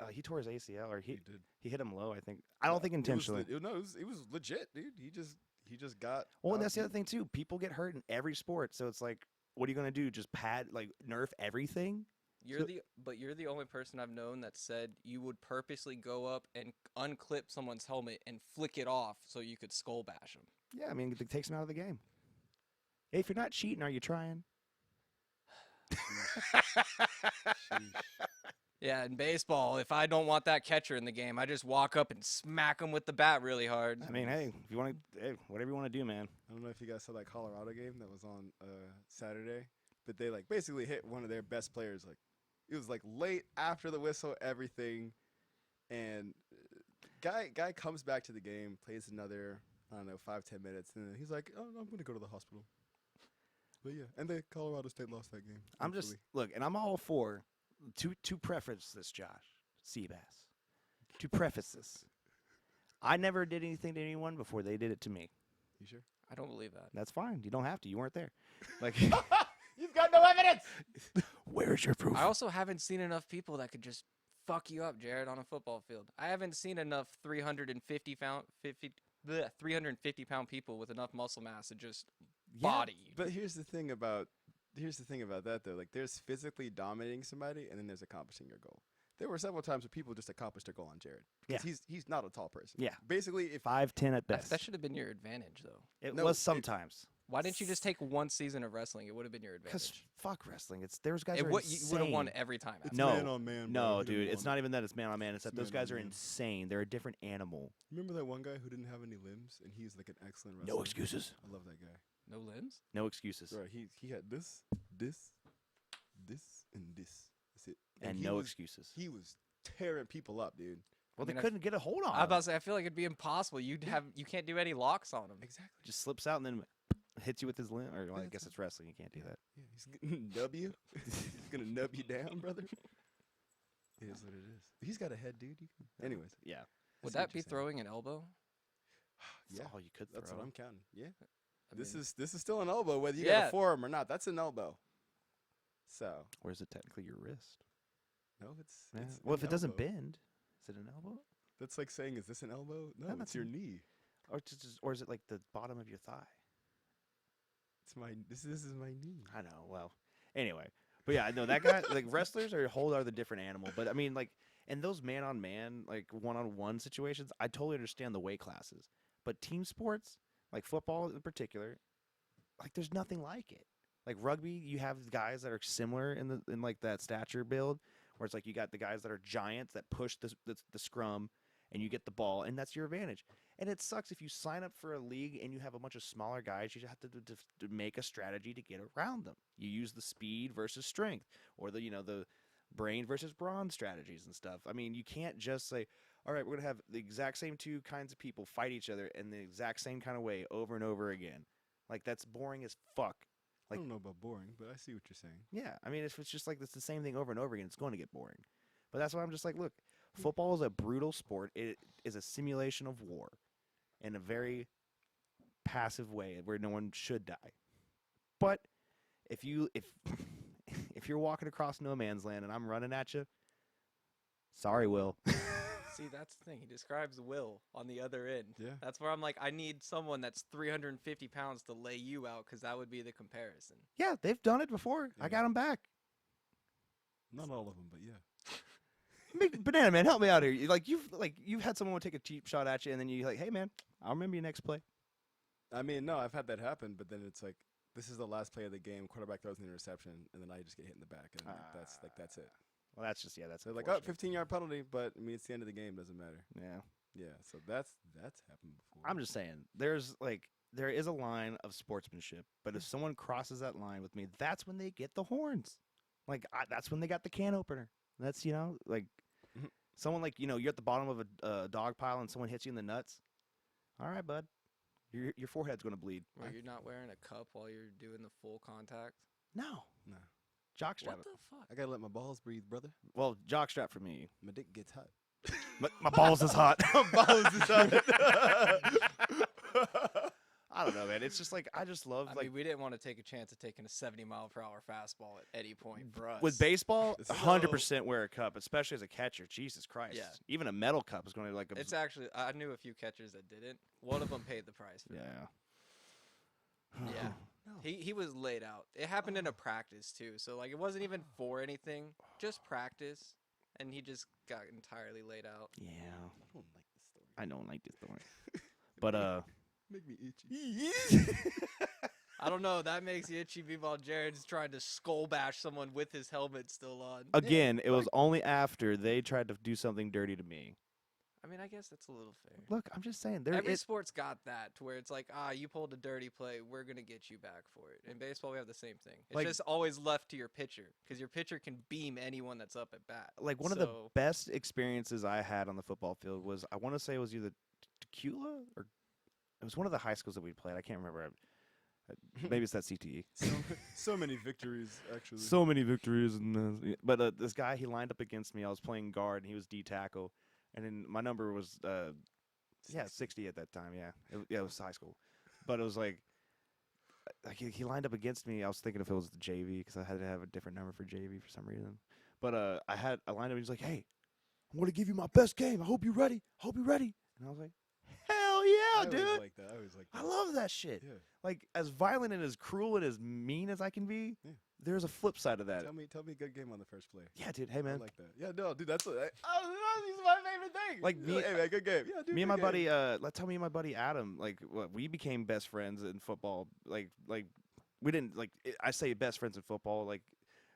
Oh, he tore his ACL, or He he did. hit him low. I think. I don't think intentionally. It was legit, dude. He just got. Well, and that's the other outbeat. thing too. People get hurt in every sport, so it's like, what are you gonna do? Just nerf everything? You're the only person I've known that said you would purposely go up and unclip someone's helmet and flick it off so you could skull bash them. Yeah, I mean, it takes him out of the game. Hey, if you're not cheating, are you trying? Sheesh. Yeah, in baseball, if I don't want that catcher in the game, I just walk up and smack him with the bat really hard. I mean, hey, if you want to, hey, whatever you want to do, man. I don't know if you guys saw that Colorado game that was on Saturday, but they like basically hit one of their best players. Like it was like late after the whistle, everything, And guy comes back to the game, plays another, I don't know, 5-10 minutes, and then he's like, "Oh, I'm gonna go to the hospital." But yeah, and the Colorado State lost that game. I'm just thankfully. look, and I'm all for to preface this, Josh Seabass. To preface this, I never did anything to anyone before they did it to me. You sure? I don't believe that. That's fine. You don't have to. You weren't there. Like, You've got no evidence. where's your proof? I also haven't seen enough people that could just fuck you up, Jared, on a football field. I haven't seen enough 350-pound people with enough muscle mass to just body you. But here's the thing about that though. Like, there's physically dominating somebody, and then there's accomplishing your goal. There were several times where people just accomplished their goal on Jared. Yeah. Because he's not a tall person. Yeah. Basically, if 5'10" at best. That should have been your advantage, though. It No, was it- sometimes. Why didn't you just take one season of wrestling? It would have been your Because advantage. fuck wrestling. It's there's guys It are would you would have won insane. every time. It's No, man on man, bro. No, He didn't dude, it's want not even that it's man on man. It's that It's those man guys on are man. insane. They're a different animal. Remember that one guy who didn't have any limbs, and he's like an excellent wrestler. No excuses. I love that guy. No limbs? No excuses. Bro, he had this, and this. That's it. And he no was- excuses. He was tearing people up, dude. Well, I mean, they I- couldn't get a hold on I was him. about to say, I feel like it'd be impossible. You can't do any locks on him. Exactly. Just slips out and then hits you with his limb. Or well, I Yeah, guess that's it's wrestling. You can't do that. Yeah, he's gonna nub you. He's gonna nub you down, brother. It is what it is. He's got a head, dude. Anyways, Yeah. I Would see what that be you're saying. throwing an elbow? That's Yeah, all you could that's throw. what I'm counting. Yeah, I this mean, is still an elbow, whether you got Yeah. a forearm or not. That's an elbow. So Or is it technically your wrist? no, it's Yeah. it's Well, an if it doesn't elbow. bend, is it an elbow? That's like saying, is this an elbow? No, that's it's your an- knee. Or is it like the bottom of your thigh? It's my this is my knee. I know. Well, anyway, but yeah, no, that guy like wrestlers are a whole other different animal. But I mean, like, in those man on man, like one on one situations, I totally understand the weight classes. But team sports, like football in particular, like there's nothing like it. Like rugby, you have guys that are similar in like that stature build, where it's like you got the guys that are giants that push the scrum, and you get the ball, and that's your advantage. And it sucks if you sign up for a league and you have a bunch of smaller guys. You just have to make a strategy to get around them. You use the speed versus strength, or the brain versus brawn strategies and stuff. I mean, you can't just say, all right, we're gonna have the exact same two kinds of people fight each other in the exact same kind of way over and over again. Like that's boring as fuck. I Like- don't know about boring, but I see what you're saying. Yeah, I mean, if it's just like it's the same thing over and over again, it's going to get boring. But that's why I'm just like, look, football is a brutal sport. It is a simulation of war in a very passive way where no one should die. But if if you're walking across no man's land and I'm running at you, sorry, Will. see, that's the thing. He describes Will on the other end. Yeah. That's where I'm like, I need someone that's 350 pounds to lay you out, because that would be the comparison. Yeah, they've done it before. I Yeah. got them back. Not all of them, but yeah. Banana Man, help me out here. You've had someone take a cheap shot at you, and then you're like, hey man, I'll remember you next play. I mean, no, I've had that happen, but then it's like, this is the last play of the game. Quarterback throws an interception, and then I just get hit in the back, and that's it. Well, that's just that's So like, oh, unfortunate. 15-yard penalty, but I mean, it's the end of the game. Doesn't matter. Yeah. Yeah, so that's happened before. I'm just saying, there is a line of sportsmanship, but if someone crosses that line with me, that's when they get the horns. That's when they got the can opener. That's like Mhm. someone you're at the bottom of a dog pile and someone hits you in the nuts. All right, bud, your forehead's gonna bleed. Where you're not wearing a cup while you're doing the full contact. No, No, jockstrap. What the fuck? I gotta let my balls breathe, brother. Well, jockstrap for me. My dick gets hot. My balls is hot. balls is I don't know, man. It's just like I just love I mean, we didn't want to take a chance of taking a 70-mile-per-hour fastball at any point for us. with baseball, This is 100% wear a cup, especially as a catcher. Jesus Christ. Yeah. Even a metal cup is going to It's actually, I knew a few catchers that didn't. One of them paid the price for it. Yeah. Yeah. He was laid out. It happened in a practice too, so it wasn't even for anything, just practice, and he just got entirely laid out. Yeah. I don't like this story. I don't like this story. But Make me itchy. I don't know. That makes you itchy. Meanwhile, Jared's trying to skull bash someone with his helmet still on. again, it was only after they tried to do something dirty to me. I mean, I guess that's a little fair. Look, I'm just saying. Every sport's got that to where it's like, you pulled a dirty play, we're gonna get you back for it. In baseball, we have the same thing. It's Like- just always left to your pitcher because your pitcher can beam anyone that's up at bat. Like one of the best experiences I had on the football field was, I want to say it was either Tequila or it was one of the high schools that we played. I can't remember. Maybe it's that CTE. So many victories, actually. So many victories, and but this guy, he lined up against me. I was playing guard, and he was D tackle, and then my number was 60 at that time. Yeah, it was high school, but it was like he lined up against me. I was thinking if it was the JV because I had to have a different number for JV for some reason. But I lined up. And he's like, "Hey, I'm gonna give you my best game. I hope you're ready. And I was like, "Hell yeah, dude!" I always like that. I love that shit. Yeah. Like, as violent and as cruel and as mean as I can be, there's a flip side of that. Tell me a good game on the first play. Yeah, dude. Hey, man. I like that. Yeah, no, dude, that's this is my favorite thing. Like me, hey, man, good game. Yeah, dude. me and my good buddy, game. tell me and my buddy Adam, like, we became best friends in football. Like we didn't I say best friends in football. Like,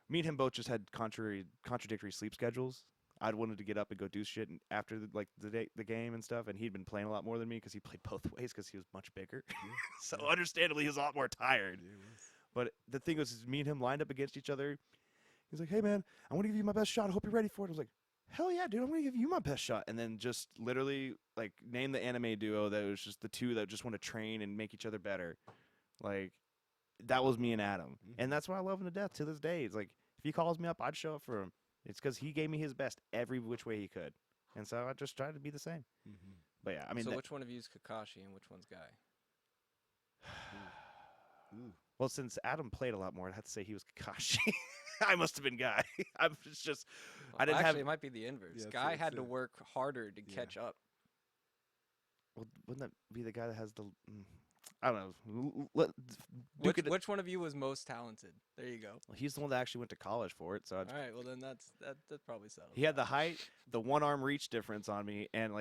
me and him both just had contradictory sleep schedules. I'd wanted to get up and go do shit after the game and stuff, and he'd been playing a lot more than me because he played both ways because he was much bigger. So understandably, he was a lot more tired. Yeah, it was. But the thing was, is me and him lined up against each other. He's like, "Hey, man, I want to give you my best shot. I hope you're ready for it." I was like, "Hell yeah, dude, I'm going to give you my best shot." And then just literally, like, name the anime duo that was just the two that just want to train and make each other better. Like, that was me and Adam. Mm-hmm. And that's why I love him to death to this day. It's like, if he calls me up, I'd show up for him. It's because he gave me his best every which way he could. And so I just tried to be the same. Mm-hmm. But yeah, I mean. So which one of you is Kakashi and which one's Guy? Ooh. Well, since Adam played a lot more, I'd have to say he was Kakashi. I must have been Guy. I was just. I didn't actually, have. it might be the inverse. Yeah, Guy it's had to a- work harder to yeah. catch up. Well, wouldn't that be the guy that has the? I don't know. Which one of you was most talented? There you go. Well, he's the one that actually went to college for it. So All right, well then that probably settles. he had the that. height, the one arm reach difference on me, and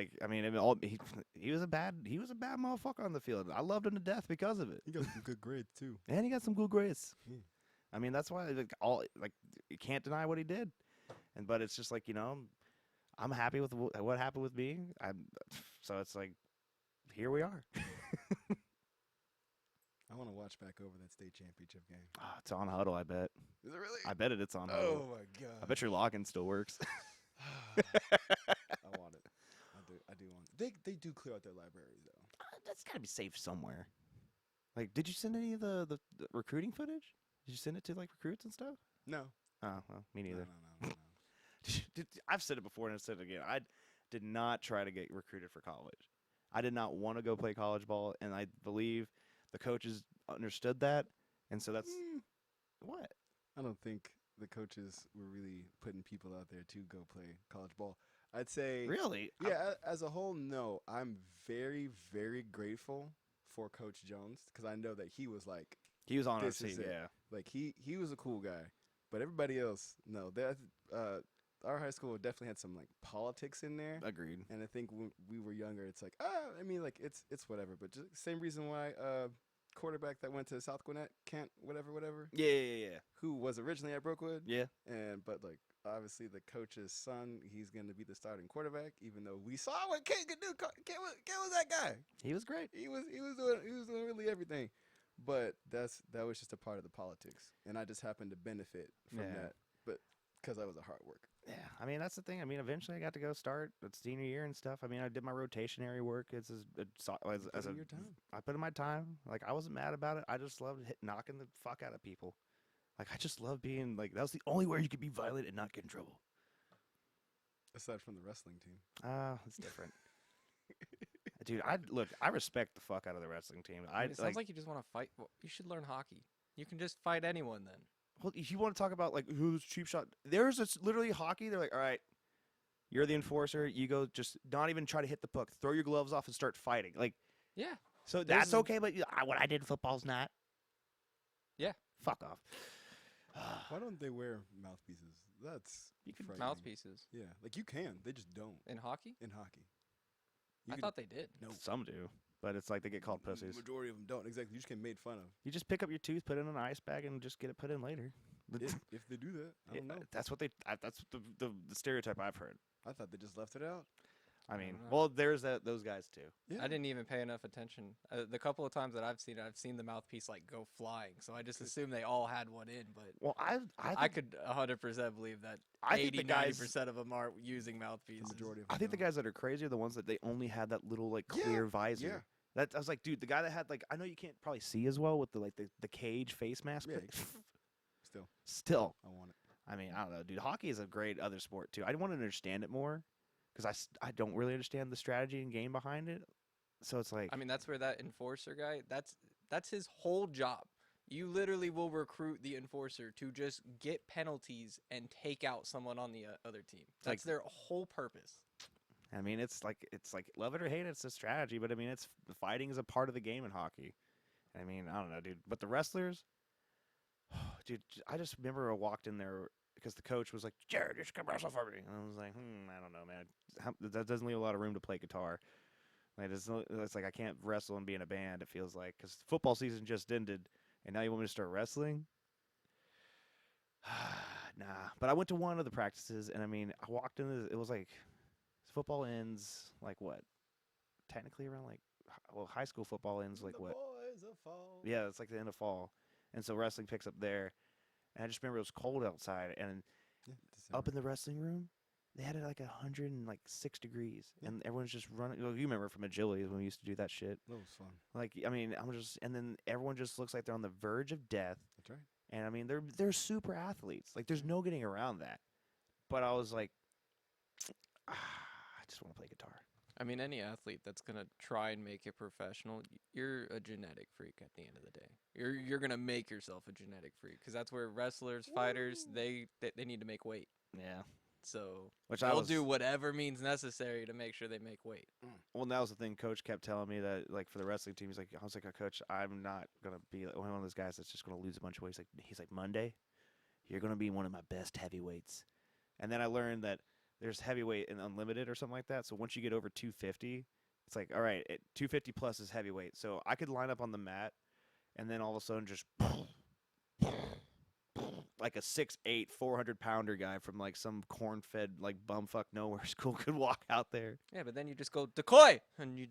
he was a bad motherfucker on the field. I loved him to death because of it, He got some good grades too. and he got some good grades. Yeah. I mean, that's why you can't deny what he did, but it's just like, I'm happy with what happened with me. So it's like, here we are. I want to watch back over that state championship game. It's on Huddle, I bet. Is it really? I bet it's on Huddle. Oh my god! I bet your login still works. I want it. I do want it. They do clear out their libraries though. That's got to be saved somewhere. Like, did you send any of the recruiting footage? Did you send it to like recruits and stuff? No. Oh, well, me neither. No. I've said it before and I've said it again. I did not try to get recruited for college. I did not want to go play college ball, and I believe the coaches understood that, and so that's what. I don't think the coaches were really putting people out there to go play college ball. I'd say Really? Yeah, as a whole, no. I'm very, very grateful for Coach Jones because I know that he was like, He was on our this team, is it. yeah. Like he was a cool guy, but everybody else, no. Our high school definitely had some like politics in there, Agreed. and I think when we were younger, it's like, I mean, like it's whatever. But just same reason why quarterback that went to South Gwinnett, Kent, whatever, Yeah. who was originally at Brookwood, Yeah. but like obviously the coach's son, he's gonna be the starting quarterback, even though we saw what Kent could do. Kent was that guy. He was great. He was doing really everything. But that was just a part of the politics, and I just happened to benefit from that. But because I was a hard worker. Yeah, I mean, that's the thing. I mean, eventually I got to go start at senior year and stuff. I mean, I did my rotationary work as Your time. I put in my time. Like, I wasn't mad about it. I just loved knocking the fuck out of people. Like, I just love being, like, that was the only way you could be violent and not get in trouble. Aside from the wrestling team. It's different. Dude, I respect the fuck out of the wrestling team. It sounds like you just want to fight. Well, you should learn hockey. You can just fight anyone then. Well, if you want to talk about, like, who's cheap shot, there's literally hockey. They're like, all right, you're the enforcer. You go just not even try to hit the puck. Throw your gloves off and start fighting. Like, Yeah. so that's okay, but what I did in football's not. Yeah. Fuck off. Why don't they wear mouthpieces? That's frightening. Mouthpieces Yeah, like you can. They just don't in hockey. in hockey. I thought they did. No. Some do, but it's like they get called pussies. Majority of them don't. Exactly. You just get made fun of. You just pick up your tooth, put it in an ice bag, and just get it put in later. If they do that, I don't know. That's what that's the stereotype I've heard. I thought they just left it out. I mean, know. well, there's those guys too. Yeah. I didn't even pay enough attention. The couple of times that I've seen the mouthpiece like go flying. So I just assumed they all had one in. But Well, I I could 100% believe that I think the 80, guys 90% of them are using The mouthpieces. majority of I think the them guys that are crazy are the ones that they only had that little like Yeah, clear visor. yeah. That I was like, dude, the guy that had like I know you can't probably see as well with the like the cage face mask, Yeah, but you can't. Still, still, I want it. I mean, I don't know, dude. Hockey is a great other sport too. I want to understand it more because I don't really understand the strategy and game behind it. So it's like, I mean, that's where that enforcer guy, that's his whole job. You literally will recruit the enforcer to just get penalties and take out someone on the other team. That's their whole purpose. it's like love it or hate it, it's a strategy. But I mean, it's fighting is a part of the game in hockey. I mean, I don't know, dude. But the wrestlers, dude, I just remember I walked in there because the coach was like, Jared, you should come wrestle for me. And I was like, I don't know, man. That doesn't leave a lot of room to play guitar. Like, it's like I can't wrestle and be in a band, it feels like. Because football season just ended, and now you want me to start wrestling? Nah. But I went to one of the practices, and I mean, I walked in, it was like, football ends, like what? Technically around like, well, high school football ends like the what? Boys of fall. Yeah, it's like the end of fall. And so wrestling picks up there. And I just remember it was cold outside, and Yeah, up in the wrestling room, they had it like 106 degrees, Yeah. and everyone's just running. Well, you remember from agility when we used to do that shit. That was fun. Like, I mean, and then everyone just looks like they're on the verge of death. That's right. And I mean, they're super athletes. Like, there's no getting around that. But I was like, I just want to play guitar. I mean, any athlete that's gonna try and make it professional, you're a genetic freak at the end of the day. You're gonna make yourself a genetic freak because that's where wrestlers, fighters, they need to make weight. Yeah. So Which they'll do whatever means necessary to make sure they make weight. Well, and that was the thing. Coach kept telling me that, like, for the wrestling team, he's like, I was like, Coach, I'm not gonna be like one of those guys that's just gonna lose a bunch of weight. He's like, Monday, you're gonna be one of my best heavyweights. And then I learned that there's heavyweight and unlimited or something like that. So once you get over 250, it's like, all right, 250 plus is heavyweight. So I could line up on the mat, and then all of a sudden just like a 6'8", 400-pounder guy from like some corn-fed like bumfuck nowhere school could walk out there. Yeah, but then you just go decoy and you.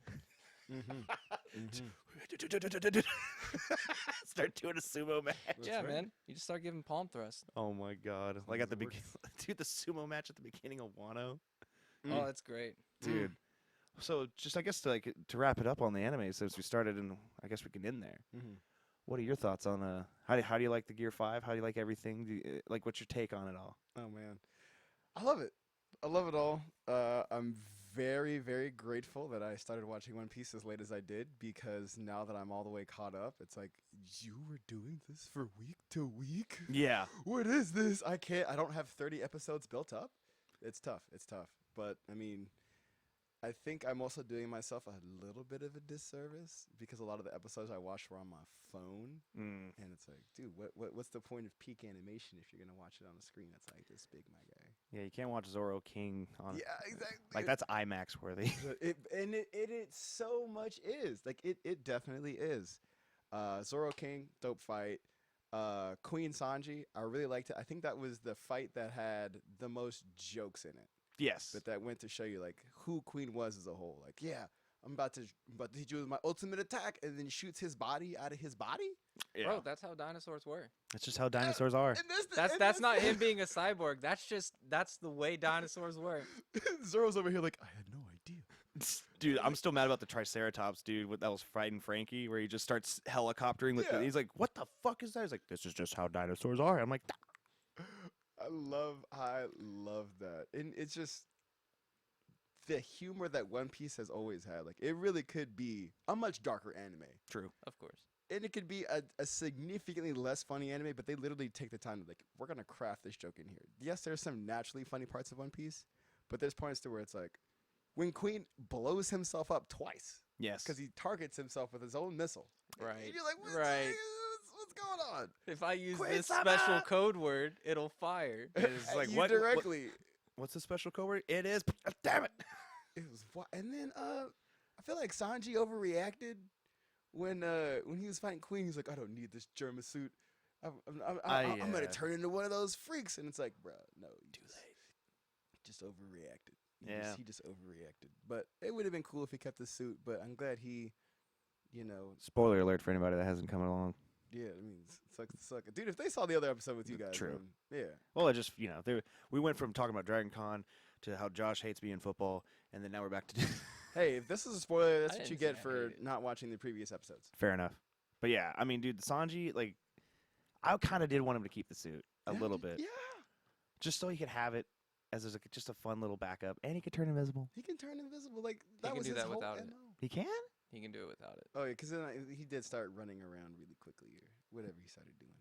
Start doing a sumo match. Yeah, right. man. You just start giving palm thrusts. Oh my god! Like as at the it beginning, dude, the sumo match at the beginning of Wano, Oh, that's great. dude. So just I guess to wrap it up on the anime, since we started, and I guess we can end there. What are your thoughts on how do you like the Gear 5? How do you like everything? Like, what's your take on it all? Oh man, I love it. I love it all. I'm very, very grateful that I started watching One Piece as late as I did, because now that I'm all the way caught up, it's like, you were doing this for week to week? Yeah. What is this? I don't have 30 episodes built up. It's tough. But I mean, I think I'm also doing myself a little bit of a disservice because a lot of the episodes I watched were on my phone, and it's like, dude, what's the point of peak animation if you're gonna watch it on a screen that's like this big, my guy? Yeah, you can't watch Zoro King on. Yeah, exactly. Like, that's IMAX worthy. It so much is like it definitely is. Zoro King, dope fight. Queen Sanji, I really liked it. I think that was the fight that had the most jokes in it. Yes. But that went to show you like who Queen was as a whole. Like, yeah, I'm about to hit you with my ultimate attack, and then shoots his body out of his body. Yeah. Bro, that's how dinosaurs were. That's just how dinosaurs are. And That's not him being a cyborg. That's the way dinosaurs were. Zoro's over here like, I had no idea. Dude, I'm still mad about the Triceratops dude that was fighting Frankie, where he just starts helicoptering with Yeah. he's like, what the fuck is that? He's like, this is just how dinosaurs are. I'm like, I love that. And it's just the humor that One Piece has always had. Like, it really could be a much darker anime. true. Of course. And it could be a significantly less funny anime, but they literally take the time to, like, we're going to craft this joke in here. Yes, there's some naturally funny parts of One Piece, but there's points to where it's like, when Queen blows himself up twice, Yes. because he targets himself with his own missile. Right. And you're like, Right. What's going on? If I use Queen this Sama! special code word, it'll fire. It's like, You what- directly. What's the special code word? It is. Damn it. It was and then I feel like Sanji overreacted when he was fighting Queen. He's like, I don't need this Germa suit. I'm gonna turn into one of those freaks. And it's like, bro, no, too late. Just overreacted. He just overreacted. But it would have been cool if he kept the suit. But I'm glad he, you know, Spoiler alert for anybody that hasn't come along. yeah. I mean, sucks to suck. Dude, if they saw the other episode with you guys, True. then, yeah. Well, it just we went from talking about Dragon Con to how Josh hates being football, and then now we're back to Hey, if this is a spoiler, that's I what you didn't say get I for hate it. not watching the previous episodes. fair enough. But yeah, I mean, dude, Sanji, like, I kind of did want him to keep the suit a little bit, Yeah. just so he could have it as just a fun little backup, and he could turn invisible. He can turn invisible. Like that can was do his that whole without it. MO. He can. He can do it without it. Oh yeah, because then he did start running around really quickly or whatever he started doing.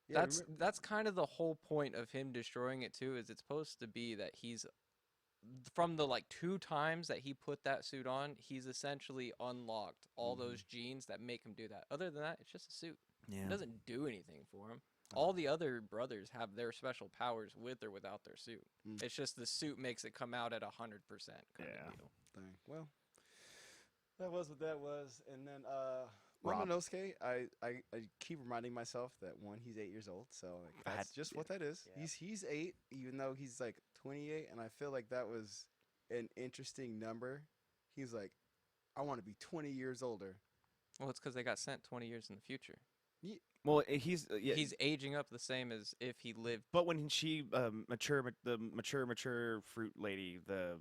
Yeah, That's kind of the whole point of him destroying it too. Is it's supposed to be that he's from the like 2 times that he put that suit on, he's essentially unlocked all those genes that make him do that. Other than that, it's just a suit. Yeah. It doesn't do anything for him. All the other brothers have their special powers with or without their suit. Mm. It's just the suit makes it come out at 100% kind Yeah. of deal. Thing. Well, that was what that was, and then Rob. Momonosuke, I keep reminding myself that he's 8 years old, so like, I had- that's just what that is. Yeah. He's 8, even though he's like 28, and I feel like that was an interesting number. He's like, I want to be 20 years older. Well, it's because they got sent 20 years in the future. Well, he's yeah, He's aging up the same as if he lived. But when she the mature fruit lady, the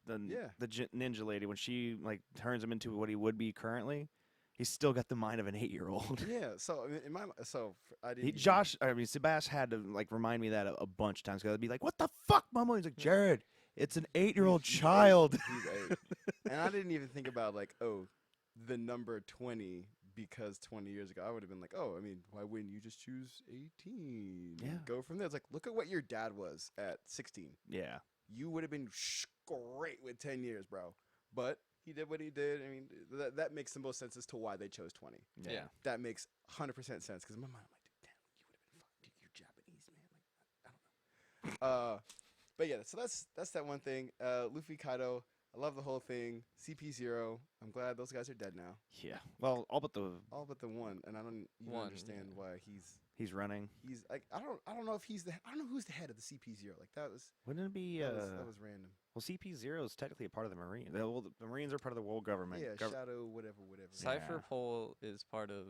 ninja lady, when she like turns him into what he would be currently, he's still got the mind of an 8-year-old. Yeah. So in I didn't. Sebastian had to like remind me that a bunch of times because I'd be like, "What the fuck, Momo?" He's like, "Jared, it's an 8-year-old child." He's 8, and I didn't even think about like, oh, the number 20. Because 20 years ago, I would have been like, oh, I mean, why wouldn't you just choose 18? Yeah. Go from there. It's like, look at what your dad was at 16. Yeah. You would have been great with 10 years, bro. But he did what he did. I mean, that makes the most sense as to why they chose 20. Yeah. That makes 100% sense. Because in my mind, I'm like, dude, damn, you would have been fucked. Dude, you're Japanese, man. Like, I don't know. But yeah, so that's that one thing. Luffy, Kaido. I love the whole thing. CP0. I'm glad those guys are dead now. Yeah. Well, all but the one, and I don't even One, understand yeah. why he's running. he's like I don't know if I don't know who's the head of the CP0. Like that was Wouldn't it be? that was random. Well, CP0 is technically a part of the Marine. The Marines are part of the world government. Yeah, Shadow, whatever. Cypher Yeah. Pole is part of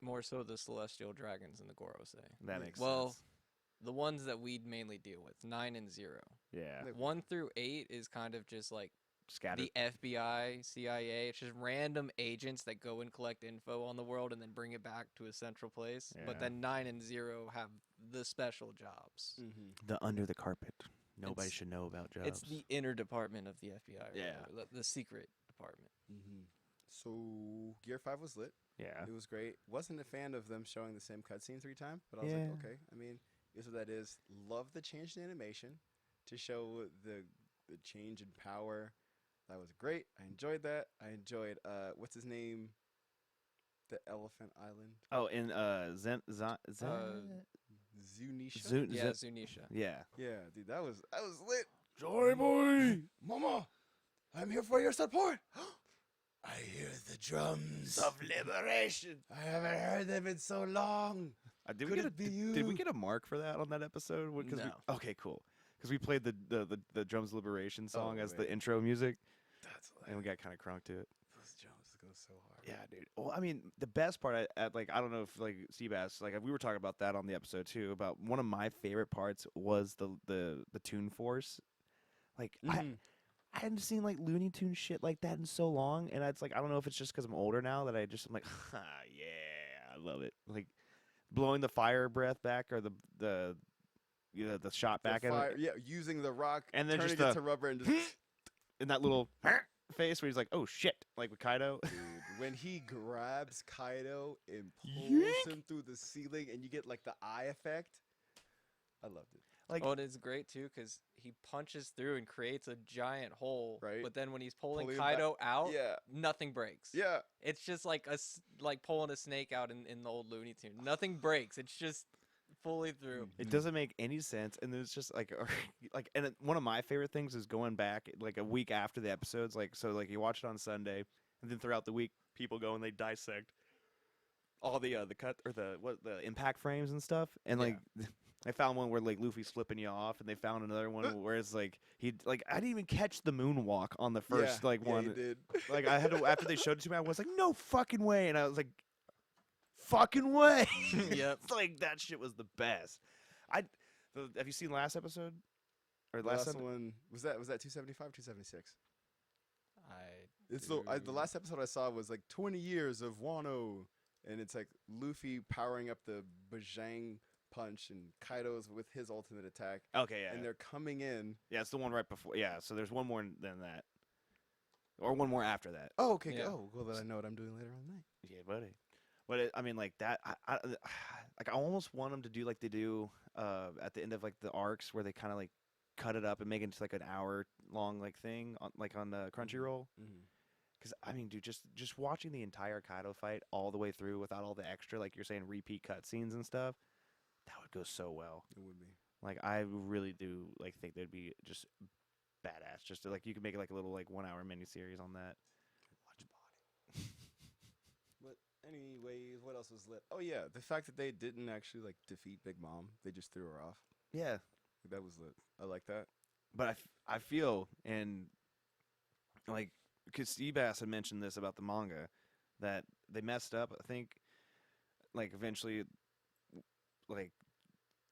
more so the Celestial Dragons than the Gorosei. That makes Well, sense. the ones that we'd mainly deal with, 9 and 0. Yeah. Like, 1 through 8 is kind of just like Scattered. the FBI, CIA. It's just random agents that go and collect info on the world and then bring it back to a central place. But Yeah. then 9 and 0 have the special jobs. The under the carpet. Nobody It's- should know about jobs. It's the inner department of the FBI. or Yeah. whatever, the secret department. So Gear 5 was lit. yeah. It was great. Wasn't a fan of them showing the same cutscene 3 times, but I was Yeah. like, okay. I mean, here's what that is. Love the change in animation to show the change in power. That was great. I enjoyed that. I enjoyed Uh, what's his name? The Elephant Island. Oh, in Zunisha. Yeah, Zunisha. yeah. Yeah, dude, that was lit. Joy boy. Mama, I'm here for your support. I hear the drums Of liberation. I haven't heard them in so long. Did Could we get it be Did we you? get a mark for that on that episode? No. Okay, cool. Because we played the drums liberation song as the man. intro music, That's and we got kind of crunk to it. those drums go so hard. Yeah, dude. Well, I mean, the best part, I don't know if like Seabass, like we were talking about that on the episode too. About one of my favorite parts was the Toon Force. Like I hadn't seen like Looney Tunes shit like that in so long, and it's like I don't know if it's just because I'm older now that I'm like, yeah, I love it. Like blowing the fire breath back or the shot back The at fire, it, yeah, using the rock And then turning just it to rubber and just in that little face where he's like, oh shit, like with Kaido. dude, when he grabs Kaido and pulls Yeek. him through the ceiling and you get like the eye effect. I loved it. Like Oh, and it's great too because he punches through and creates a giant hole. Right. But then when he's pulling Pulling him back- Kaido out, Yeah. nothing breaks. Yeah. It's just like like pulling a snake out in the old Looney Tune. Nothing breaks. It's just fully through. it doesn't make any sense, and it's just like, and one of my favorite things is going back like a week after the episodes, like so, like you watch it on Sunday, and then throughout the week, people go and they dissect all the cut or the impact frames and stuff, and like They found one where like Luffy's flipping you off, and they found another one where it's like I didn't even catch the moonwalk on the first yeah, one. you did. Like I had to after they showed it to me, I was like, no fucking way, and I was like, fucking way. Yep. It's like that shit was the best. Have you seen the last episode or The last episode? one was that 275, 276. It's do- the last episode I saw was like 20 years of Wano, and it's like Luffy powering up the Bajang punch and Kaido's with his ultimate attack, Okay, yeah, and they're coming in. yeah, it's the one right before. Yeah, so there's one more than that, or one more after that. Oh, okay. Yeah. Oh, well, then I know what I'm doing later on tonight. Yeah, buddy. But I mean, like that. I almost want them to do like they do at the end of like the arcs, where they kind of like cut it up and make it into like an hour long like thing on Crunchyroll. Mm-hmm. Because I mean, dude, just watching the entire Kaido fight all the way through without all the extra, like you're saying, repeat cutscenes and stuff, that would go so well. It would be. Like I really do like think they'd be just badass. Just to, like you could make like a little like 1 hour miniseries on that. Watch body. But anyways, what else was lit? Oh yeah, the fact that they didn't actually like defeat Big Mom, they just threw her off. Yeah, That was lit. I like that. but I feel and like because Seabass had mentioned this about the manga that they messed up. I think like eventually like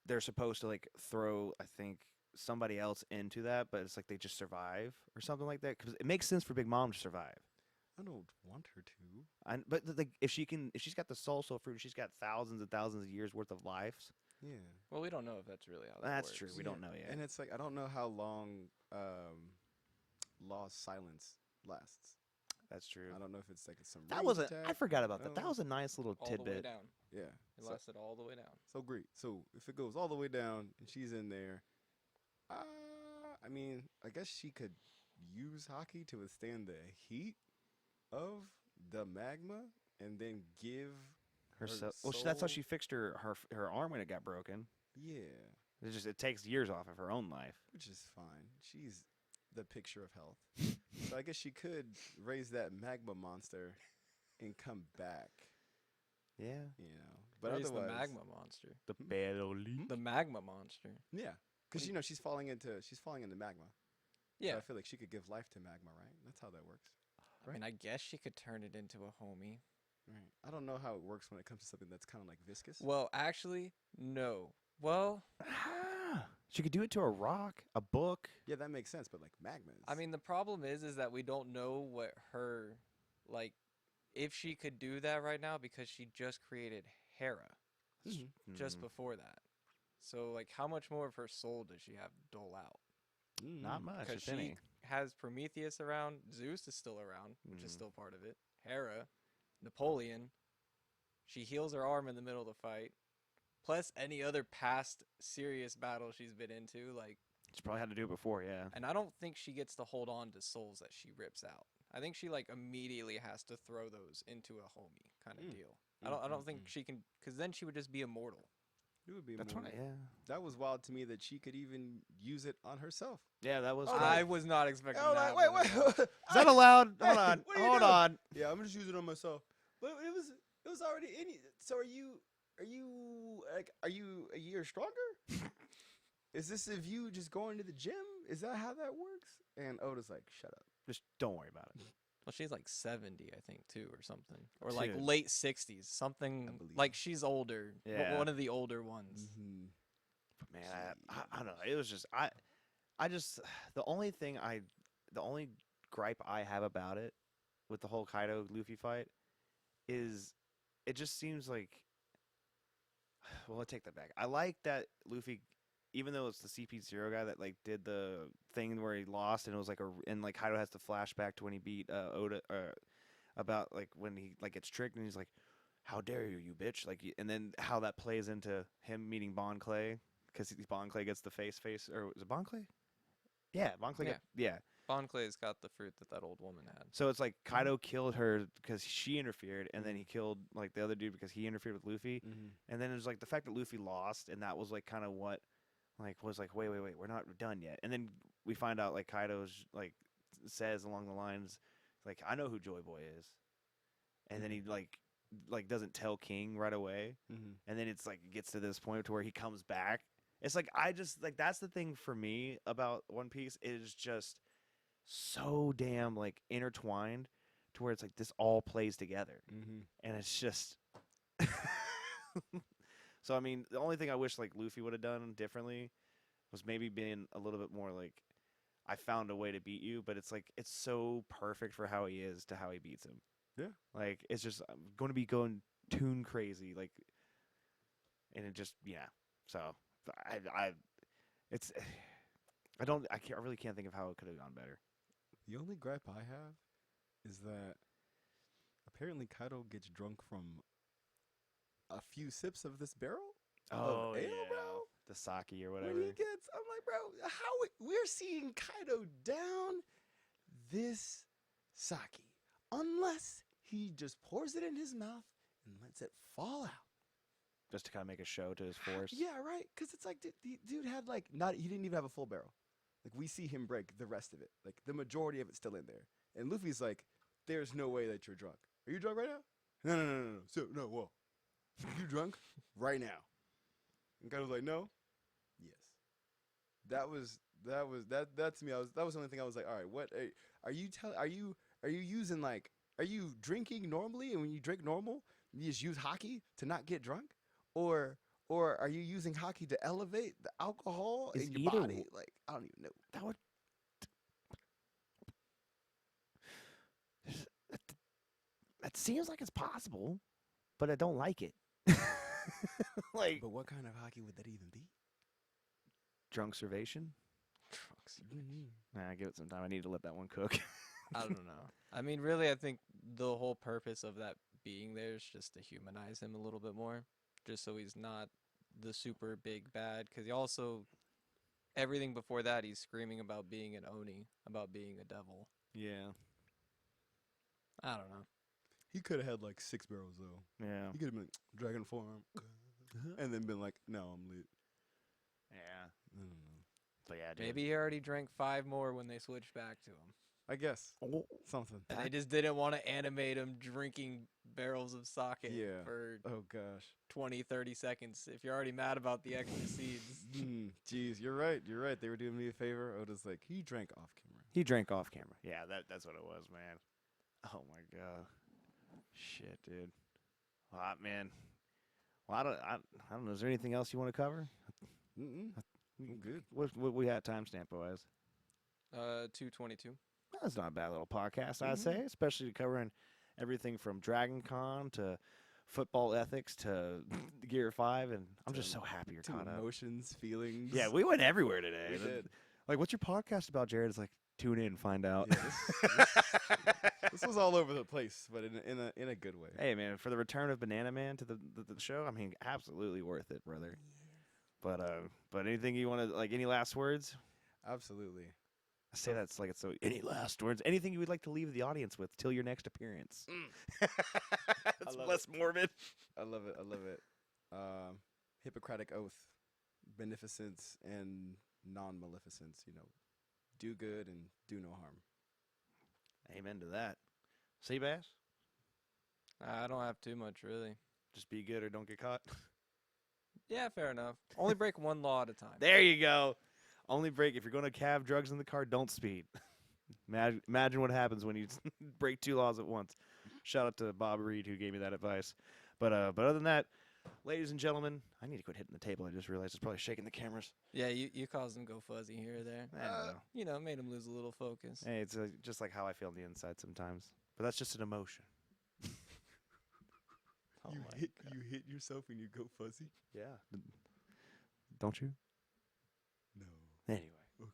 they're supposed to like throw I think somebody else into that, but it's like they just survive or something like that because it makes sense for Big Mom to survive. I don't want her to. But like if she's got the soul fruit, she's got thousands and thousands of years worth of lives. Yeah. Well, we don't know if that's really how that That's works. true. We don't know yet. And it's like I don't know how long Law's silence lasts. That's true. I don't know if it's like some. That rage was I attack. forgot about that. That Oh. was a nice little All the way tidbit. down. Yeah. It So, lasted all the way down. so great. So if it goes all the way down and she's in there, I mean, I guess she could use hockey to withstand the heat of the magma and then give Herself. Well, that's how soul- she fixed her arm when it got broken. Yeah, It takes years off of her own life. which is fine. She's the picture of health. So I guess she could raise that magma monster and come back. Yeah. You know, but Raise otherwise, the magma monster. The Berolin. The magma monster. yeah, because do you- she's falling into magma. So Yeah. I feel like she could give life to magma, right? That's how that works. I mean, I guess she could turn it into a homie. Right. I don't know how it works when it comes to something that's kind of like viscous. Well, actually, no. Well, She could do it to a rock, a book. Yeah, that makes sense, but like magma is. I mean, the problem is that we don't know what her, like, if she could do that right now because she just created Hera Mhm. just before that. So, like, how much more of her soul does she have to dole out? Not much, Because if any. she has Prometheus around, Zeus is still around, which is Mhm. still part of it. Hera, Napoleon. She heals her arm in the middle of the fight. Plus any other past serious battle she's been into, like, She probably had to do it before, yeah. and I don't think she gets to hold on to souls that she rips out. I think she like immediately has to throw those into a homie kind of deal. I don't think she can, because then she would just be immortal. It would be That's more. right. Yeah. That was wild to me that she could even use it on herself. Yeah, that was. Oh, cool. I was not expecting Oh, that. wait, one wait, at all. wait. Is that allowed? Hey, Hold on. what are you Hold doing? on. Yeah, I'm just using it on myself. But it was already in you. So are you a year stronger? Is this of you just going to the gym? Is that how that works? And Oda's like, shut up. Just don't worry about it. Well, she's like 70, I think, too, or something, or like Dude. late 60s, something believe like she's older. Yeah. One of the older ones. Mm-hmm. But man, I don't know. It was just I just the only gripe I have about it with the whole Kaido Luffy fight is it just seems like. Well, I take that back. I like that Luffy, even though it's the CP0 guy that like did the thing where he lost, and it was like and like Kaido has to flashback to when he beat Oda, about like when he like gets tricked, and he's like, "How dare you, you bitch!" Like, and then how that plays into him meeting Bon Clay, because Bon Clay gets the face, or was it Bon Clay? Yeah, Bon Clay. Yeah. Bon Clay's got the fruit that old woman had. So it's like Kaido killed her because she interfered, and then he killed like the other dude because he interfered with Luffy. Mm-hmm. And then it was like the fact that Luffy lost, and that was like kind of what, like, was like, wait, we're not done yet. And then we find out like Kaido's like says along the lines, like, I know who Joy Boy is, and then he like doesn't tell King right away, Mm-hmm. and then it's like it gets to this point to where he comes back, It's like I just like that's the thing for me about One Piece. It is just so damn like intertwined to where it's like this all plays together, Mm-hmm. and it's just. So I mean, the only thing I wish like Luffy would have done differently was maybe being a little bit more like, I found a way to beat you, but it's like it's so perfect for how he is to how he beats him. Yeah. Like it's just I'm going to be going tune crazy, like, and it just So I it's I really can't think of how it could have gone better. The only gripe I have is that apparently Kaido gets drunk from a few sips of this barrel of ale, bro. The sake or When whatever. he gets, I'm like, bro, we're seeing Kaido down this sake unless he just pours it in his mouth and lets it fall out. Just to kind of make a show to his force. Yeah, right. Because it's like, dude had like he didn't even have a full barrel. Like we see him break the rest of it. Like the majority of it's still in there. And Luffy's like, there's no way that you're drunk. Are you drunk right now? No. So no, whoa. You drunk right now? And Kaido's like, no. Yes. That to me. That was the only thing I was like, all right, what are you using like, are you drinking normally, and when you drink normal, you just use hockey to not get drunk, or are you using hockey to elevate the alcohol in your body? Like, I don't even know. That seems like it's possible, but I don't like it. Like But what kind of hockey would that even be? drunk servation. Nah, give it some time. I need to let that one cook. I don't know. I mean, really, I think the whole purpose of that being there is just to humanize him a little bit more, just so he's not the super big bad. Because he also, everything before that, he's screaming about being an Oni, about being a devil. Yeah. I don't know. He could have had like 6 barrels though. Yeah. He could have been dragon form, and then been like, no, I'm lit. Yeah. I don't know. But yeah, dude. Maybe he already drank 5 more when they switched back to him. I guess Oh, something. And they just didn't want to animate him drinking barrels of sake Yeah. for Oh gosh. 20, 30 seconds. If you're already mad about the extra seeds. Jeez, you're right. You're right. They were doing me a favor. Oda's like, he drank off camera. he drank off camera. Yeah, that's what it was, man. Oh my god. Shit, dude. Well, man. Well, I don't know. Is there anything else you want to cover? I'm good. What we had timestamp wise? 2:22. That's not a bad little podcast, I'd say, especially covering everything from Dragon Con to football ethics to Gear 5, and I'm just so happy you're To caught up. emotions, feelings. Yeah, we went everywhere today. We did. Like, what's your podcast about, Jared? It's like, tune in and find out. Yeah, this was all over the place, but in a good way. Hey, man, for the return of Banana Man to the show, I mean, absolutely worth it, brother. But anything you want to, like, any last words? Absolutely. I say that's like it's so. Any last words? Anything you would like to leave the audience with till your next appearance? It's love less morbid. I love it. I love it. Hippocratic oath, beneficence and non-maleficence. You know, do good and do no harm. Amen to that. Seabass, I don't have too much, really. just be good or don't get caught. Yeah, fair enough. Only break one law at a time. There you go. Only break if you're going to have drugs in the car. Don't speed. Imagine what happens when you break 2 laws at once. Shout out to Bob Reed who gave me that advice. But other than that, ladies and gentlemen, I need to quit hitting the table. I just realized it's probably shaking the cameras. Yeah, you caused him go fuzzy here or there. I don't know. You know, made him lose a little focus. Hey, it's just like how I feel on the inside sometimes. But that's just an emotion. Oh you my hit yourself when you go fuzzy. Yeah. Don't you? No. Anyway. Okay.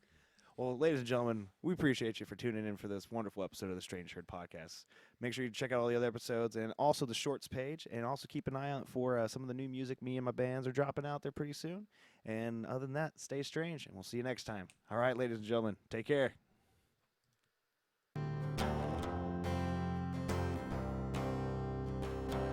Well, ladies and gentlemen, we appreciate you for tuning in for this wonderful episode of the Strange Herd Podcast. Make sure you check out all the other episodes and also the shorts page, and also keep an eye out for some of the new music me and my bands are dropping out there pretty soon. And other than that, stay strange, and we'll see you next time. All right, ladies and gentlemen, take care.